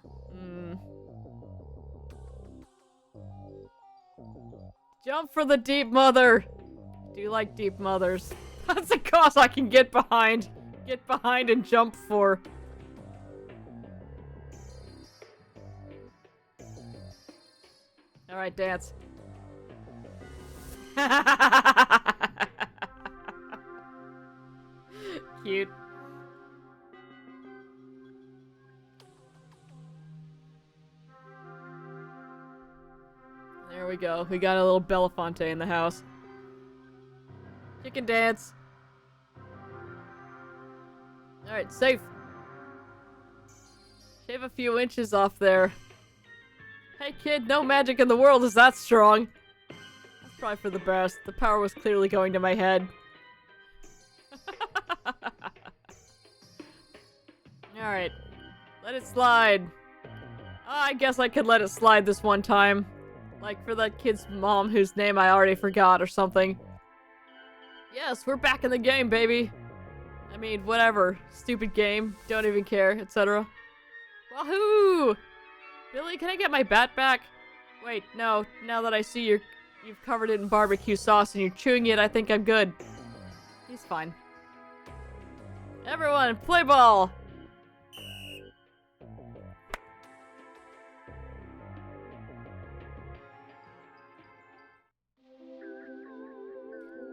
Jump for the deep mother! Do you like deep mothers? That's a cause I can get behind. Get behind and jump for. Alright, dance. cute. There we go. We got a little Belafonte in the house. Chicken dance. Alright, safe. Shave a few inches off there. Hey kid, no magic in the world is that strong. That's probably for the best. The power was clearly going to my head. Alright. Let it slide. I guess I could let it slide this one time. Like for that kid's mom whose name I already forgot or something. Yes, we're back in the game, baby. I mean, whatever. Stupid game. Don't even care, etc. Wahoo! Billy, can I get my bat back? Wait, no. Now that I see you've covered it in barbecue sauce and you're chewing it, I think I'm good. He's fine. Everyone, play ball!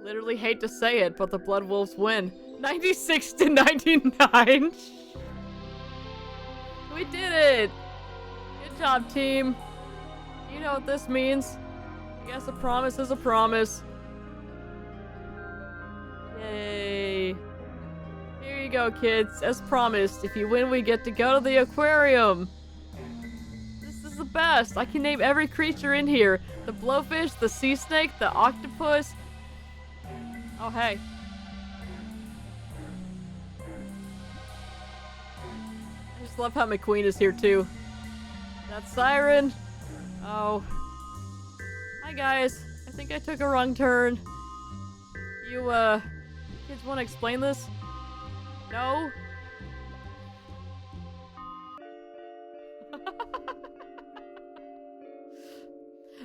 Literally hate to say it, but the Blood Wolves win. 96 to 99. We did it! Good job, team. You know what this means. I guess a promise is a promise. Yay. Here you go, kids. As promised, if you win, we get to go to the aquarium. This is the best. I can name every creature in here. The blowfish, the sea snake, the octopus. Oh, hey. I just love how McQueen is here, too. That siren. Oh. Hi, guys. I think I took a wrong turn. You, kids want to explain this? No?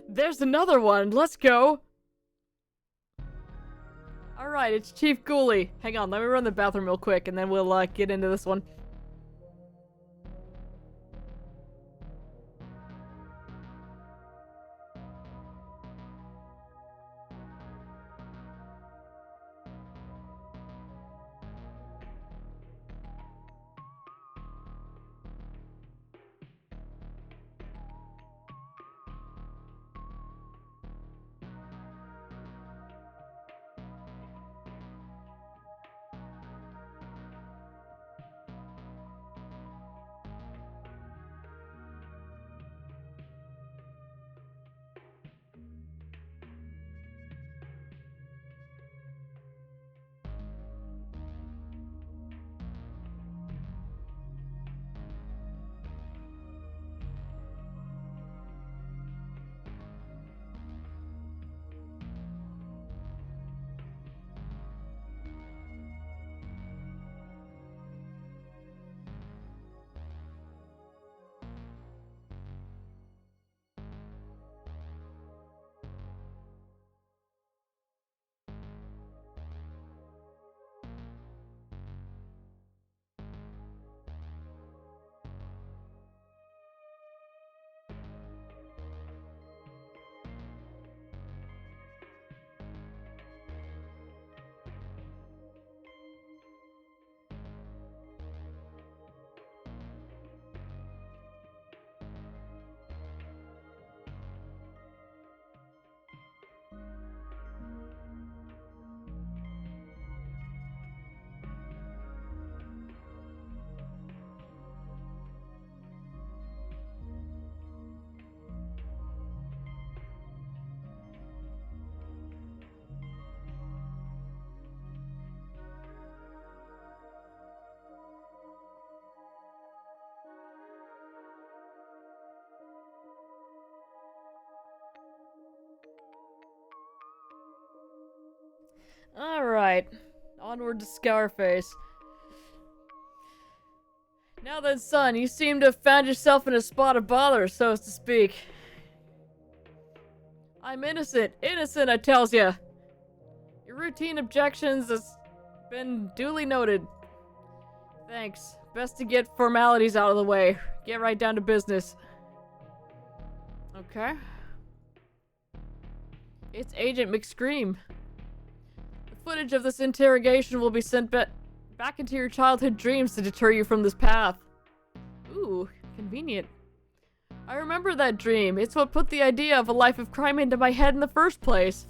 There's another one. Let's go. Alright, it's Chief Ghoulie. Hang on, let me run the bathroom real quick and then we'll get into this one. Alright. Onward to Scarface. Now then, son, you seem to have found yourself in a spot of bother, so to speak. I'm innocent. Innocent, I tells ya. Your routine objections has been duly noted. Thanks. Best to get formalities out of the way. Get right down to business. Okay. It's Agent McScream. The footage of this interrogation will be sent back into your childhood dreams to deter you from this path. Ooh, convenient. I remember that dream. It's what put the idea of a life of crime into my head in the first place.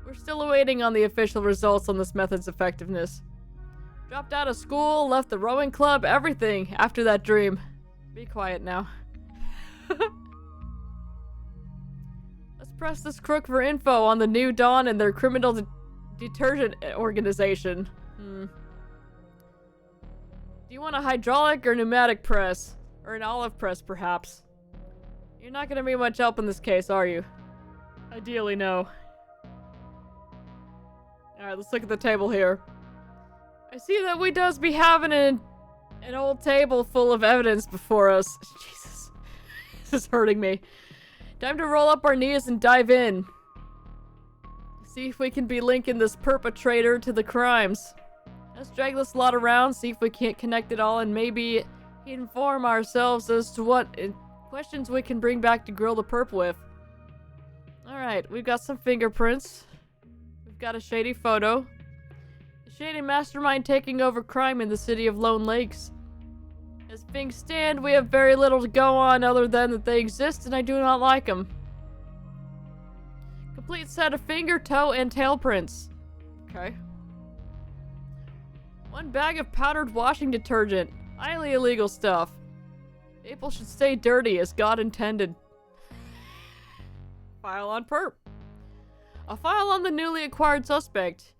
We're still awaiting on the official results on this method's effectiveness. Dropped out of school, left the rowing club, everything after that dream. Be quiet now. Let's press this crook for info on the New Dawn and their criminal detergent organization. Do you want a hydraulic or pneumatic press? Or an olive press, perhaps? You're not gonna be much help in this case, are you? Ideally, no. Alright, let's look at the table here. I see that we does be having an old table full of evidence before us. Jesus. This is hurting me. Time to roll up our knees and dive in. See if we can be linking this perpetrator to the crimes. Let's drag this lot around, see if we can't connect it all, and maybe inform ourselves as to what questions we can bring back to grill the perp with. Alright, we've got some fingerprints. We've got a shady photo. A shady mastermind taking over crime in the city of Lone Lakes. As things stand, we have very little to go on other than that they exist and I do not like them. Complete set of finger, toe, and tail prints. Okay. One bag of powdered washing detergent. Highly illegal stuff. People should stay dirty as God intended. File on perp. A file on the newly acquired suspect.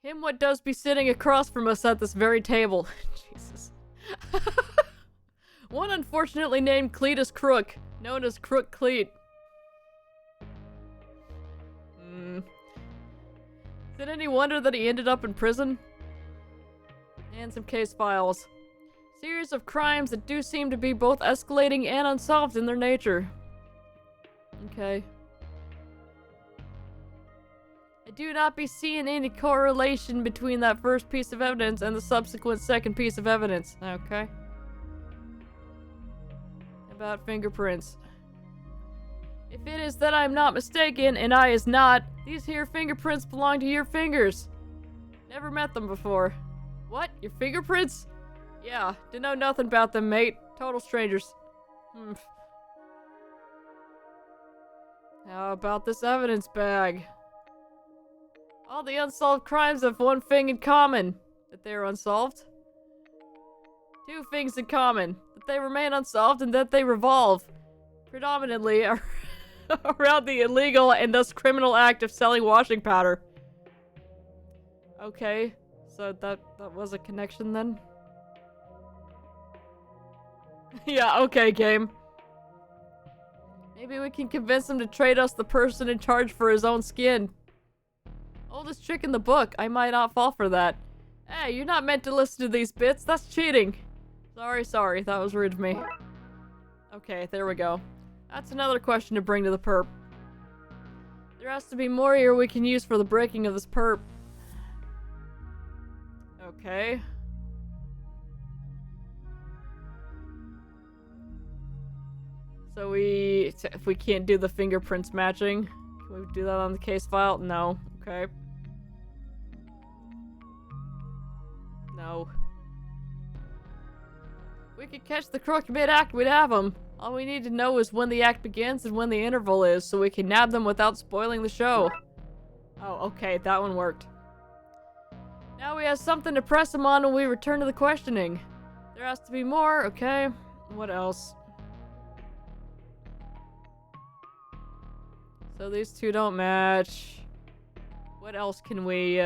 Him what does be sitting across from us at this very table. Jesus. One unfortunately named Cletus Crook, known as Crook Cleet. Is it any wonder that he ended up in prison? And some case files. Series of crimes that do seem to be both escalating and unsolved in their nature. Okay. I do not be seeing any correlation between that first piece of evidence and the subsequent second piece of evidence. Okay. About fingerprints. If it is that I'm not mistaken, and I is not, these here fingerprints belong to your fingers. Never met them before. What? Your fingerprints? Yeah, didn't know nothing about them, mate. Total strangers. How about this evidence bag? All the unsolved crimes have one thing in common. That they are unsolved. Two things in common. That they remain unsolved and that they revolve. Predominantly around the illegal and thus criminal act of selling washing powder. Okay, so that was a connection then? Yeah, okay, game. Maybe we can convince him to trade us the person in charge for his own skin. Oldest trick in the book. I might not fall for that. Hey, you're not meant to listen to these bits. That's cheating. Sorry. That was rude of me. Okay, there we go. That's another question to bring to the perp. There has to be more here we can use for the breaking of this perp. Okay. So if we can't do the fingerprints matching, can we do that on the case file? No. Okay. No. We could catch the crook mid-act, we'd have him. All we need to know is when the act begins and when the interval is, so we can nab them without spoiling the show. Oh, okay, that one worked. Now we have something to press him on when we return to the questioning. There has to be more, okay. What else? So these two don't match. What else can we,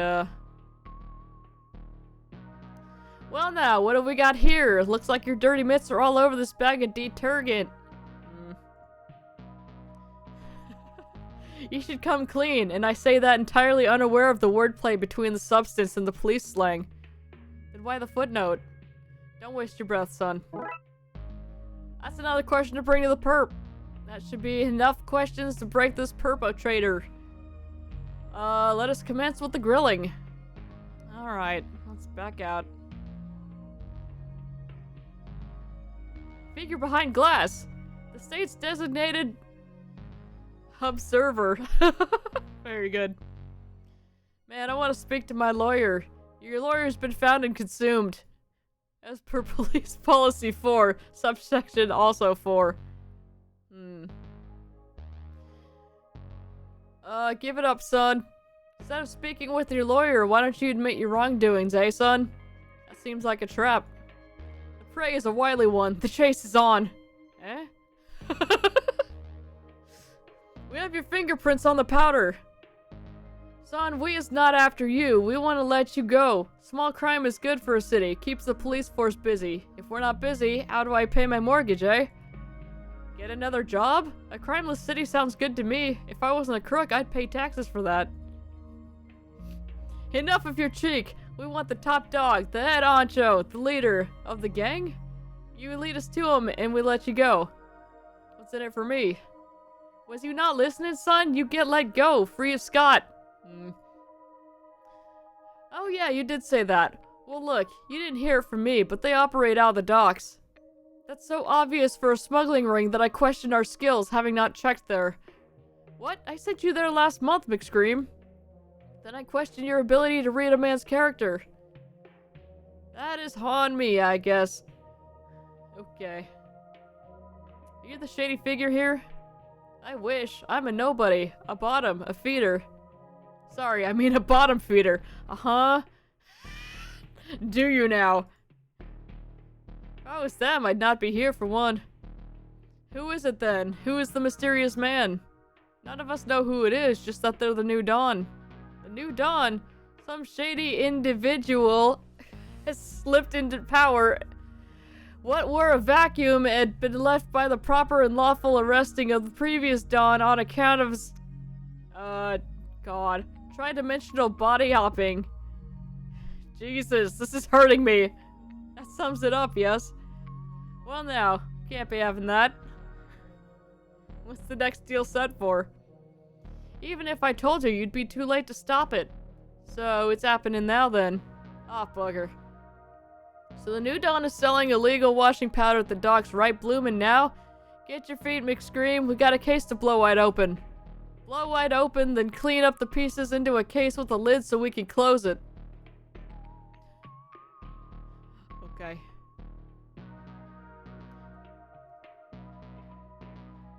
Well now, what have we got here? Looks like your dirty mitts are all over this bag of detergent. You should come clean, and I say that entirely unaware of the wordplay between the substance and the police slang. Then why the footnote? Don't waste your breath, son. That's another question to bring to the perp. That should be enough questions to break this perpetrator. Let us commence with the grilling. Alright, let's back out. Figure behind glass. The state's designated observer. Very good. Man, I want to speak to my lawyer. Your lawyer's been found and consumed. As per Police Policy 4, subsection also 4. Give it up, son. Instead of speaking with your lawyer, why don't you admit your wrongdoings, eh, son? That seems like a trap. The prey is a wily one. The chase is on. Eh? We have your fingerprints on the powder. Son, we is not after you. We want to let you go. Small crime is good for a city. Keeps the police force busy. If we're not busy, how do I pay my mortgage, eh? Get another job? A crimeless city sounds good to me. If I wasn't a crook, I'd pay taxes for that. Enough of your cheek. We want the top dog, the head honcho, the leader of the gang. You lead us to him and we let you go. What's in it for me? Was you not listening, son? You get let go, free of Scott. Oh yeah, you did say that. Well look, you didn't hear it from me, but they operate out of the docks. That's so obvious for a smuggling ring that I questioned our skills, having not checked there. What? I sent you there last month, McScream. Then I questioned your ability to read a man's character. That is on me, I guess. Okay. Are you the shady figure here? I wish. I'm a nobody. A bottom. A feeder. Sorry, I mean a bottom feeder. Uh-huh. Do you now? If I was them, I'd not be here for one. Who is it then? Who is the mysterious man? None of us know who it is, just that they're the New Dawn. The New Dawn? Some shady individual has slipped into power. What were a vacuum had been left by the proper and lawful arresting of the previous Dawn on account of God. Tri-dimensional body hopping. Jesus, this is hurting me. That sums it up, yes? Well now, can't be having that. What's the next deal set for? Even if I told you, you'd be too late to stop it. So, it's happening now then. Ah, bugger. So the New Dawn is selling illegal washing powder at the docks right bloomin' now? Get your feet, McScream. We got a case to blow wide open. Blow wide open, then clean up the pieces into a case with a lid so we can close it. Okay.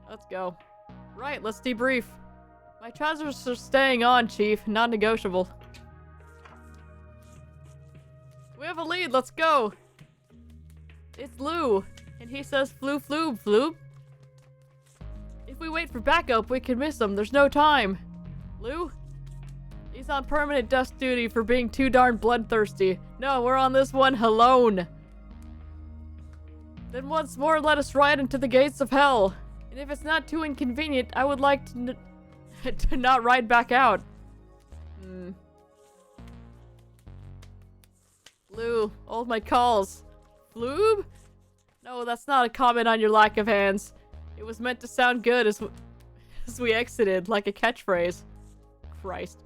Let's go. Right, let's debrief. My trousers are staying on, Chief. Non-negotiable. We have a lead, let's go! It's Lou, and he says floob floob floob. If we wait for backup, we can miss him. There's no time. Lou? He's on permanent desk duty for being too darn bloodthirsty. No, we're on this one alone. Then once more, let us ride into the gates of hell. And if it's not too inconvenient, I would like to, to not ride back out. Lou, hold my calls. Floob? No, that's not a comment on your lack of hands. It was meant to sound good as we exited, like a catchphrase. Christ.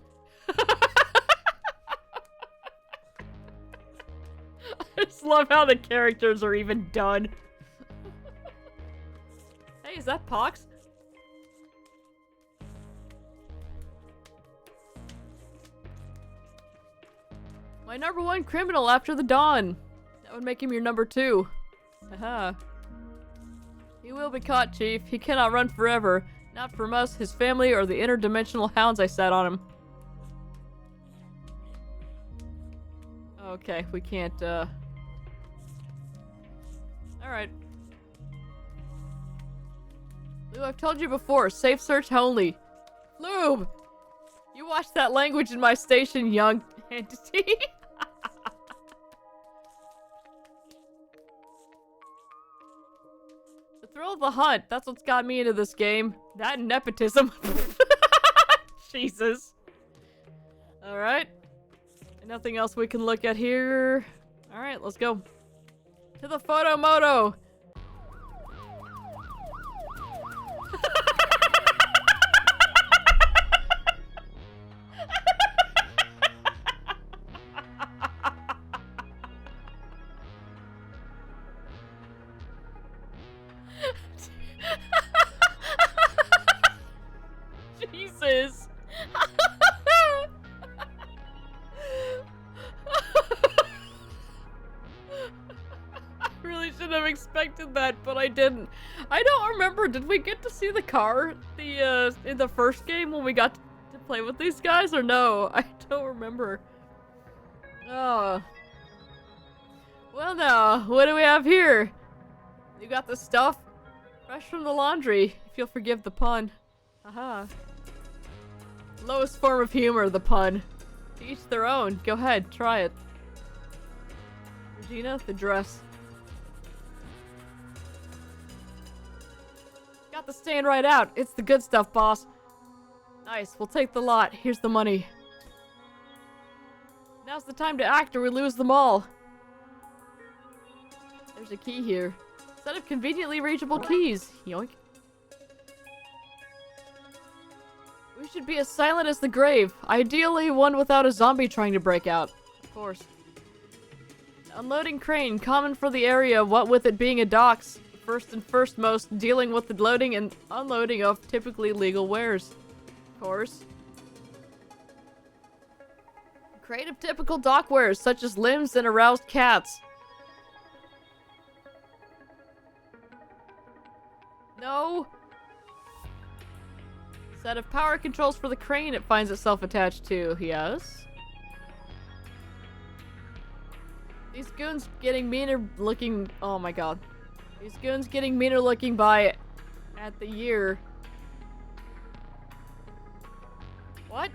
I just love how the characters are even done. Hey, is that Pox? My number one criminal after the Dawn. That would make him your number two. Haha. He will be caught, Chief. He cannot run forever. Not from us, his family, or the interdimensional hounds I set on him. Okay, we can't, Alright. Lou, I've told you before, safe search only. Lube! You watch that language in my station, young entity. The thrill of the hunt, that's what's got me into this game. That and nepotism. Jesus. Alright. Nothing else we can look at here. Alright, let's go. To the photo moto! Jesus! have expected that, but I didn't. I don't remember. Did we get to see the car in the first game when we got to play with these guys, or no? I don't remember. Oh. Well, now, what do we have here? You got the stuff fresh from the laundry, if you'll forgive the pun. Haha. Lowest form of humor, the pun. To each their own. Go ahead, try it. Regina, the dress. Got the stain right out. It's the good stuff, boss. Nice, we'll take the lot. Here's the money. Now's the time to act or we lose them all. There's a key here. Set of conveniently reachable keys. Yoink. We should be as silent as the grave. Ideally, one without a zombie trying to break out. Of course. Unloading crane, common for the area, what with it being a docks. First and firstmost, dealing with the loading and unloading of typically legal wares. Of course. Crate of typical dock wares, such as limbs and aroused cats. No! Set of power controls for the crane it finds itself attached to, yes. These goons getting meaner looking. Oh my god. These goons getting meaner looking by at the year. What?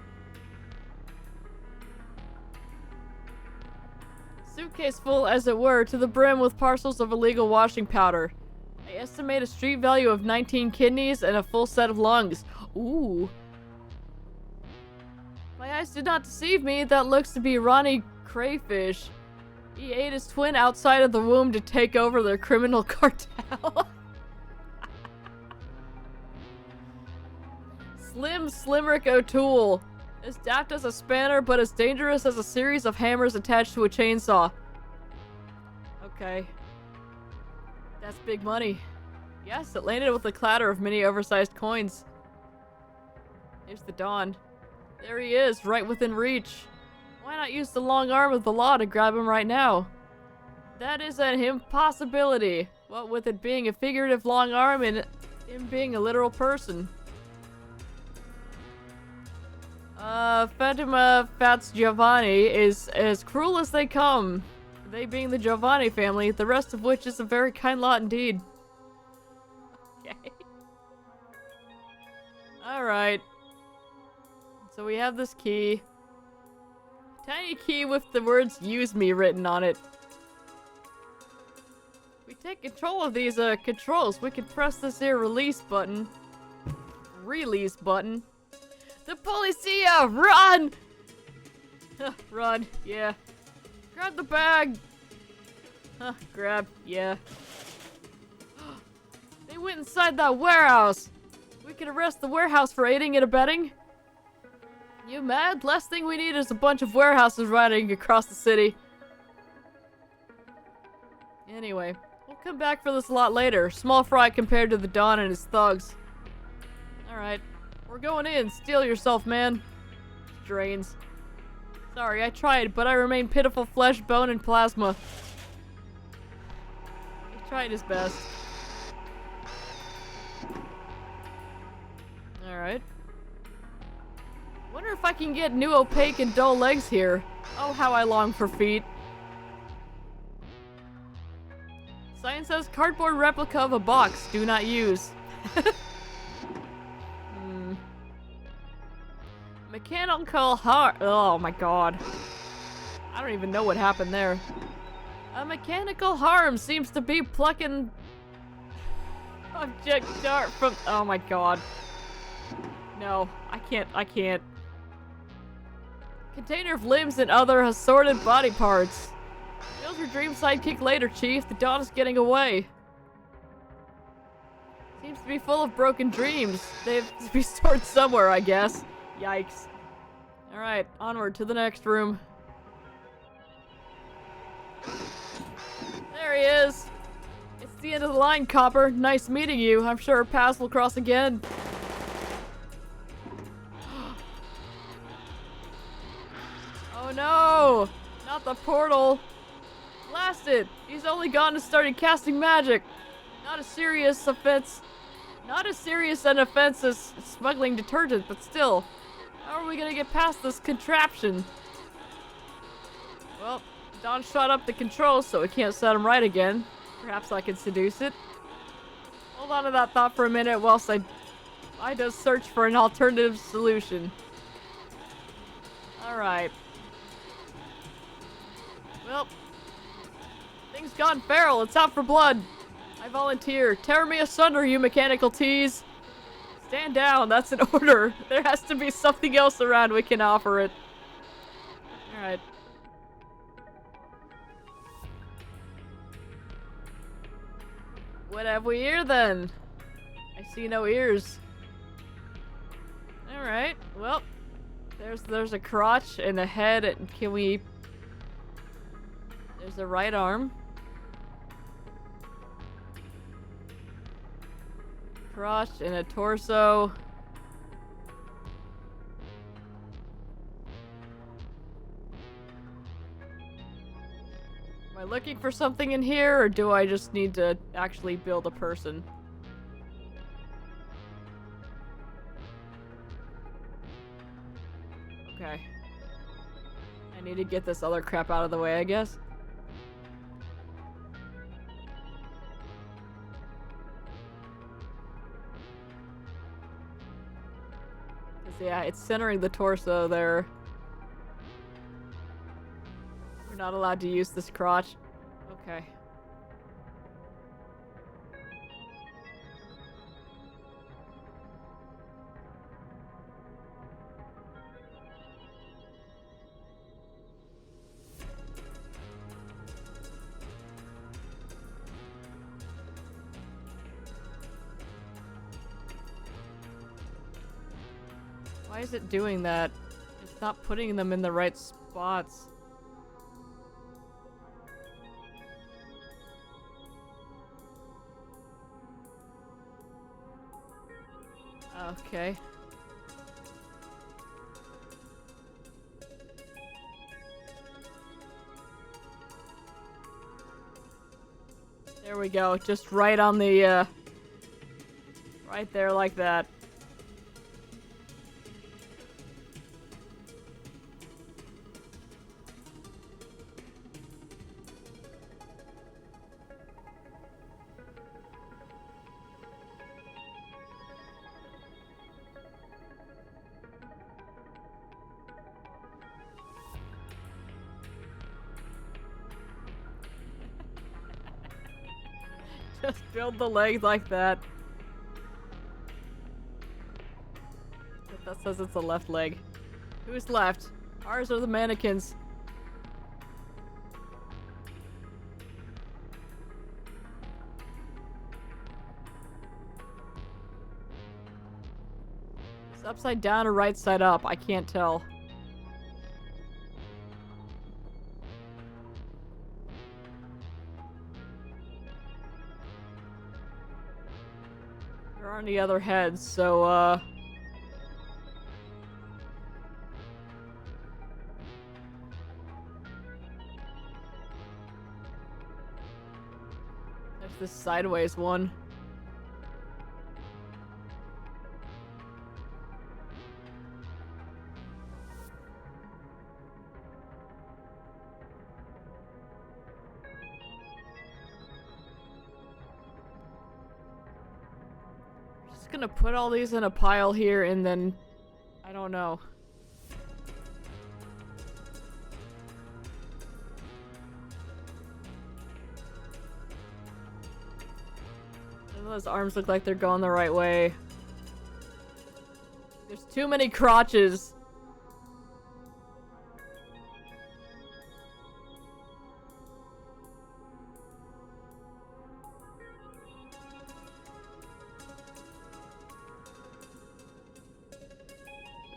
Suitcase full, as it were, to the brim with parcels of illegal washing powder. I estimate a street value of 19 kidneys and a full set of lungs. Ooh. My eyes did not deceive me. That looks to be Ronnie Crayfish. He ate his twin outside of the womb to take over their criminal cartel. Slim Slimerick O'Toole. As daft as a spanner, but as dangerous as a series of hammers attached to a chainsaw. Okay. That's big money. Yes, it landed with a clatter of many oversized coins. Here's the Dawn. There he is, right within reach. Why not use the long arm of the law to grab him right now? That is an impossibility. What with it being a figurative long arm and him being a literal person. Fatima Fats Giovanni is as cruel as they come. They being the Giovanni family, the rest of which is a very kind lot indeed. Okay. Alright. So we have this key. Tiny key with the words "use me" written on it. We take control of these controls. We can press this here release button. Release button. The policia! Run! Run, yeah. Grab the bag! Grab, yeah. They went inside that warehouse! We can arrest the warehouse for aiding and abetting. You mad? Last thing we need is a bunch of warehouses riding across the city. Anyway, we'll come back for this a lot later. Small fry compared to the Don and his thugs. Alright. We're going in. Steel yourself, man. Drains. Sorry, I tried, but I remain pitiful flesh, bone, and plasma. He tried his best. Alright. Wonder if I can get new opaque and dull legs here. Oh, how I long for feet. Sign says cardboard replica of a box. Do not use. Mechanical harm. Oh my god. I don't even know what happened there. A mechanical harm seems to be plucking object dart from. Oh my god. No, I can't. Container of limbs and other assorted body parts. Build your dream sidekick later, Chief. The Dawn is getting away. Seems to be full of broken dreams. They have to be stored somewhere, I guess. Yikes. Alright, onward to the next room. There he is. It's the end of the line, Copper. Nice meeting you. I'm sure our paths will cross again. Oh no! Not the portal! Blast it! He's only gone and started casting magic. Not as serious offense. Not as serious an offense as smuggling detergent, but still. How are we gonna get past this contraption? Well, Don shot up the controls, so we can't set him right again. Perhaps I can seduce it. Hold on to that thought for a minute whilst I just search for an alternative solution. Alright. Well, thing's gone feral. It's out for blood. I volunteer. Tear me asunder, you mechanical tease. Stand down. That's an order. There has to be something else around we can offer it. Alright. What have we here then? I see no ears. Alright, well, there's a crotch and a head, and can we... There's a right arm. Crotch and a torso. Am I looking for something in here, or do I just need to actually build a person? Okay. I need to get this other crap out of the way, I guess. Yeah, it's centering the torso there. We're not allowed to use this crotch. Okay. Why is it doing that? It's not putting them in the right spots. Okay. There we go. Just right on the, right there like that. Just build the leg like that. But that says it's the left leg. Who's left? Ours are the mannequins. It's upside down or right side up? I can't tell. On the other head, so there's this sideways one. Gonna put all these in a pile here and then I don't know. None of those arms look like they're going the right way. There's too many crotches.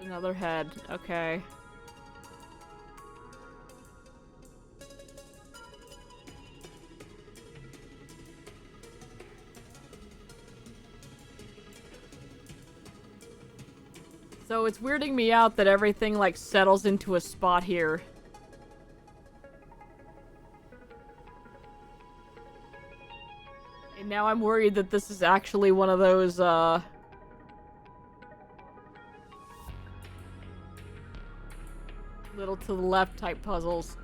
Another head. Okay. So it's weirding me out that everything like settles into a spot here. And now I'm worried that this is actually one of those, little to the left type puzzles.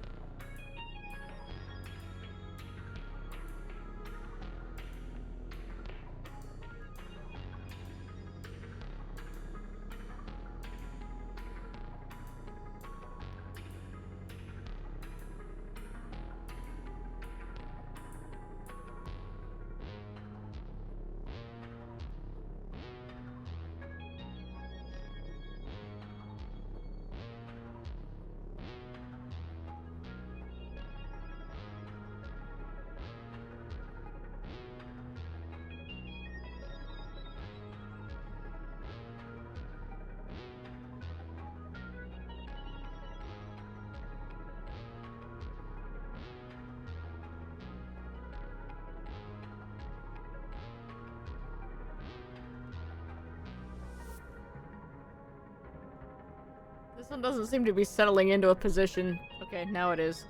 This one doesn't seem to be settling into a position. Okay, now it is.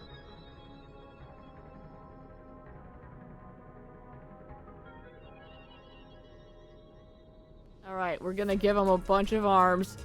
Alright, we're gonna give him a bunch of arms.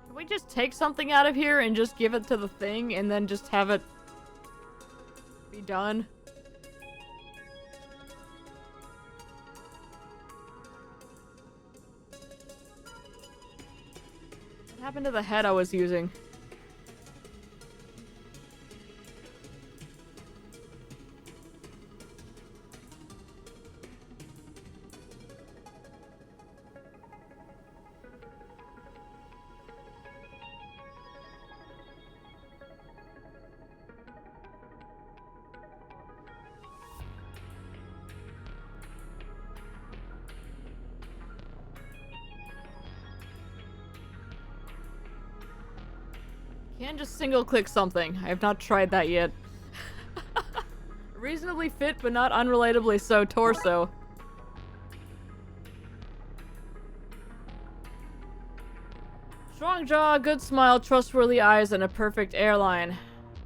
Can we just take something out of here and just give it to the thing and then just have it be done? What happened to the head I was using? Can't just single click something. I have not tried that yet. Reasonably fit, but not unrelatably so torso. Strong jaw, good smile, trustworthy eyes, and a perfect airline.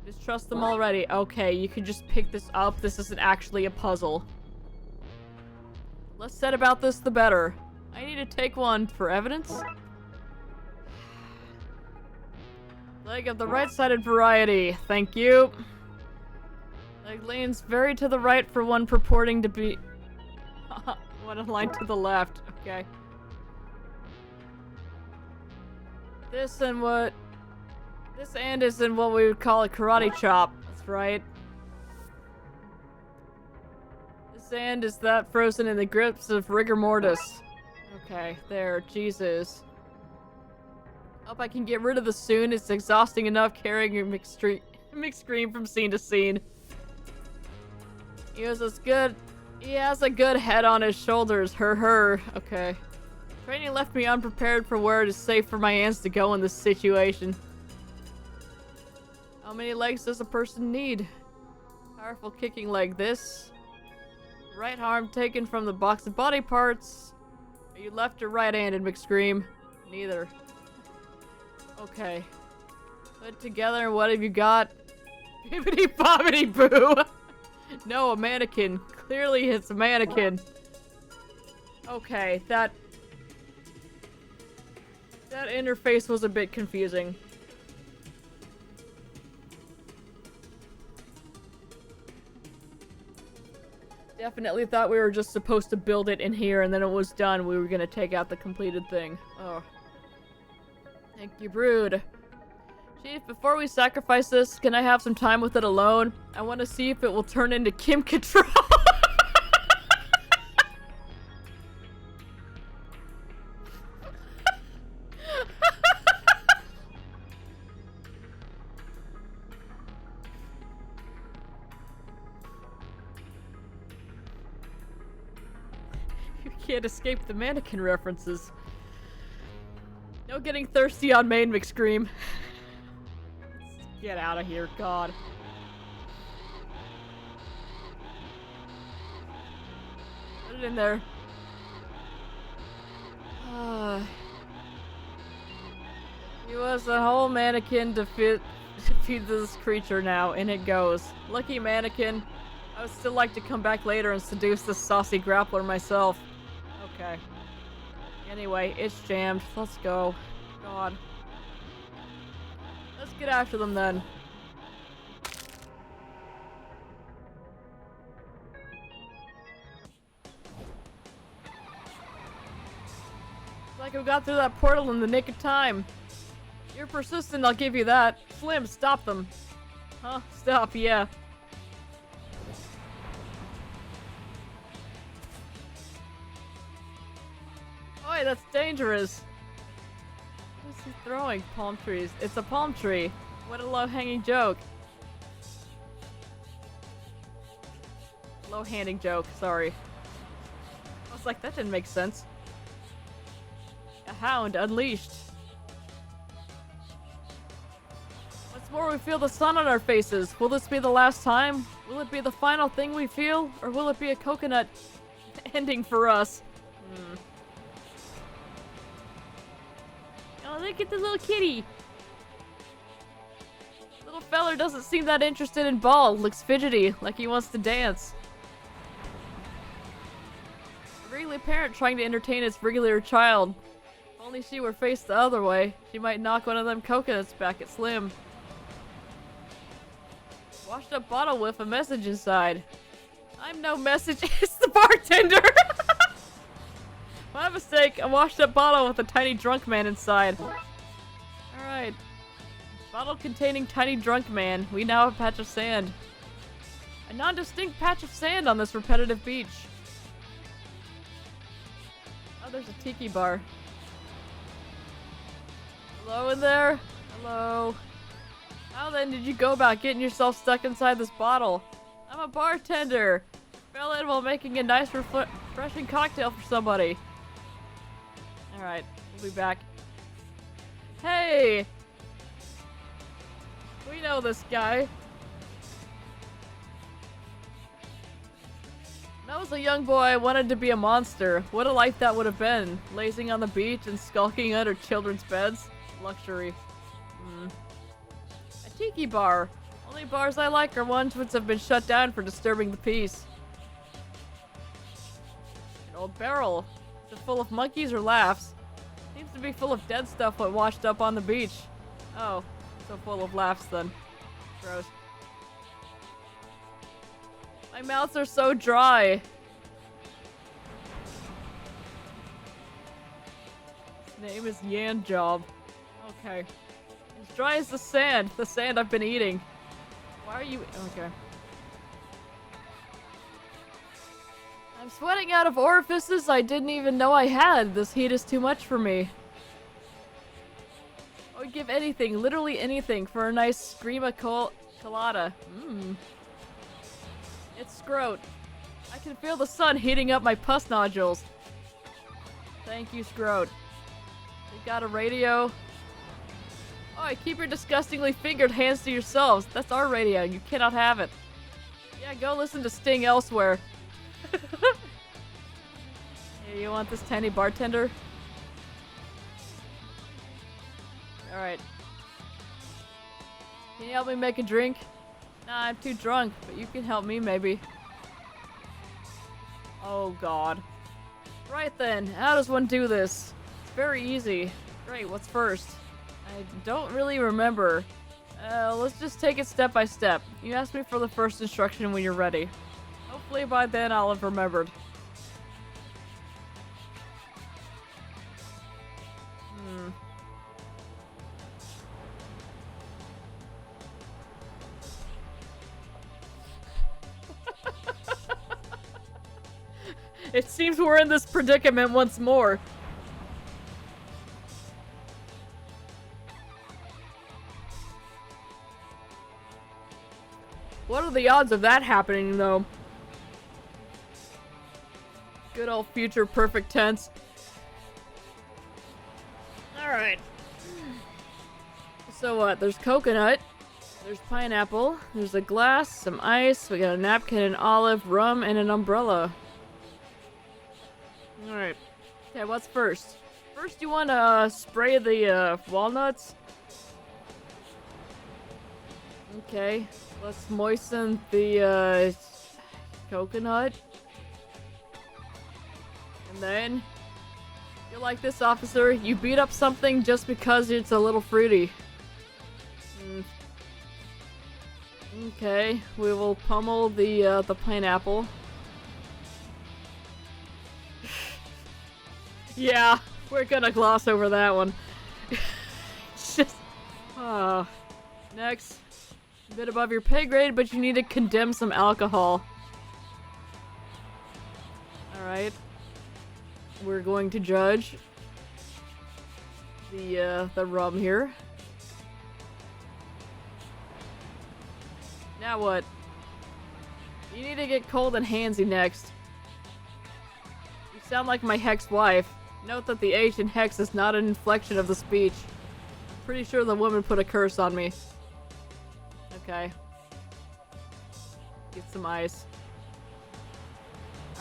Just trust them already. Okay, you can just pick this up. This isn't actually a puzzle. Less said about this, the better. I need to take one for evidence. Leg of the right-sided variety. Thank you. Leg leans very to the right for one purporting to be... one aligned to the left. Okay. This and what... This and is in what we would call a karate chop. That's right. This and is that frozen in the grips of rigor mortis. Okay, there. Jesus. Hope I can get rid of this soon. It's exhausting enough carrying a mixed screen from scene to scene. He has a good head on his shoulders. Her. Okay. Training left me unprepared for where it is safe for my hands to go in this situation. How many legs does a person need? Powerful kicking leg. This. Right arm taken from the box of body parts. Are you left or right-handed, McScream? Neither. Okay. Put together, what have you got? Bibbidi bobbidi boo! No, a mannequin. Clearly it's a mannequin. Okay, that interface was a bit confusing. Definitely thought we were just supposed to build it in here and then it was done. We were gonna take out the completed thing. Oh. Thank you, Brood. Chief, before we sacrifice this, can I have some time with it alone? I want to see if it will turn into Kim Cattrall. You can't escape the mannequin references. No getting thirsty on main, McScream. Get out of here, God. Put it in there. He was a whole mannequin to feed this creature now, and it goes. Lucky mannequin. I would still like to come back later and seduce this saucy grappler myself. Okay. Anyway, it's jammed. Let's go. God. Let's get after them then. It's like we got through that portal in the nick of time. You're persistent, I'll give you that. Slim, stop them. Huh? Stop, yeah. Oi, that's dangerous. What is he throwing? Palm trees. It's a palm tree. What a low-hanging joke. Low-handing joke, sorry. I was like, that didn't make sense. A hound unleashed. What's more, we feel the sun on our faces. Will this be the last time? Will it be the final thing we feel? Or will it be a coconut ending for us? Oh, look at the little kitty. Little feller doesn't seem that interested in ball. Looks fidgety, like he wants to dance. A wriggly parent trying to entertain its regular child. If only she were faced the other way, she might knock one of them coconuts back at Slim. Washed up bottle with a message inside. I'm no message, it's the bartender! My mistake, a washed up bottle with a tiny drunk man inside. Alright. Bottle containing tiny drunk man. We now have a patch of sand. A non-distinct patch of sand on this repetitive beach. Oh, there's a tiki bar. Hello in there? Hello. How then did you go about getting yourself stuck inside this bottle? I'm a bartender. Fell in while making a nice refreshing cocktail for somebody. Alright, we'll be back. Hey! We know this guy. When I was a young boy, I wanted to be a monster. What a life that would have been. Lazing on the beach and skulking under children's beds. Luxury. A tiki bar. Only bars I like are ones which have been shut down for disturbing the peace. An old barrel. Is it full of monkeys or laughs? Seems to be full of dead stuff when washed up on the beach. Oh, so full of laughs then. Gross. My mouths are so dry. His name is Yan Job. Okay. As dry as the sand I've been eating. Why are you... Okay. I'm sweating out of orifices I didn't even know I had. This heat is too much for me. I would give anything, literally anything, for a nice screama colada. It's scrote. I can feel the sun heating up my pus nodules. Thank you, scrote. We got a radio. Oh, keep your disgustingly fingered hands to yourselves. That's our radio. You cannot have it. Yeah, go listen to Sting elsewhere. Hey, you want this tiny bartender? Alright. Can you help me make a drink? Nah, I'm too drunk, but you can help me maybe. Oh god. Right then, how does one do this? It's very easy. Great, what's first? I don't really remember. Let's just take it step by step. You ask me for the first instruction when you're ready. Hopefully by then I'll have remembered. It seems we're in this predicament once more. What are the odds of that happening, though? Good old future perfect tense. Alright. So what? There's coconut. There's pineapple. There's a glass, some ice. We got a napkin, an olive, rum, and an umbrella. Alright. Okay, what's first? First, you want to spray the walnuts? Okay. Let's moisten the coconut. And then, you're like this, officer. You beat up something just because it's a little fruity. Okay, we will pummel the pineapple. Yeah, we're gonna gloss over that one. It's just... Next. A bit above your pay grade, but you need to condemn some alcohol. Alright. We're going to judge the rum here. Now what? You need to get cold and handsy next. You sound like my Hex wife. Note that the H in Hex is not an inflection of the speech. I'm pretty sure the woman put a curse on me. Okay. Get some ice.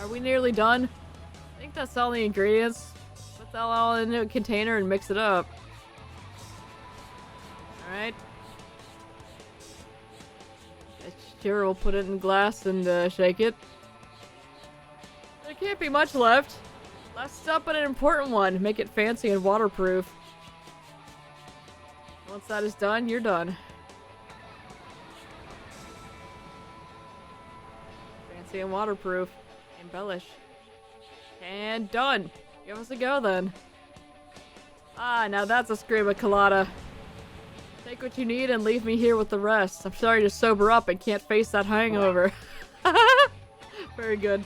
Are we nearly done? I think that's all the ingredients. Put that all into a container and mix it up. Alright. Sure, we'll put it in glass and shake it. There can't be much left. Last step, but an important one. Make it fancy and waterproof. Once that is done, you're done. Fancy and waterproof. Embellish. And done. Give us a go then. Ah, now that's a scream of colada. Take what you need and leave me here with the rest. I'm sorry to sober up and can't face that hangover. Very good.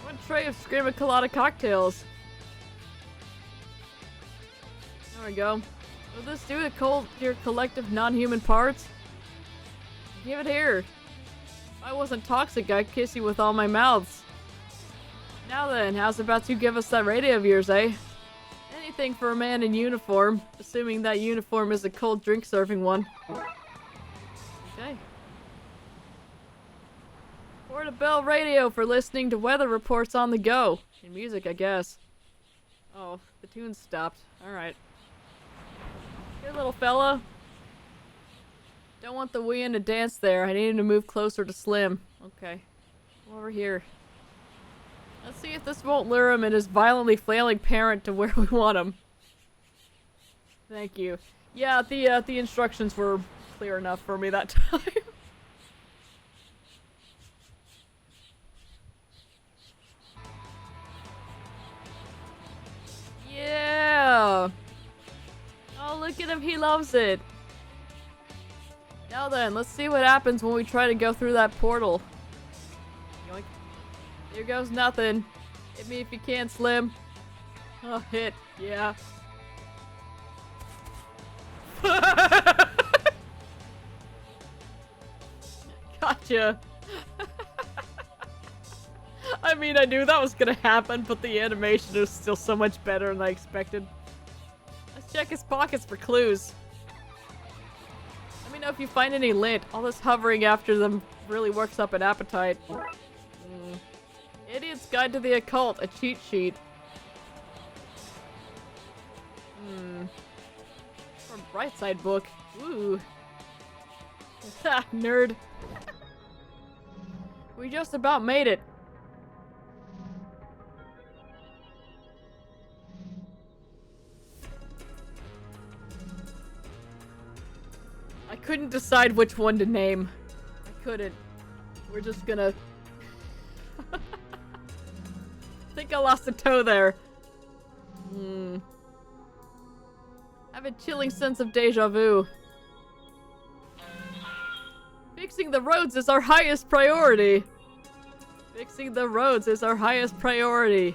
One tray of Scream Colada cocktails. There we go. Will this do to your collective non-human parts? Give it here. If I wasn't toxic, I'd kiss you with all my mouths. Now then, how's about you give us that radio of yours, eh? Anything for a man in uniform, assuming that uniform is a cold drink serving one. Okay. Portobello radio for listening to weather reports on the go. And music, I guess. Oh, the tune stopped. Alright. Here, little fella. Don't want the Wii to dance there. I need him to move closer to Slim. Okay. Over here. Let's see if this won't lure him and his violently flailing parent to where we want him. Thank you. Yeah, the instructions were clear enough for me that time. Yeah! Oh, look at him, he loves it. Now then, let's see what happens when we try to go through that portal. Yoink. Here goes nothing. Hit me if you can, Slim. Oh, hit. Yeah. Gotcha. I mean, I knew that was gonna happen, but the animation was still so much better than I expected. Let's check his pockets for clues. Let me know if you find any lint. All this hovering after them really works up an appetite. Idiot's Guide to the Occult, a cheat sheet. From Brightside book. Ooh. Ha, nerd. We just about made it. I couldn't decide which one to name. I couldn't. We're just gonna... I think I lost a toe there. I have a chilling sense of deja vu. Fixing the roads is our highest priority. Fixing the roads is our highest priority.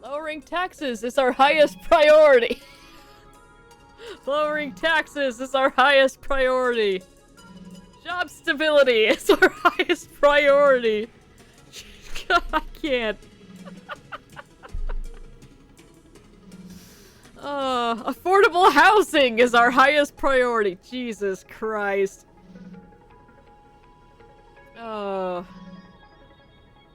Lowering taxes is our highest priority. Lowering taxes is our highest priority. Job stability is our highest priority. I can't. Affordable housing is our highest priority. Jesus Christ.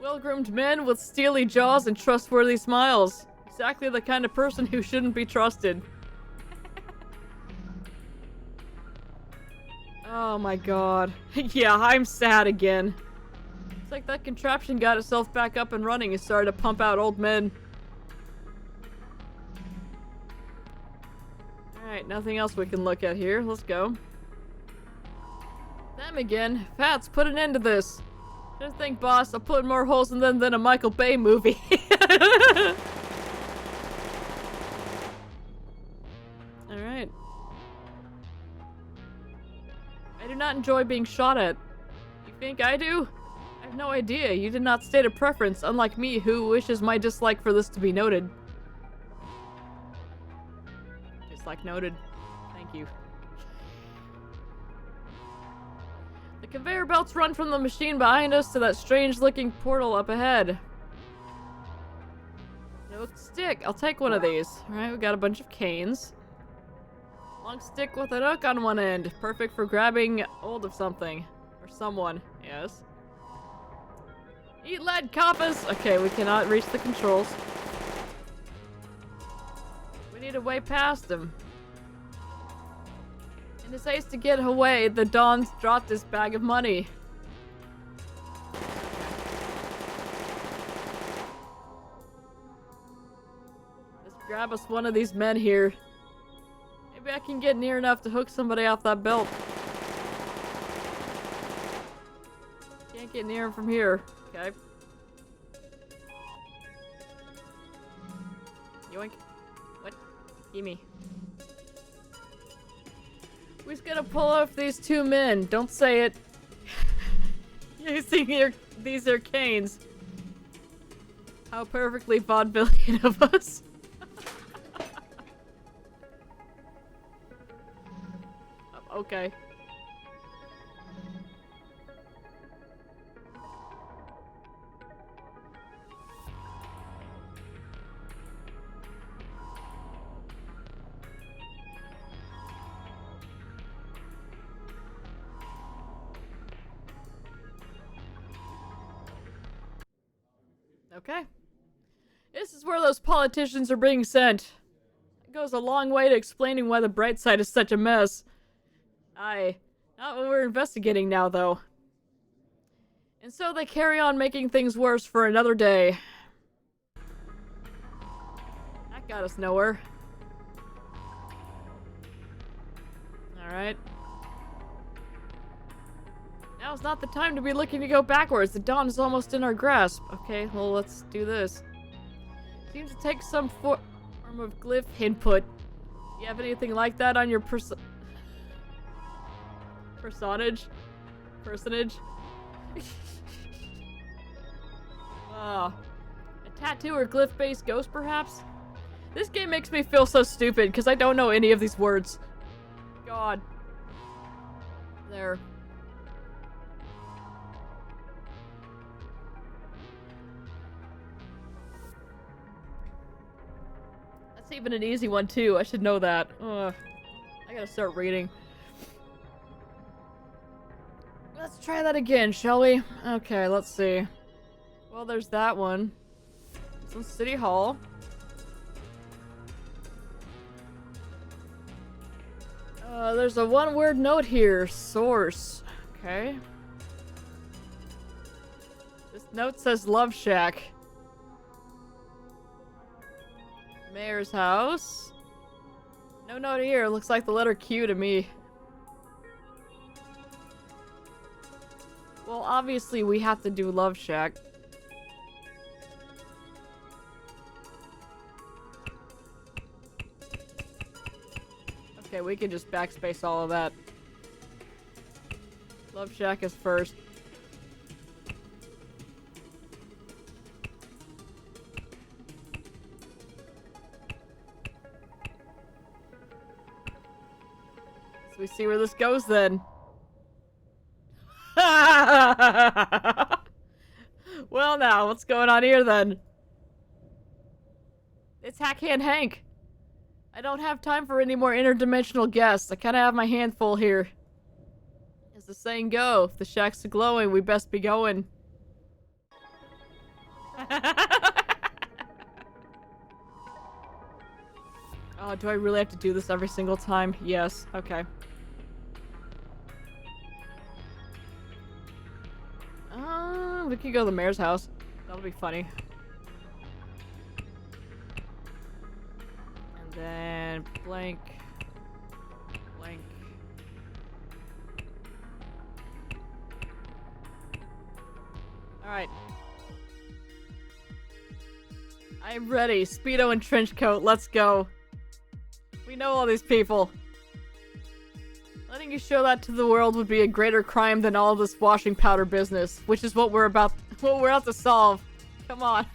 Well-groomed men with steely jaws and trustworthy smiles. Exactly the kind of person who shouldn't be trusted. Oh my god. Yeah, I'm sad again. It's like that contraption got itself back up and running and started to pump out old men. Alright, nothing else we can look at here. Let's go. Them again. Fats, put an end to this. Just think, boss, I'll put more holes in them than a Michael Bay movie. Alright. I do not enjoy being shot at. You think I do? I have no idea. You did not state a preference, unlike me, who wishes my dislike for this to be noted. Dislike noted. Thank you. The conveyor belts run from the machine behind us to that strange-looking portal up ahead. No stick. I'll take one of these. Alright, we got a bunch of canes. Long stick with an hook on one end. Perfect for grabbing hold of something. Or someone. Yes. Eat lead, compass! Okay, we cannot reach the controls. We need a way past him. In his haste to get away, the Dons dropped his bag of money. Let's grab us one of these men here. Maybe I can get near enough to hook somebody off that belt. Can't get near him from here. Okay. Yoink. What? Gimme. We're just gonna pull off these two men. Don't say it. Using these are canes. How perfectly vaudevillian of us. Okay. Okay. This is where those politicians are being sent. It goes a long way to explaining why the bright side is such a mess. Not what we're investigating now, though. And so they carry on making things worse for another day. That got us nowhere. Alright. Now's not the time to be looking to go backwards. The dawn is almost in our grasp. Okay, well, let's do this. Seems to take some form of glyph input. You have anything like that on your personage? Oh. A tattoo or glyph-based ghost, perhaps? This game makes me feel so stupid, because I don't know any of these words. God. There. That's even an easy one, too. I should know that. Ugh. I gotta start reading. Let's try that again, shall we? Okay, let's see. Well, there's that one. Some City Hall. There's a one-word note here. Source. Okay. This note says Love Shack. Mayor's house. No note here. Looks like the letter Q to me. Well, obviously we have to do Love Shack. Okay, we can just backspace all of that. Love Shack is first. So we see where this goes then. Well now, what's going on here then? It's Hackhand Hank. I don't have time for any more interdimensional guests. I kinda have my hand full here. As the saying go, if the shack's glowing, we best be going. Oh, do I really have to do this every single time? Yes. Okay. We could go to the mayor's house. That'll be funny. And then blank. Blank. Alright. I'm ready. Speedo and trench coat. Let's go. We know all these people. Letting you show that to the world would be a greater crime than all this washing powder business, which is what we're out to solve. Come on.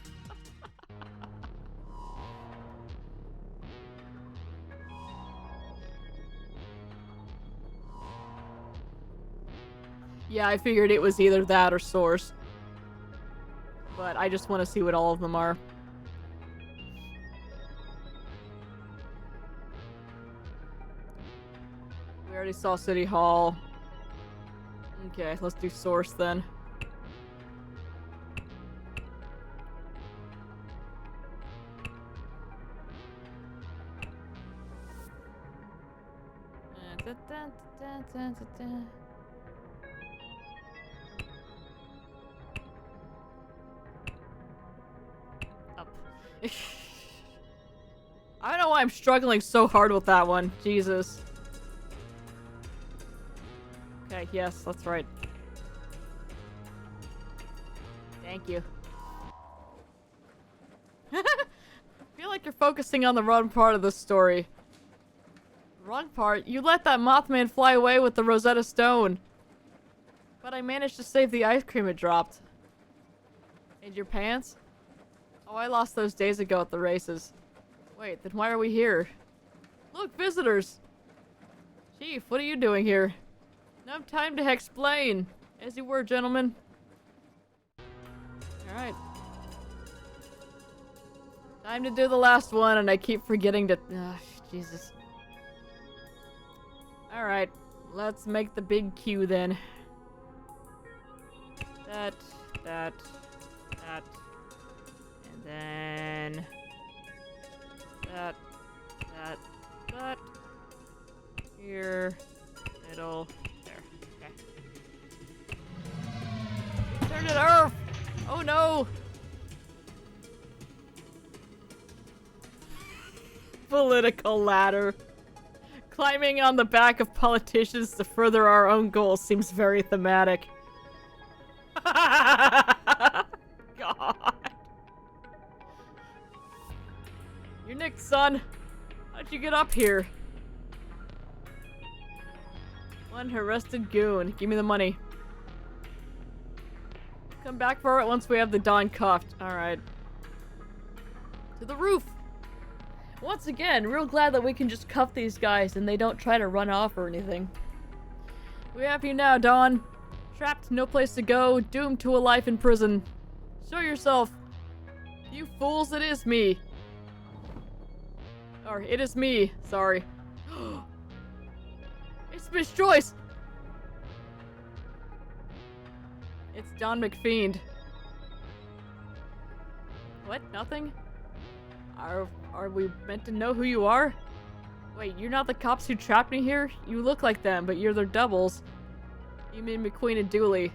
Yeah, I figured it was either that or Source. But I just want to see what all of them are. We already saw City Hall. Okay, let's do Source then. Up. I don't know why I'm struggling so hard with that one. Jesus. Okay, yes, that's right. Thank you. I feel like you're focusing on the wrong part of the story. Wrong part? You let that Mothman fly away with the Rosetta Stone. But I managed to save the ice cream it dropped. And your pants? Oh, I lost those days ago at the races. Wait, then why are we here? Look, visitors! Chief, what are you doing here? No time to explain. As you were, gentlemen. Alright. Time to do the last one, and I keep forgetting to... Ugh, Jesus. Alright. Let's make the big queue then. That. And then... That. Here. Middle. Turn it off! Oh no! Political ladder. Climbing on the back of politicians to further our own goals seems very thematic. God. You're Nick, son. How'd you get up here? One arrested goon. Give me the money. Come back for it once we have the Don cuffed. Alright. To the roof! Once again, real glad that we can just cuff these guys and they don't try to run off or anything. We have you now, Don. Trapped, no place to go, doomed to a life in prison. Show yourself. You fools, it is me. Or, it is me. Sorry. It's Miss Joyce! It's Don McFiend. What? Nothing? Are we meant to know who you are? Wait, you're not the cops who trapped me here? You look like them, but you're their doubles. You mean McQueen and Dooley.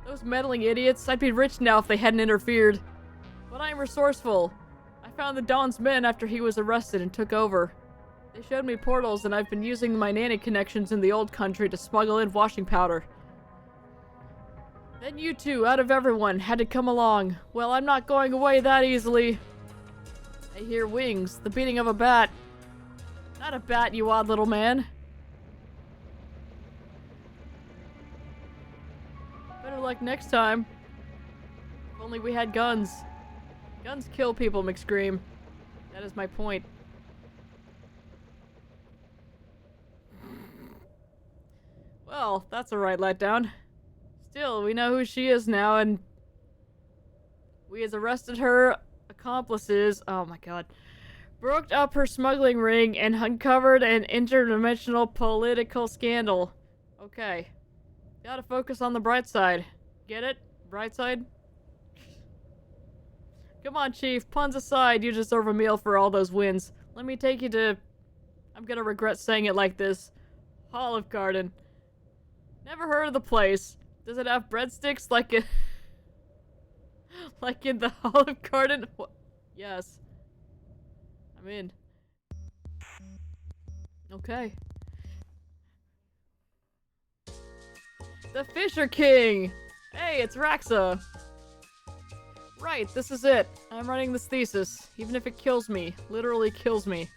Those meddling idiots, I'd be rich now if they hadn't interfered. But I'm resourceful. I found the Don's men after he was arrested and took over. They showed me portals and I've been using my nanny connections in the old country to smuggle in washing powder. Then you two, out of everyone, had to come along. Well, I'm not going away that easily. I hear wings, the beating of a bat. Not a bat, you odd little man. Better luck next time. If only we had guns. Guns kill people, McScream. That is my point. Well, that's a right letdown. Still, we know who she is now, and we has arrested her accomplices. Oh my god. Broke up her smuggling ring and uncovered an interdimensional political scandal. Okay. Gotta focus on the bright side. Get it? Bright side? Come on, Chief. Puns aside, you deserve a meal for all those wins. Let me take you to... I'm gonna regret saying it like this. Olive Garden. Never heard of the place. Does it have breadsticks like in... like in the Olive Garden? What? Yes. I'm in. Okay. The Fisher King! Hey, it's Raxa! Right, this is it. I'm writing this thesis, even if it kills me. Literally kills me.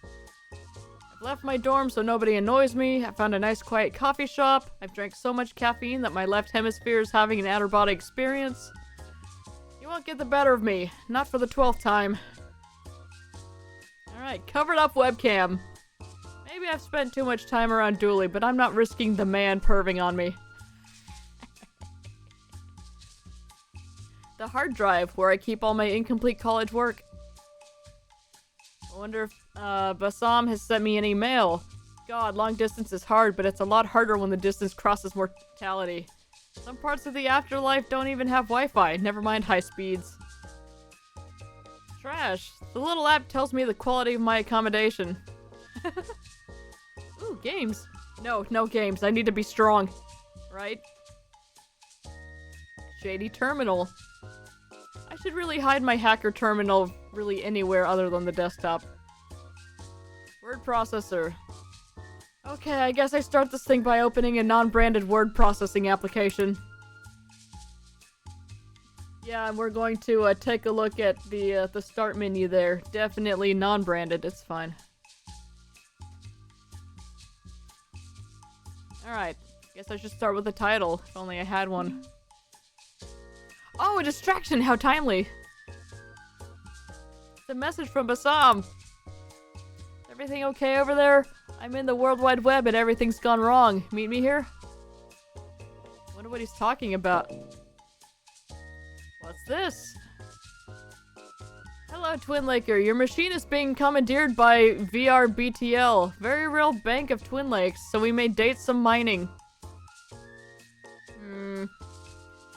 I've left my dorm so nobody annoys me. I found a nice quiet coffee shop. I've drank so much caffeine that my left hemisphere is having an out-of-body experience. You won't get the better of me. Not for the 12th time. Alright, covered up webcam. Maybe I've spent too much time around Dooley, but I'm not risking the man perving on me. The hard drive, where I keep all my incomplete college work. I wonder if, Bassam has sent me any mail. God, long distance is hard, but it's a lot harder when the distance crosses mortality. Some parts of the afterlife don't even have Wi-Fi, never mind high speeds. Trash. The little app tells me the quality of my accommodation. Ooh, games. No games. I need to be strong. Right? Shady terminal. I should really hide my hacker terminal really anywhere other than the desktop. Word processor. Okay, I guess I start this thing by opening a non-branded word processing application. Yeah, and we're going to take a look at the start menu there. Definitely non-branded, it's fine. Alright, guess I should start with the title, if only I had one. Oh, a distraction! How timely! It's a message from Bassam! Is everything okay over there? I'm in the World Wide Web and everything's gone wrong. Meet me here? Wonder what he's talking about. What's this? Hello, Twin Laker. Your machine is being commandeered by VRBTL. Very real bank of Twin Lakes, so we may date some mining.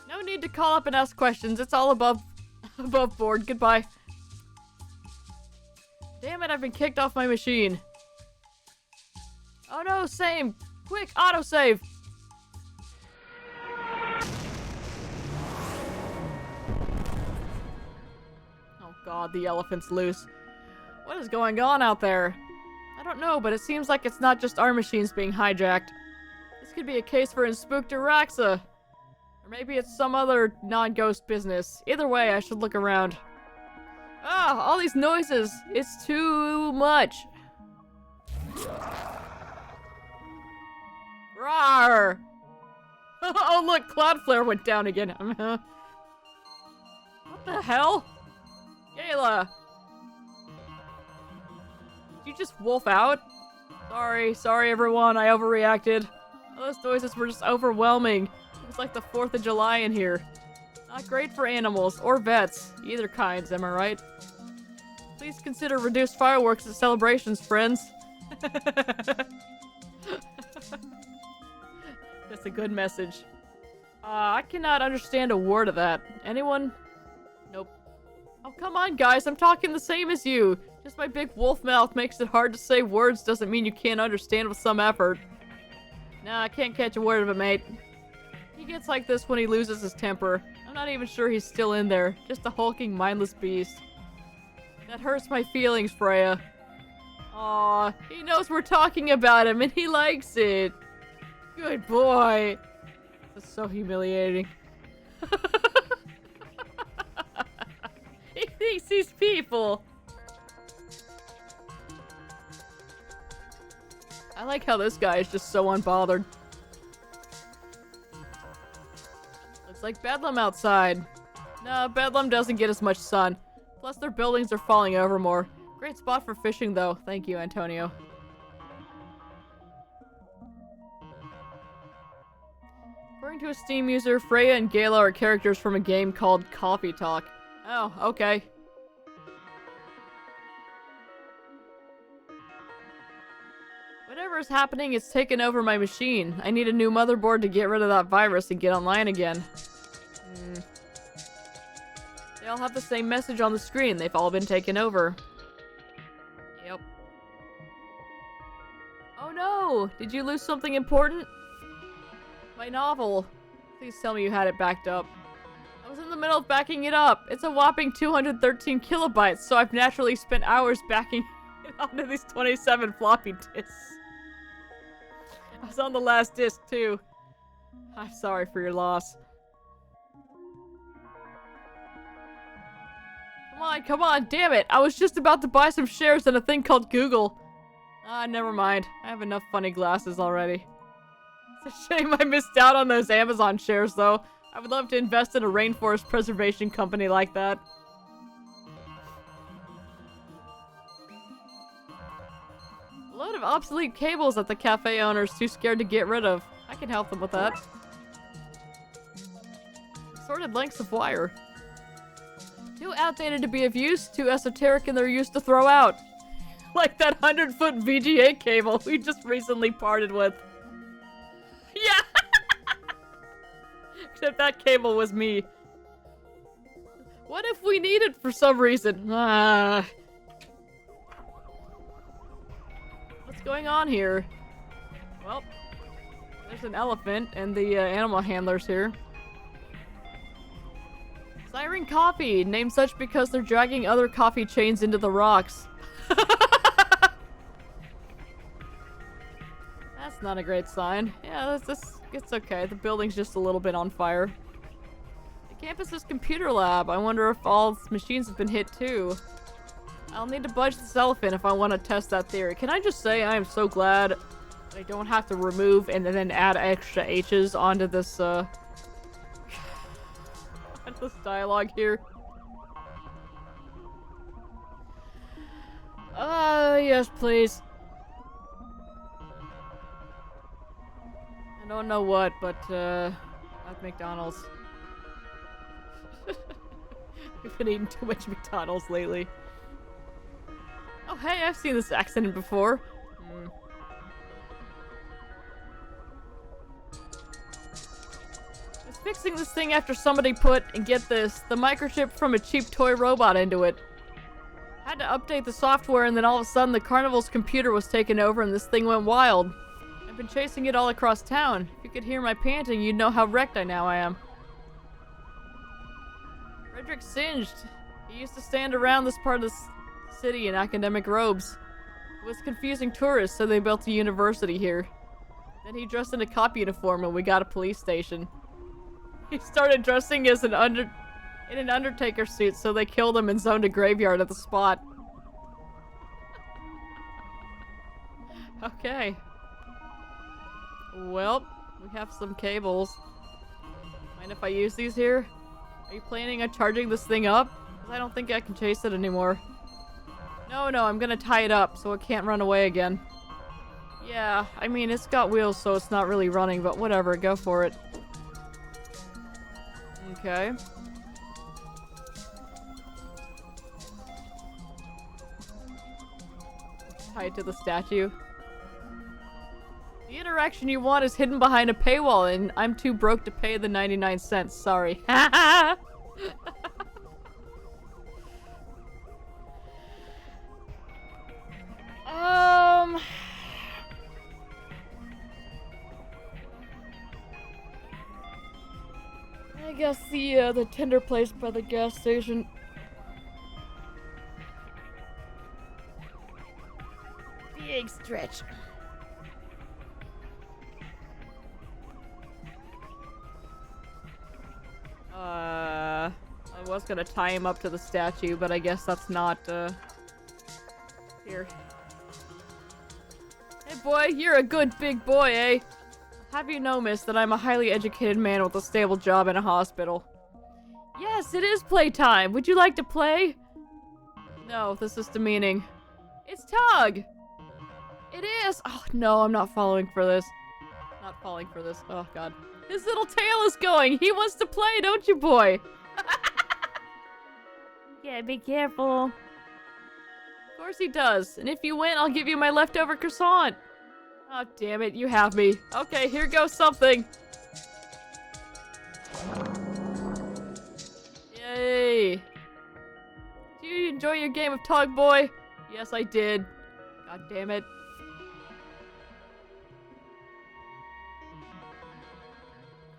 No need to call up and ask questions. It's all above board. Goodbye. Damn it, I've been kicked off my machine. Oh no, same. Quick, autosave. Oh god, the elephant's loose. What is going on out there? I don't know, but it seems like it's not just our machines being hijacked. This could be a case for Inspector Raxa. Or maybe it's some other non-ghost business. Either way, I should look around. Ah, all these noises! It's too much! Rawr! Oh look, Cloudflare went down again. What the hell? Gayla! Did you just wolf out? Sorry everyone, I overreacted. Those noises were just overwhelming. It's like the 4th of July in here. Not great for animals, or vets. Either kinds, am I right? Please consider reduced fireworks at celebrations, friends. That's a good message. I cannot understand a word of that. Anyone? Nope. Oh, come on, guys. I'm talking the same as you. Just my big wolf mouth makes it hard to say words doesn't mean you can't understand with some effort. Nah, I can't catch a word of it, mate. He gets like this when he loses his temper. I'm not even sure he's still in there. Just a hulking, mindless beast. That hurts my feelings, Freya. Aw, he knows we're talking about him and he likes it. Good boy. That's so humiliating. He thinks he's people. I like how this guy is just so unbothered. Looks like Bedlam outside. No, Bedlam doesn't get as much sun. Plus their buildings are falling over more. Great spot for fishing though. Thank you, Antonio. According to a Steam user, Freya and Gayla are characters from a game called Coffee Talk. Oh, okay. Whatever is happening, it's taken over my machine. I need a new motherboard to get rid of that virus and get online again. They all have the same message on the screen. They've all been taken over. Yep. Oh no! Did you lose something important? My novel. Please tell me you had it backed up. I was in the middle of backing it up. It's a whopping 213 kilobytes, so I've naturally spent hours backing it onto these 27 floppy disks. I was on the last disc, too. I'm sorry for your loss. Come on, damn it! I was just about to buy some shares in a thing called Google. Ah, never mind. I have enough funny glasses already. It's a shame I missed out on those Amazon shares, though. I would love to invest in a rainforest preservation company like that. A load of obsolete cables that the cafe owner's too scared to get rid of. I can help them with that. Assorted lengths of wire. Too outdated to be of use, too esoteric in their use to throw out. Like that 100-foot VGA cable we just recently parted with. Yeah! Except that cable was me. What if we need it for some reason? What's going on here? Well, there's an elephant and the animal handlers here. Siren Coffee, named such because they're dragging other coffee chains into the rocks. That's not a great sign. Yeah, it's okay. The building's just a little bit on fire. The campus's computer lab. I wonder if all its machines have been hit too. I'll need to budge this elephant if I want to test that theory. Can I just say I am so glad that I don't have to remove and then add extra H's onto this, this dialogue here. Yes, please. I don't know what, but, at McDonald's. We've been eating too much McDonald's lately. Oh, hey, I've seen this accident before. I was fixing this thing after somebody put, and get this, the microchip from a cheap toy robot into it. Had to update the software, and then all of a sudden the carnival's computer was taken over and this thing went wild. I've been chasing it all across town. If you could hear my panting, you'd know how wrecked I am. Frederick Singed. He used to stand around this part of the city in academic robes. It was confusing tourists, so they built a university here. Then he dressed in a cop uniform and we got a police station. He started dressing as in an undertaker suit, so they killed him and zoned a graveyard at the spot. Okay. Well, we have some cables. Mind if I use these here? Are you planning on charging this thing up? Because I don't think I can chase it anymore. No, I'm gonna tie it up so it can't run away again. Yeah, I mean, it's got wheels, so it's not really running, but whatever, go for it. Okay. Tie it to the statue. The interaction you want is hidden behind a paywall, and I'm too broke to pay the 99 cents. Sorry. I guess the tender place by the gas station. Big stretch. I was gonna tie him up to the statue, but I guess that's not, here. Hey boy, you're a good big boy, eh? Have you know, miss, that I'm a highly educated man with a stable job in a hospital? Yes, it is playtime! Would you like to play? No, this is demeaning. It's Tug! It is! Oh, no, I'm not falling for this. Not falling for this. Oh, God. His little tail is going! He wants to play, don't you, boy? Yeah, be careful. Of course he does. And if you win, I'll give you my leftover croissant. Oh, damn it, you have me. Okay, here goes something. Yay. you enjoy your game of Tug Boy? Yes, I did. God damn it.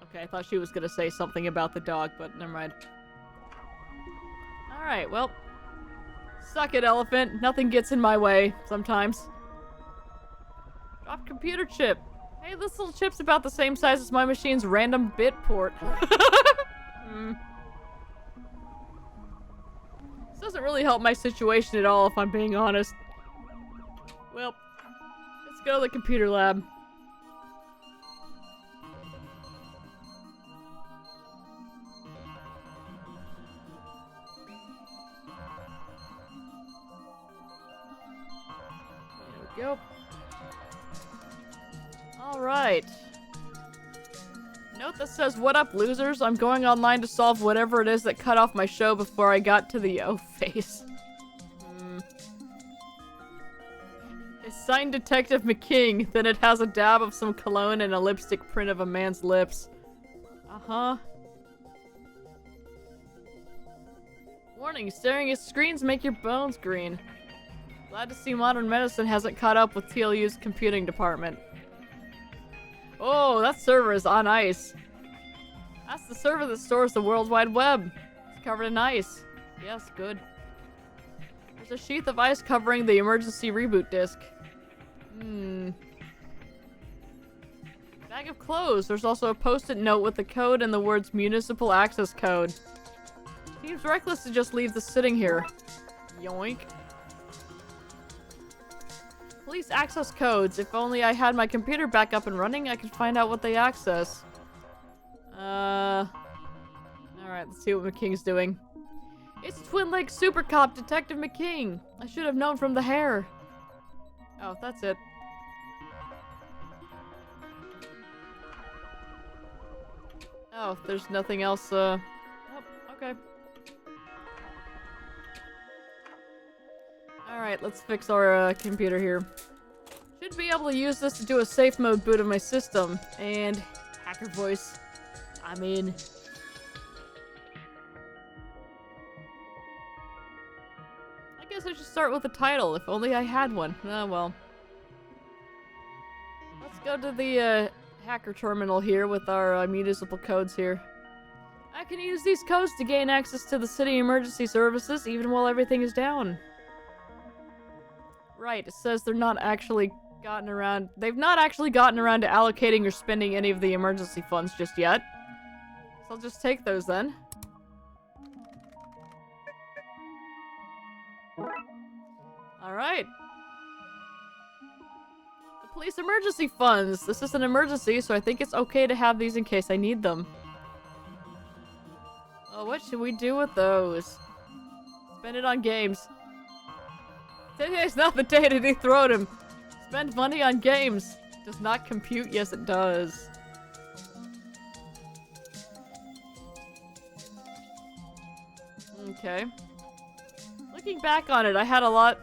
Okay, I thought she was gonna say something about the dog, but never mind. Alright, well. Suck it, elephant. Nothing gets in my way, sometimes. Drop computer chip. Hey, this little chip's about the same size as my machine's random bit port. This doesn't really help my situation at all, if I'm being honest. Well, let's go to the computer lab. There we go. Alright. Note that says, "What up, losers? I'm going online to solve whatever it is that cut off my show before I got to the O-face." It's signed Detective McKing, then it has a dab of some cologne and a lipstick print of a man's lips. Uh-huh. Warning, staring at screens make your bones green. Glad to see modern medicine hasn't caught up with TLU's computing department. Oh, that server is on ice. That's the server that stores the World Wide Web. It's covered in ice. Yes, good. There's a sheath of ice covering the emergency reboot disk. Bag of clothes. There's also a post-it note with the code and the words municipal access code. Seems reckless to just leave this sitting here. Yoink. Police access codes. If only I had my computer back up and running, I could find out what they access. Alright, let's see what McKing's doing. It's Twin Lake Super Cop Detective McKing. I should have known from the hair. Oh, that's it. Oh, there's nothing else, oh, okay. Alright, let's fix our, computer here. Should be able to use this to do a safe mode boot of my system. And hacker voice. I'm in. I guess I should start with the title, if only I had one. Oh well. Let's go to the, hacker terminal here with our, municipal codes here. I can use these codes to gain access to the city emergency services even while everything is down. Right, it says they've not actually gotten around to allocating or spending any of the emergency funds just yet. So I'll just take those then. Alright. The police emergency funds. This is an emergency, so I think it's okay to have these in case I need them. Oh, what should we do with those? Spend it on games. Today's not the day to dethrone him. Spend money on games. Does not compute. Yes, it does. Okay. Looking back on it, I had a lot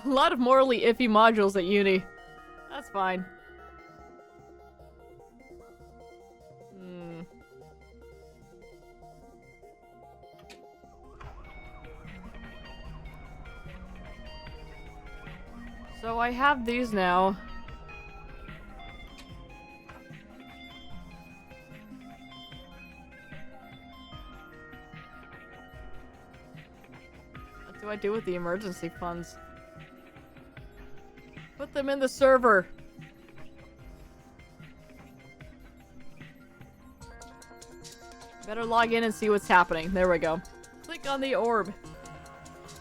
of morally iffy modules at uni. That's fine. So I have these now. What do I do with the emergency funds? Put them in the server. Better log in and see what's happening. There we go. Click on the orb.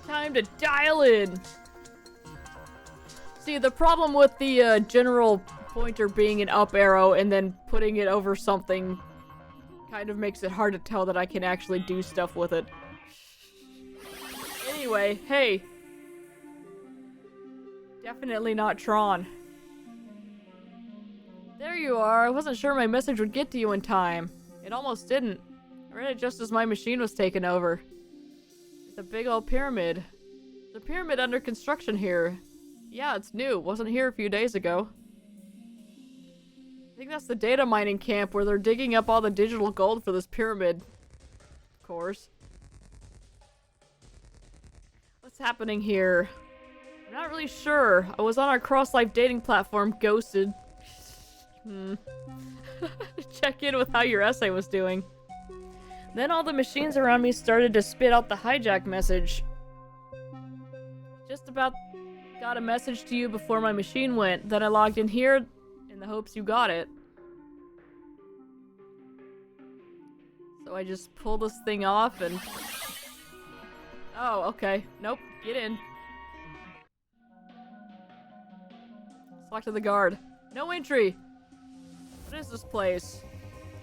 Time to dial in. See, the problem with the general pointer being an up arrow and then putting it over something kind of makes it hard to tell that I can actually do stuff with it. Anyway, hey. Definitely not Tron. There you are. I wasn't sure my message would get to you in time. It almost didn't. I read it just as my machine was taken over. It's a big old pyramid. There's a pyramid under construction here. Yeah, it's new. Wasn't here a few days ago. I think that's the data mining camp where they're digging up all the digital gold for this pyramid. Of course. What's happening here? I'm not really sure. I was on our cross-life dating platform, Ghosted. Check in with how your essay was doing. Then all the machines around me started to spit out the hijack message. Just about got a message to you before my machine went. Then I logged in here in the hopes you got it. So I just pull this thing off and... Oh, okay. Nope. Get in. Talk to the guard. No entry! What is this place?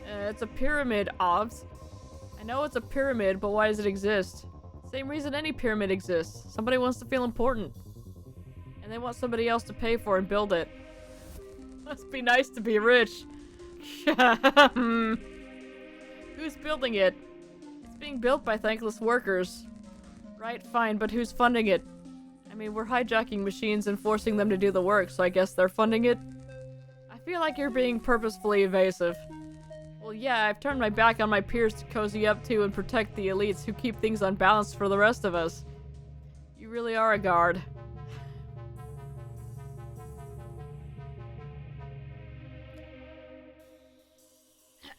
It's a pyramid, obvs. I know it's a pyramid, but why does it exist? Same reason any pyramid exists. Somebody wants to feel important. And they want somebody else to pay for and build it. Must be nice to be rich. Who's building it? It's being built by thankless workers. Right, fine, but who's funding it? I mean, we're hijacking machines and forcing them to do the work, so I guess they're funding it? I feel like you're being purposefully evasive. Well, yeah, I've turned my back on my peers to cozy up to and protect the elites who keep things unbalanced for the rest of us. You really are a guard.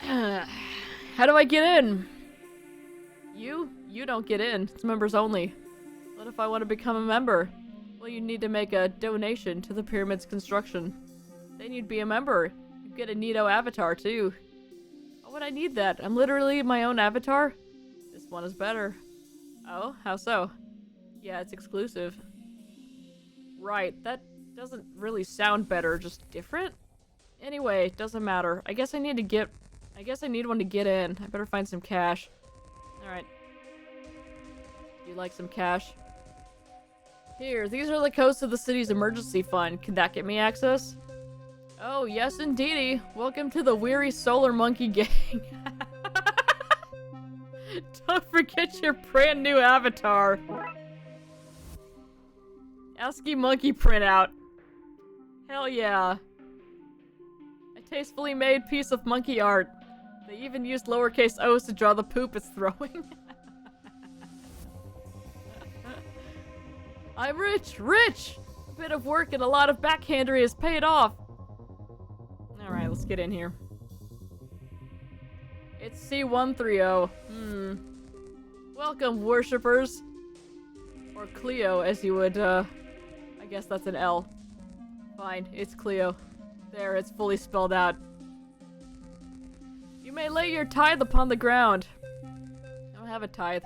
How do I get in? You don't get in. It's members only. What if I want to become a member? Well, you need to make a donation to the pyramid's construction. Then you'd be a member. You'd get a neato avatar, too. Why would I need that? I'm literally my own avatar? This one is better. Oh? How so? Yeah, it's exclusive. Right, that doesn't really sound better, just different? Anyway, it doesn't matter. I guess I need one to get in. I better find some cash. Alright. Do you like some cash? Here, these are the codes of the city's emergency fund. Can that get me access? Oh, yes indeedy. Welcome to the Weary Solar Monkey Gang. Don't forget your brand new avatar. ASCII monkey printout. Hell yeah. A tastefully made piece of monkey art. They even used lowercase o's to draw the poop it's throwing. I'm rich! A bit of work and a lot of backhandery has paid off. Alright, let's get in here. It's C130. Welcome, worshippers. Or Cleo, as you would, I guess that's an L. Fine, it's Cleo. There, it's fully spelled out. You may lay your tithe upon the ground. I don't have a tithe.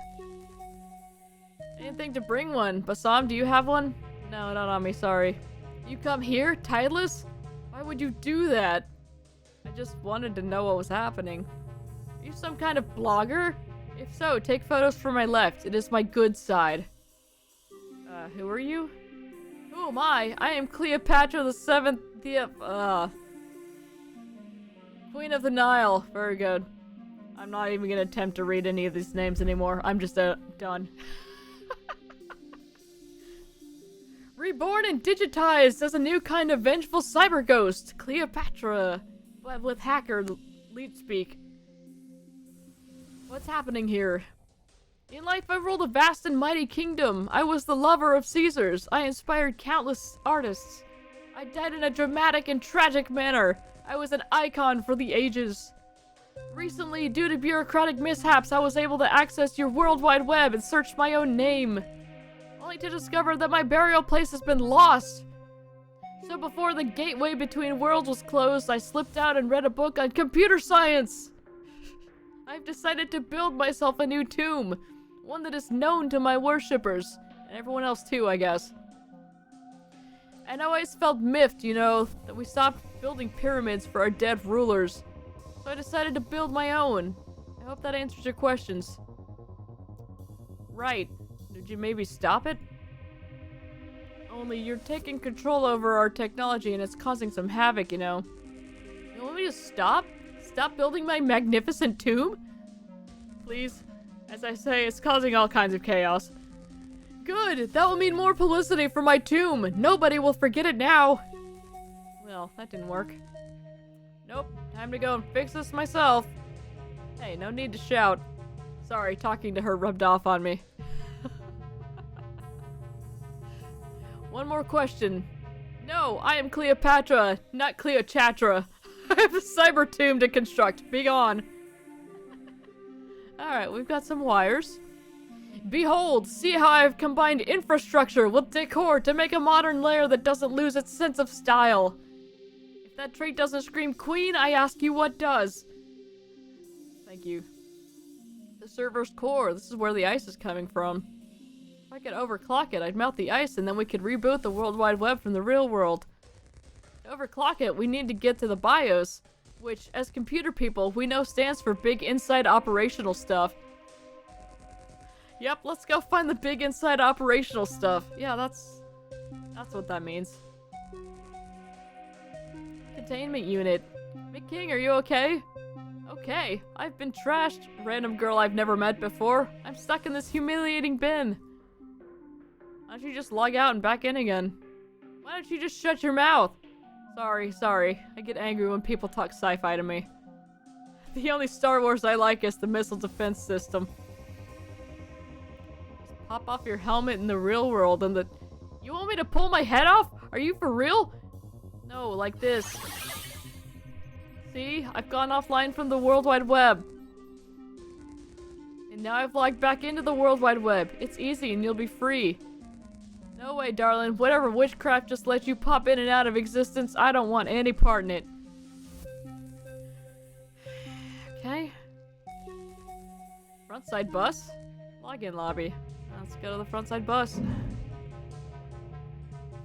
I didn't think to bring one. Bassam, do you have one? No, not on me, sorry. You come here, tideless? Why would you do that? I just wanted to know what was happening. Are you some kind of blogger? If so, take photos from my left. It is my good side. Who are you? Who am I? I am Cleopatra the 7th, Queen of the Nile. Very good. I'm not even gonna attempt to read any of these names anymore. I'm just, done. Reborn and digitized as a new kind of vengeful cyber ghost, Cleopatra, but with hacker leet speak. What's happening here? In life, I ruled a vast and mighty kingdom. I was the lover of Caesars. I inspired countless artists. I died in a dramatic and tragic manner. I was an icon for the ages. Recently, due to bureaucratic mishaps, I was able to access your World Wide Web and search my own name, only to discover that my burial place has been lost. So before the gateway between worlds was closed, I slipped out and read a book on computer science. I've decided to build myself a new tomb, one that is known to my worshippers, and everyone else too, I guess. And I always felt miffed, you know, that we stopped building pyramids for our dead rulers. So I decided to build my own. I hope that answers your questions. Right. Did you maybe stop it? Only you're taking control over our technology and it's causing some havoc, you know. You want me to stop? Stop building my magnificent tomb? Please. As I say, it's causing all kinds of chaos. Good! That will mean more publicity for my tomb! Nobody will forget it now! Well, that didn't work. Nope, time to go and fix this myself. Hey, no need to shout. Sorry, talking to her rubbed off on me. one more question. No, I am Cleopatra, not Cleochatra. I have a cyber tomb to construct. Be gone. Alright, we've got some wires. Behold, see how I have combined infrastructure with decor to make a modern lair that doesn't lose its sense of style. If that trait doesn't scream queen, I ask you what does. Thank you. The server's core, this is where the ice is coming from. If I could overclock it, I'd melt the ice and then we could reboot the World Wide Web from the real world. To overclock it, we need to get to the BIOS, which, as computer people, we know stands for Big Inside Operational Stuff. Yep, let's go find the Big Inside Operational Stuff. Yeah, that's what that means. Containment unit. McKing, are you okay? Okay, I've been trashed, random girl I've never met before. I'm stuck in this humiliating bin. Why don't you just log out and back in again? Why don't you just shut your mouth? Sorry. I get angry when people talk sci-fi to me. The only Star Wars I like is the missile defense system. Just pop off your helmet in the real world and the... You want me to pull my head off? Are you for real? No, like this. See? I've gone offline from the World Wide Web. And now I've logged back into the World Wide Web. It's easy and you'll be free. No way, darling. Whatever witchcraft just lets you pop in and out of existence, I don't want any part in it. Okay. Frontside bus? Login lobby. Let's go to the frontside bus.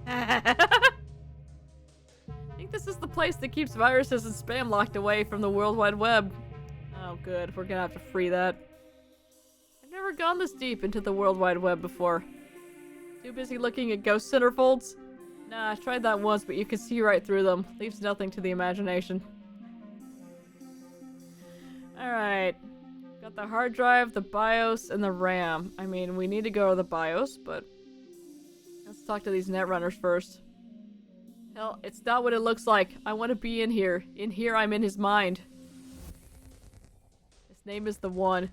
I think this is the place that keeps viruses and spam locked away from the World Wide Web. Oh good, we're gonna have to free that. I've never gone this deep into the World Wide Web before. Too busy looking at ghost centerfolds? Nah, I tried that once, but you can see right through them. Leaves nothing to the imagination. Alright. Got the hard drive, the BIOS, and the RAM. I mean, we need to go to the BIOS, but... Let's talk to these netrunners first. Hell, it's not what it looks like. I want to be in here. In here, I'm in his mind. His name is the One.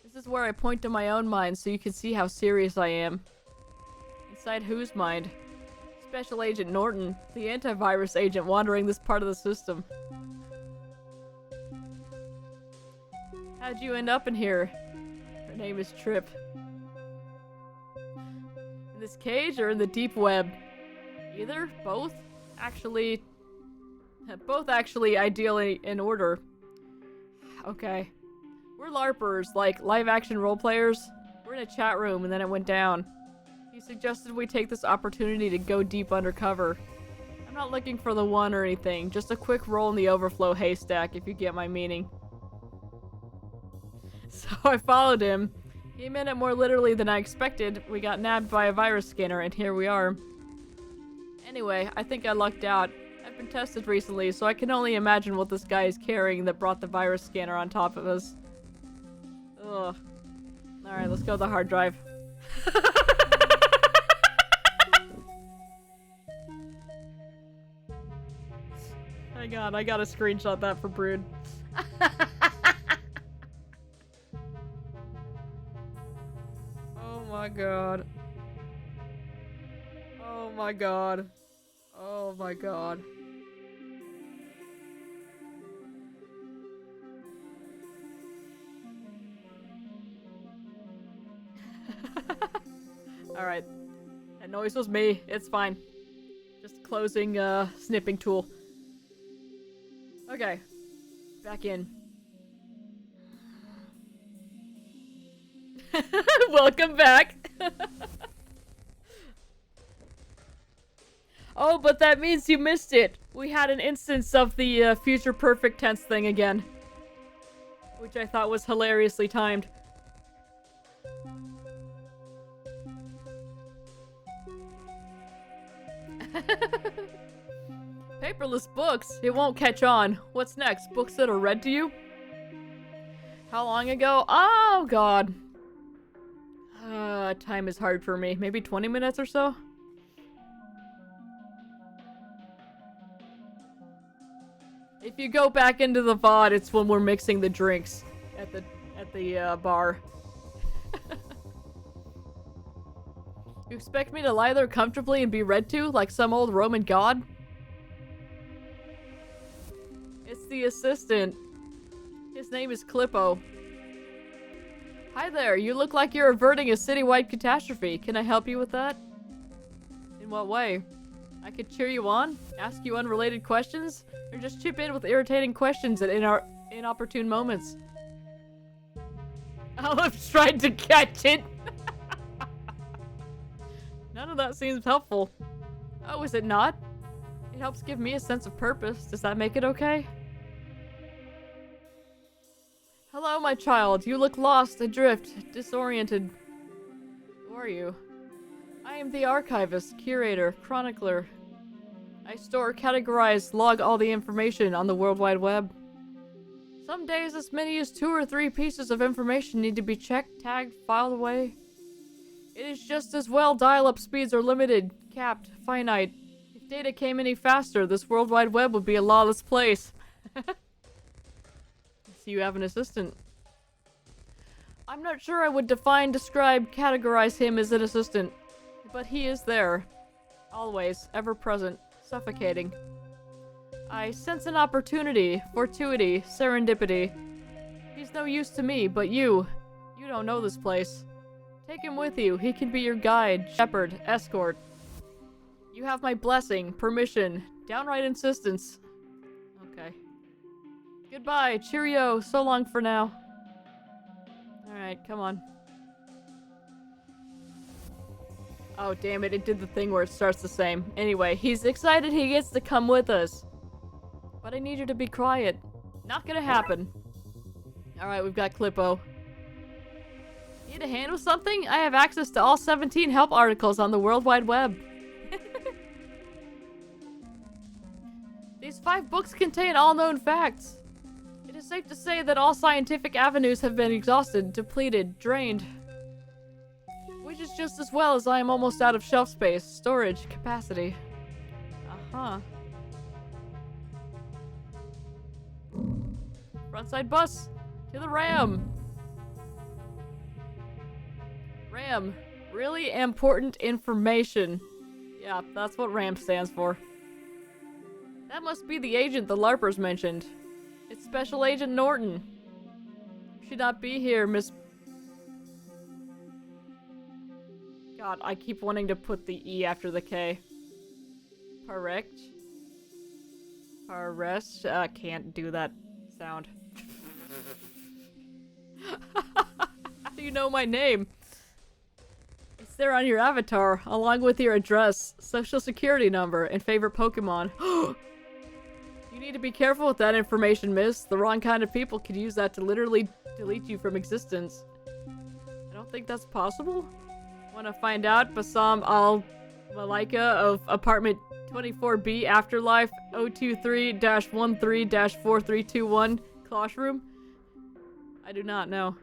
This is where I point to my own mind so you can see how serious I am. Inside whose mind? Special Agent Norton, the antivirus agent wandering this part of the system. How'd you end up in here? Her name is Trip. In this cage or in the deep web? Either? Both? Both actually ideally in order. Okay. We're LARPers, like live-action role-players. We're in a chat room and then it went down. He suggested we take this opportunity to go deep undercover. I'm not looking for the One or anything, just a quick roll in the overflow haystack, if you get my meaning. So I followed him. He meant it more literally than I expected. We got nabbed by a virus scanner, and here we are. Anyway, I think I lucked out. I've been tested recently, so I can only imagine what this guy is carrying that brought the virus scanner on top of us. Ugh. Alright, let's go to the hard drive. Hang on, I gotta screenshot that for Brood. Oh my god. Oh my god. Oh my god. Alright. That noise was me. It's fine. Just closing, snipping tool. Okay. Back in. Welcome back! Oh, but that means you missed it! We had an instance of the, future perfect tense thing again. Which I thought was hilariously timed. Paperless books? It won't catch on. What's next? Books that are read to you? How long ago? Oh, God. Time is hard for me. Maybe 20 minutes or so? If you go back into the VOD, it's when we're mixing the drinks at the bar. You expect me to lie there comfortably and be read to like some old Roman god? It's the assistant. His name is Clippo. Hi there, you look like you're averting a citywide catastrophe. Can I help you with that? In what way? I could cheer you on, ask you unrelated questions, or just chip in with irritating questions at inopportune moments. Olive's tried to catch it. None of that seems helpful. Oh, is it not? It helps give me a sense of purpose. Does that make it okay? Hello, my child. You look lost, adrift, disoriented. Who are you? I am the archivist, curator, chronicler. I store, categorize, log all the information on the World Wide Web. Some days as many as 2 or 3 pieces of information need to be checked, tagged, filed away. It is just as well dial-up speeds are limited, capped, finite. If data came any faster, this World Wide Web would be a lawless place. So you have an assistant. I'm not sure I would define, describe, categorize him as an assistant. But he is there. Always, ever present, suffocating. I sense an opportunity, fortuity, serendipity. He's no use to me, but you don't know this place. Take him with you. He can be your guide, shepherd, escort. You have my blessing, permission, downright insistence. Okay. Goodbye, cheerio, so long for now. Alright, come on. Oh, damn it, it did the thing where it starts the same. Anyway, he's excited he gets to come with us. But I need you to be quiet. Not gonna happen. Alright, we've got Clippo. Need a hand with something? I have access to all 17 help articles on the World Wide Web. These 5 books contain all known facts. It is safe to say that all scientific avenues have been exhausted, depleted, drained. Which is just as well as I am almost out of shelf space, storage, capacity. Uh-huh. Frontside bus! To the Ram! Ram. Really important information. Yeah, that's what RAM stands for. That must be the agent the LARPers mentioned. It's Special Agent Norton. Should not be here, Miss... God, I keep wanting to put the E after the K. Correct. Arrest. Can't do that sound. How do you know my name? It's there on your avatar, along with your address, social security number, and favorite Pokemon. You need to be careful with that information, miss. The wrong kind of people could use that to literally delete you from existence. I don't think that's possible. Want to find out? Bassam Al-Malaika of apartment 24B Afterlife 023-13-4321 Classroom? I do not know.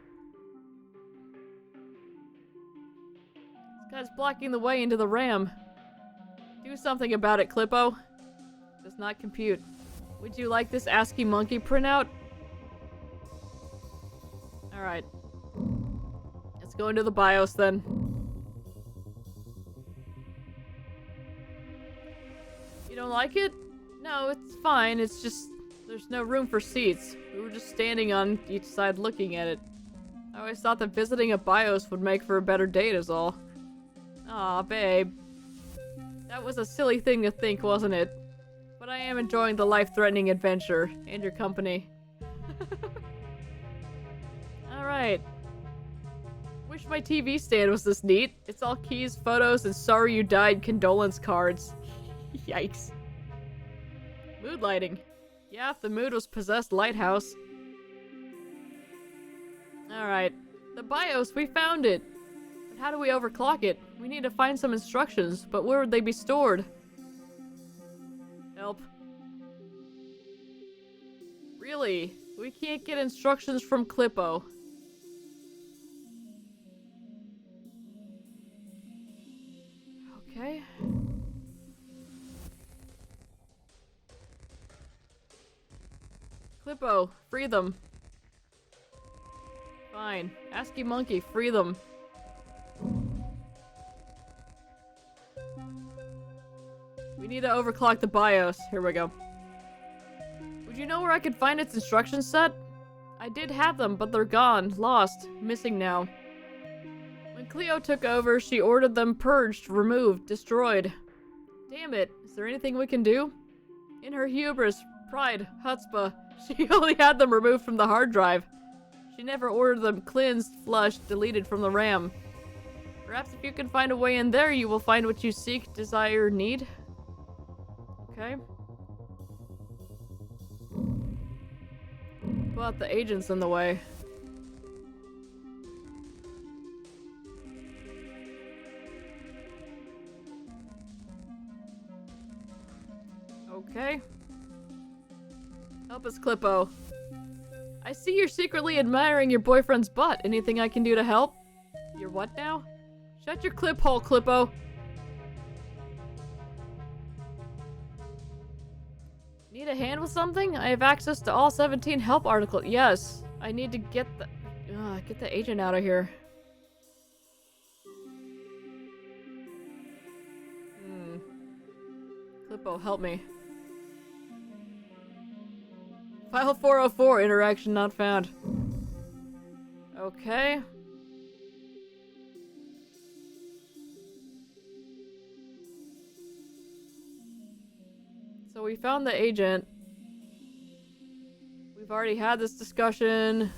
This guy's blocking the way into the Ram. Do something about it, Clippo. Does not compute. Would you like this ASCII monkey printout? Alright. Let's go into the BIOS then. You don't like it? No, it's fine. It's just there's no room for seats. We were just standing on each side looking at it. I always thought that visiting a BIOS would make for a better date is all. Aw, babe. That was a silly thing to think, wasn't it? But I am enjoying the life-threatening adventure and your company. Alright. Wish my TV stand was this neat. It's all keys, photos, and sorry you died condolence cards. Yikes. Mood lighting. Yeah, if the mood was possessed lighthouse. Alright. The BIOS, we found it. But how do we overclock it? We need to find some instructions, but where would they be stored? Help. Really? We can't get instructions from Clippo. Okay. Clippo, free them. Fine. ASCII monkey, free them. We need to overclock the BIOS. Here we go. Would you know where I could find its instruction set? I did have them, but they're gone, lost, missing now. When Cleo took over, she ordered them purged, removed, destroyed. Damn it, is there anything we can do? In her hubris, pride, chutzpah, she only had them removed from the hard drive. She never ordered them cleansed, flushed, deleted from the RAM. Perhaps if you can find a way in there, you will find what you seek, desire, need. Okay. But the agent's in the way. Okay. Help us, Clippo. I see you're secretly admiring your boyfriend's butt. Anything I can do to help? Your what now? Shut your clip hole, Clippo. Need a hand with something? I have access to all 17 help articles. Yes. I need to get the agent out of here. Clippo, help me. File 404, interaction not found. Okay. So we found the agent. We've already had this discussion.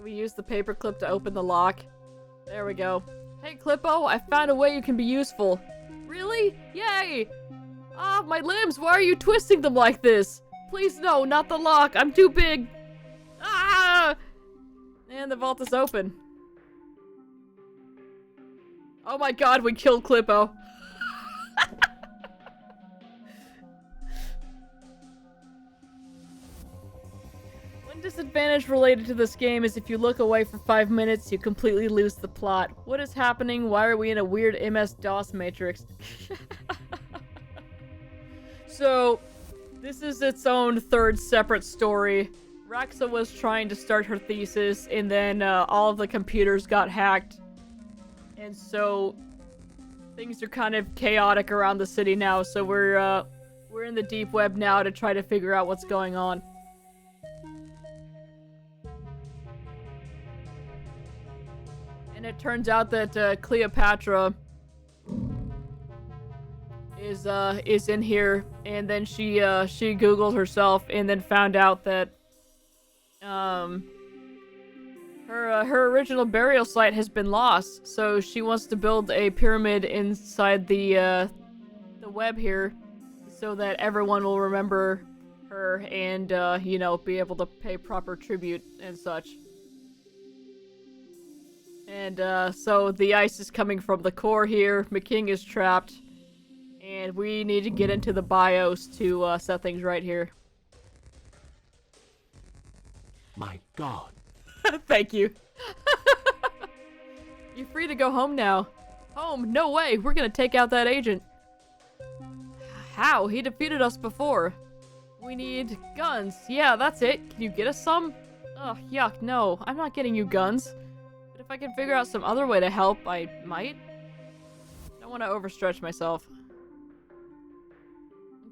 We use the paperclip to open the lock. There we go. Hey, Clippo, I found a way you can be useful. Really? Yay! Ah, my limbs, why are you twisting them like this? Please no, not the lock, I'm too big. Ah! And the vault is open. Oh my god, we killed Clippo. One disadvantage related to this game is if you look away for 5 minutes, you completely lose the plot. What is happening? Why are we in a weird MS-DOS matrix? So, this is its own third separate story. Raxa was trying to start her thesis, and then all of the computers got hacked. And so, things are kind of chaotic around the city now, so we're in the deep web now to try to figure out what's going on. And it turns out that Cleopatra is in here, and then she Googled herself, and then found out that her original burial site has been lost. So she wants to build a pyramid inside the web here, so that everyone will remember her and you know, be able to pay proper tribute and such. And so the ice is coming from the core here. McKing is trapped. And we need to get into the BIOS to set things right here. My god. Thank you. You're free to go home now. Home? No way. We're gonna take out that agent. How? He defeated us before. We need guns. Yeah, that's it. Can you get us some? Ugh, yuck, no. I'm not getting you guns. But if I can figure out some other way to help, I might. Don't want to overstretch myself.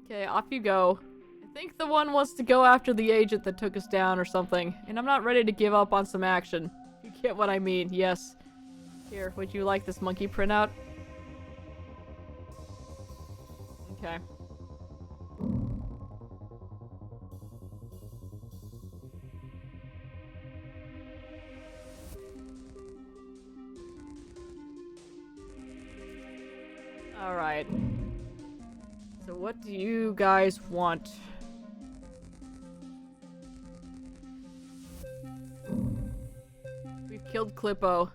Okay, off you go. I think the one wants to go after the agent that took us down or something. And I'm not ready to give up on some action. You get what I mean, yes. Here, would you like this monkey printout? Okay. Alright. So what do you guys want? We've killed Clippo.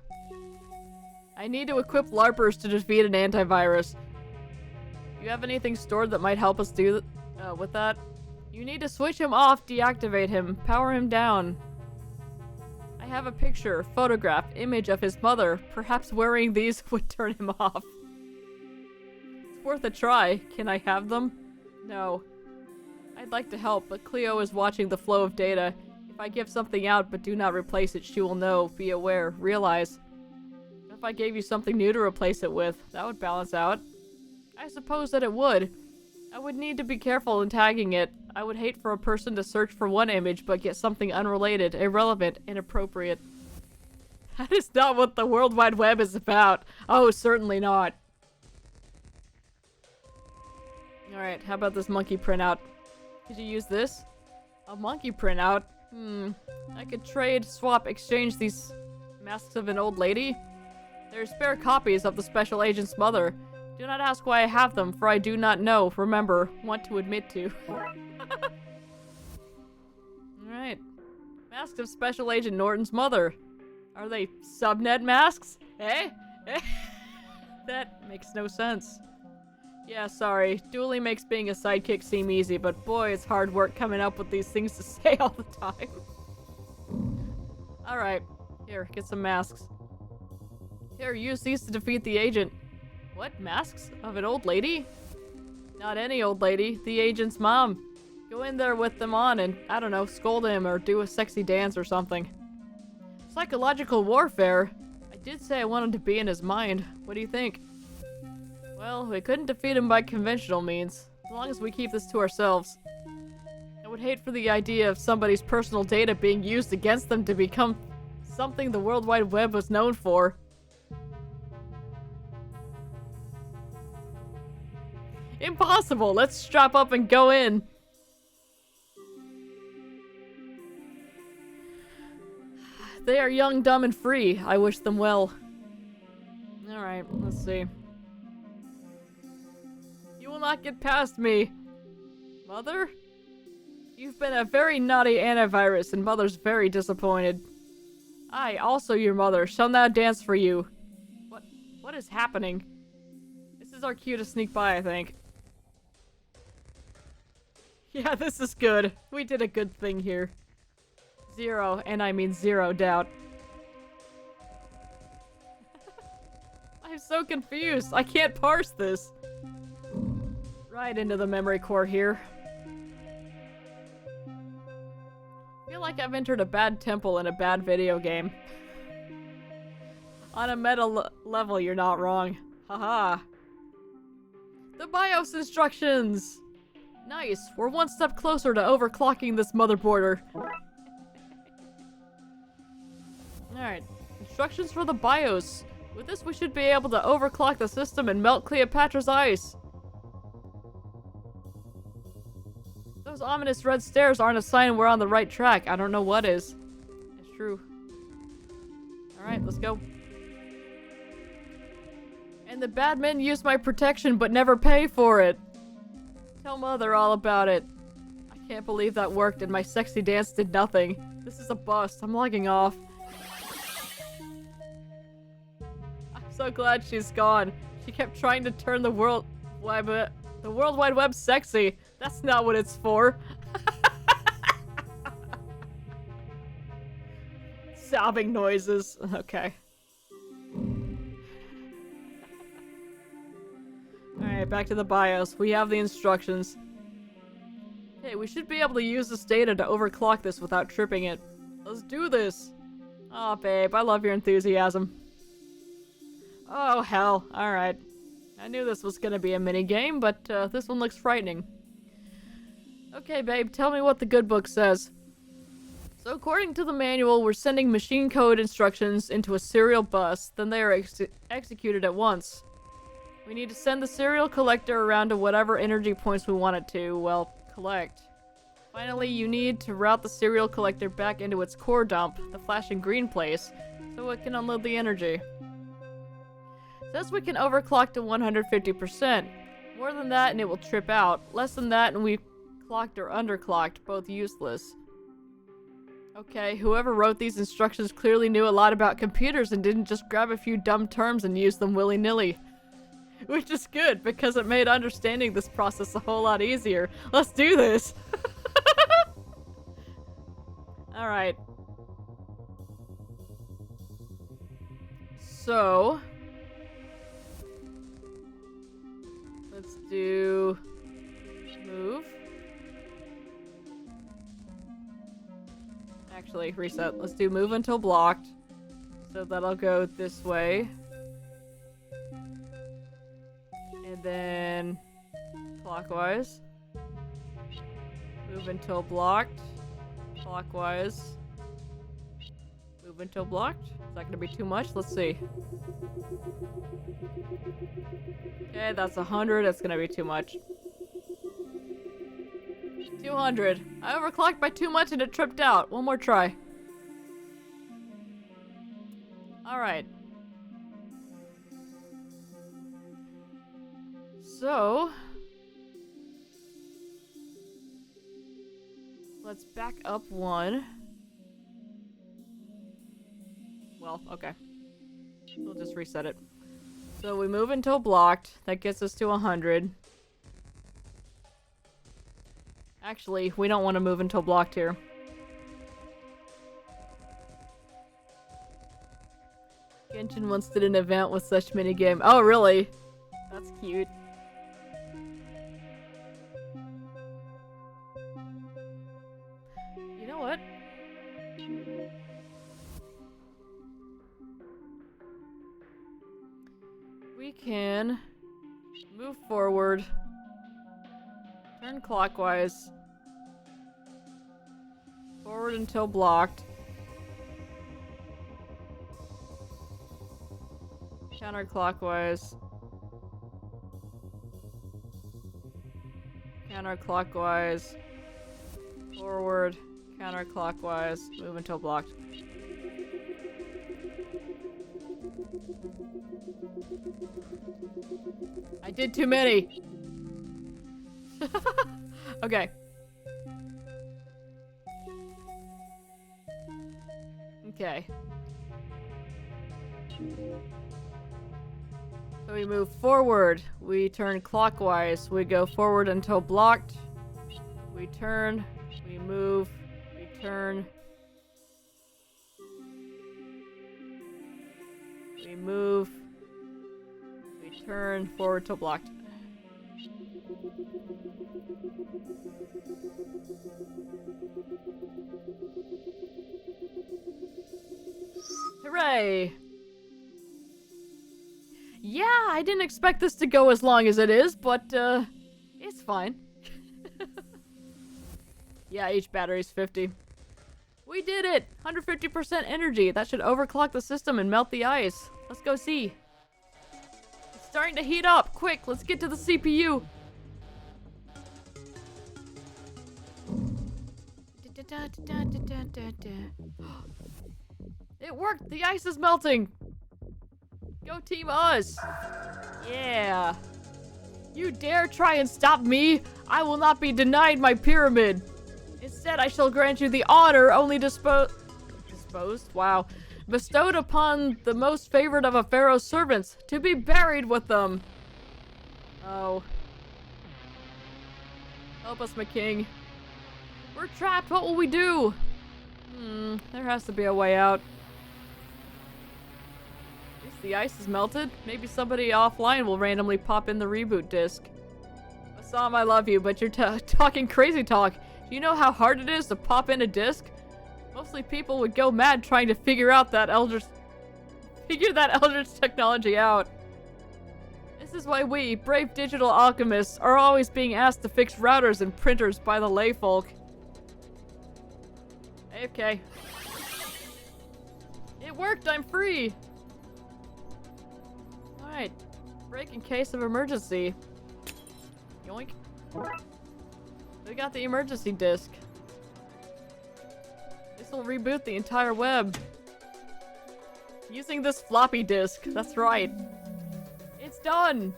I need to equip LARPers to defeat an antivirus. Do you have anything stored that might help us do with that? You need to switch him off, deactivate him, power him down. I have a picture, photograph, image of his mother. Perhaps wearing these would turn him off. It's worth a try. Can I have them? No. I'd like to help, but Cleo is watching the flow of data. If I give something out but do not replace it, she will know, be aware, realize. If I gave you something new to replace it with, that would balance out. I suppose that it would. I would need to be careful in tagging it. I would hate for a person to search for one image but get something unrelated, irrelevant, inappropriate. That is not what the World Wide Web is about. Oh, certainly not. Alright, how about this monkey printout? Could you use this? A monkey printout? I could trade, swap, exchange these masks of an old lady. There are spare copies of the special agent's mother. Do not ask why I have them, for I do not know, remember, want to admit to. Alright. Masks of Special Agent Norton's mother. Are they subnet masks? Eh? That makes no sense. Yeah, sorry. Dueling makes being a sidekick seem easy, but boy, it's hard work coming up with these things to say all the time. Alright. Here, get some masks. Here, use these to defeat the agent. What? Masks? Of an old lady? Not any old lady. The agent's mom. Go in there with them on and, I don't know, scold him or do a sexy dance or something. Psychological warfare? I did say I wanted to be in his mind. What do you think? Well, we couldn't defeat him by conventional means, as long as we keep this to ourselves. I would hate for the idea of somebody's personal data being used against them to become something the World Wide Web was known for. Impossible! Let's strap up and go in! They are young, dumb, and free. I wish them well. Alright, let's see. You will not get past me. Mother? You've been a very naughty antivirus, and Mother's very disappointed. I, also your mother, shall now dance for you. What is happening? This is our cue to sneak by, I think. Yeah, this is good. We did a good thing here. Zero, and I mean zero doubt. I'm so confused. I can't parse this. Right into the memory core here. I feel like I've entered a bad temple in a bad video game. On a meta level, you're not wrong. Haha. The BIOS instructions! Nice, we're one step closer to overclocking this motherboarder. Alright, instructions for the BIOS. With this, we should be able to overclock the system and melt Cleopatra's ice. Those ominous red stairs aren't a sign we're on the right track. I don't know what is. It's true. Alright, let's go. And the bad men use my protection but never pay for it. Tell Mother all about it. I can't believe that worked and my sexy dance did nothing. This is a bust. I'm logging off. I'm so glad she's gone. She kept trying to turn the World Wide Web sexy. That's not what it's for. Sobbing noises. Okay. Alright, back to the BIOS. We have the instructions. Hey, we should be able to use this data to overclock this without tripping it. Let's do this! Aw, babe, I love your enthusiasm. Oh, hell. Alright. I knew this was gonna be a minigame, but this one looks frightening. Okay, babe, tell me what the good book says. So according to the manual, we're sending machine code instructions into a serial bus, then they are executed at once. We need to send the serial collector around to whatever energy points we want it to, well, collect. Finally, you need to route the serial collector back into its core dump, the flashing green place, so it can unload the energy. Says we can overclock to 150%. More than that and it will trip out. Less than that and we clocked or underclocked, both useless. Okay, whoever wrote these instructions clearly knew a lot about computers and didn't just grab a few dumb terms and use them willy-nilly. Which is good, because it made understanding this process a whole lot easier. Let's do this! Alright. So... let's do... move. Actually, reset. Let's do move until blocked. So that'll go this way. And then clockwise. Move until blocked. Clockwise. Move until blocked. Is that gonna be too much? Let's see. Okay, that's 100. That's gonna be too much. 200. I overclocked by too much and it tripped out. One more try. Alright. So... let's back up one. Well, okay. We'll just reset it. So we move until blocked. That gets us to 100. Actually, we don't want to move until blocked here. Genshin once did an event with such minigame. Oh, really? That's cute. You know what? We can move forward. Turn clockwise. Forward until blocked. Counterclockwise. Counterclockwise. Forward. Counterclockwise. Move until blocked. I did too many. Okay. Okay. So we move forward. We turn clockwise. We go forward until blocked. We turn. We move. We turn. We move. We turn forward till blocked. Hooray! Yeah, I didn't expect this to go as long as it is, but, it's fine. Yeah, each battery's 50. We did it! 150% energy. That should overclock the system and melt the ice. Let's go see. It's starting to heat up. Quick, let's get to the CPU. It worked! The ice is melting! Go Team Us! Yeah! You dare try and stop me? I will not be denied my pyramid! Instead, I shall grant you the honor only disposed? Wow. Bestowed upon the most favored of a pharaoh's servants, to be buried with them! Oh. Help us, my king. We're trapped, what will we do? There has to be a way out. At least the ice is melted. Maybe somebody offline will randomly pop in the reboot disc. Assam, I love you, but you're talking crazy talk. Do you know how hard it is to pop in a disc? Mostly people would go mad trying to figure that Eldritch technology out. This is why we, brave digital alchemists, are always being asked to fix routers and printers by the layfolk. Okay. It worked, I'm free! Alright. Break in case of emergency. Yoink. We got the emergency disc. This will reboot the entire web. Using this floppy disk, that's right. It's done!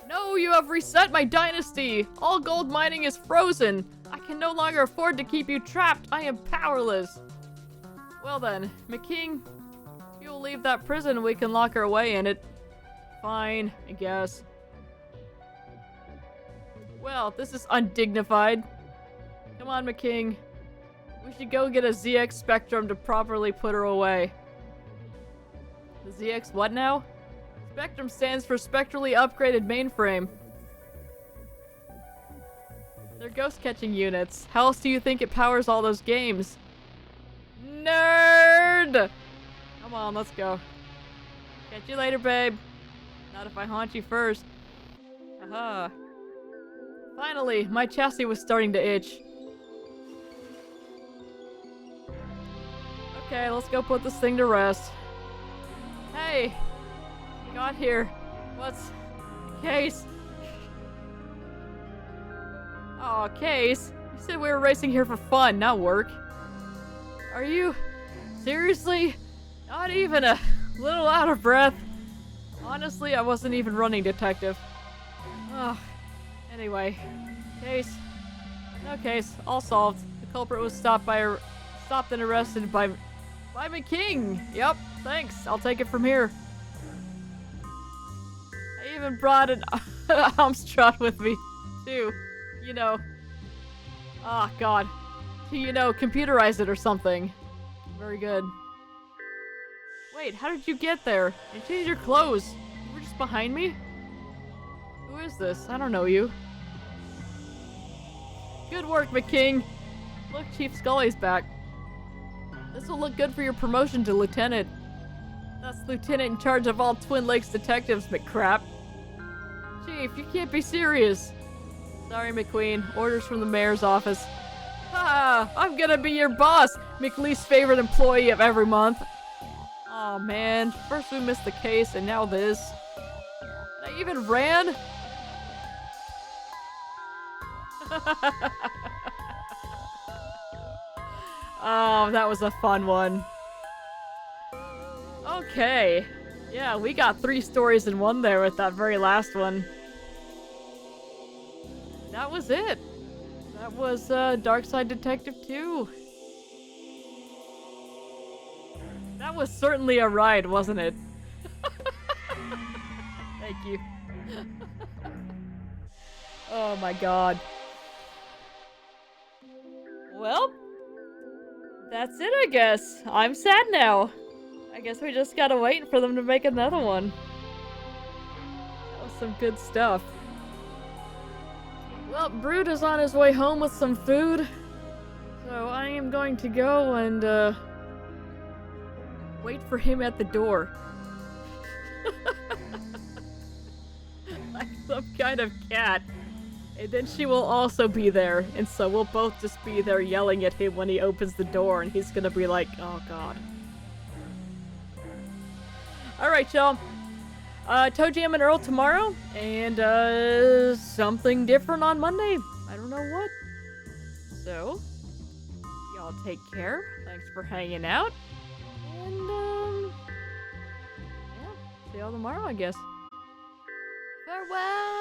No, you have reset my dynasty! All gold mining is frozen! I can no longer afford to keep you trapped! I am powerless! Well then, McKing, if you'll leave that prison, we can lock our way in it. Fine, I guess. Well, this is undignified. Come on, McKing. We should go get a ZX Spectrum to properly put her away. The ZX what now? Spectrum stands for Spectrally Upgraded Mainframe. They're ghost-catching units. How else do you think it powers all those games? nerd! Come on, let's go. Catch you later, babe. Not if I haunt you first. Aha. Finally, my chassis was starting to itch. Okay, let's go put this thing to rest. Hey! You got here. What's the case? Oh, Case. You said we were racing here for fun, not work. Are you seriously not even a little out of breath? Honestly, I wasn't even running, Detective. Ugh. Anyway, Case. No case. All solved. The culprit was stopped and arrested by McKing. Yep. Thanks. I'll take it from here. I even brought an Armstrong with me, too. You know. Oh, God. You know, computerize it or something. Very good. Wait, how did you get there? And change your clothes. You were just behind me? Who is this? I don't know you. Good work, McKing. Look, Chief Scully's back. This will look good for your promotion to lieutenant. That's lieutenant in charge of all Twin Lakes detectives, McCrap. Chief, you can't be serious. Sorry, McQueen. Orders from the mayor's office. Ah, I'm gonna be your boss, McLeast's favorite employee of every month. Aw, oh, man. First we missed the case, and now this. I even ran? Oh, that was a fun one. Okay. Yeah, we got 3 stories in one there with that very last one. That was it. That was Darkside Detective 2. That was certainly a ride, wasn't it? Thank you. Oh my god. Well, that's it, I guess. I'm sad now. I guess we just gotta wait for them to make another one. That was some good stuff. Well, Brood is on his way home with some food. So I am going to go and, wait for him at the door. Like some kind of cat. And then she will also be there. And so we'll both just be there yelling at him when he opens the door. And he's gonna be like, oh god. Alright, y'all. Toe Jam and Earl tomorrow. And, something different on Monday. I don't know what. So, y'all take care. Thanks for hanging out. And, yeah. See y'all tomorrow, I guess. Farewell!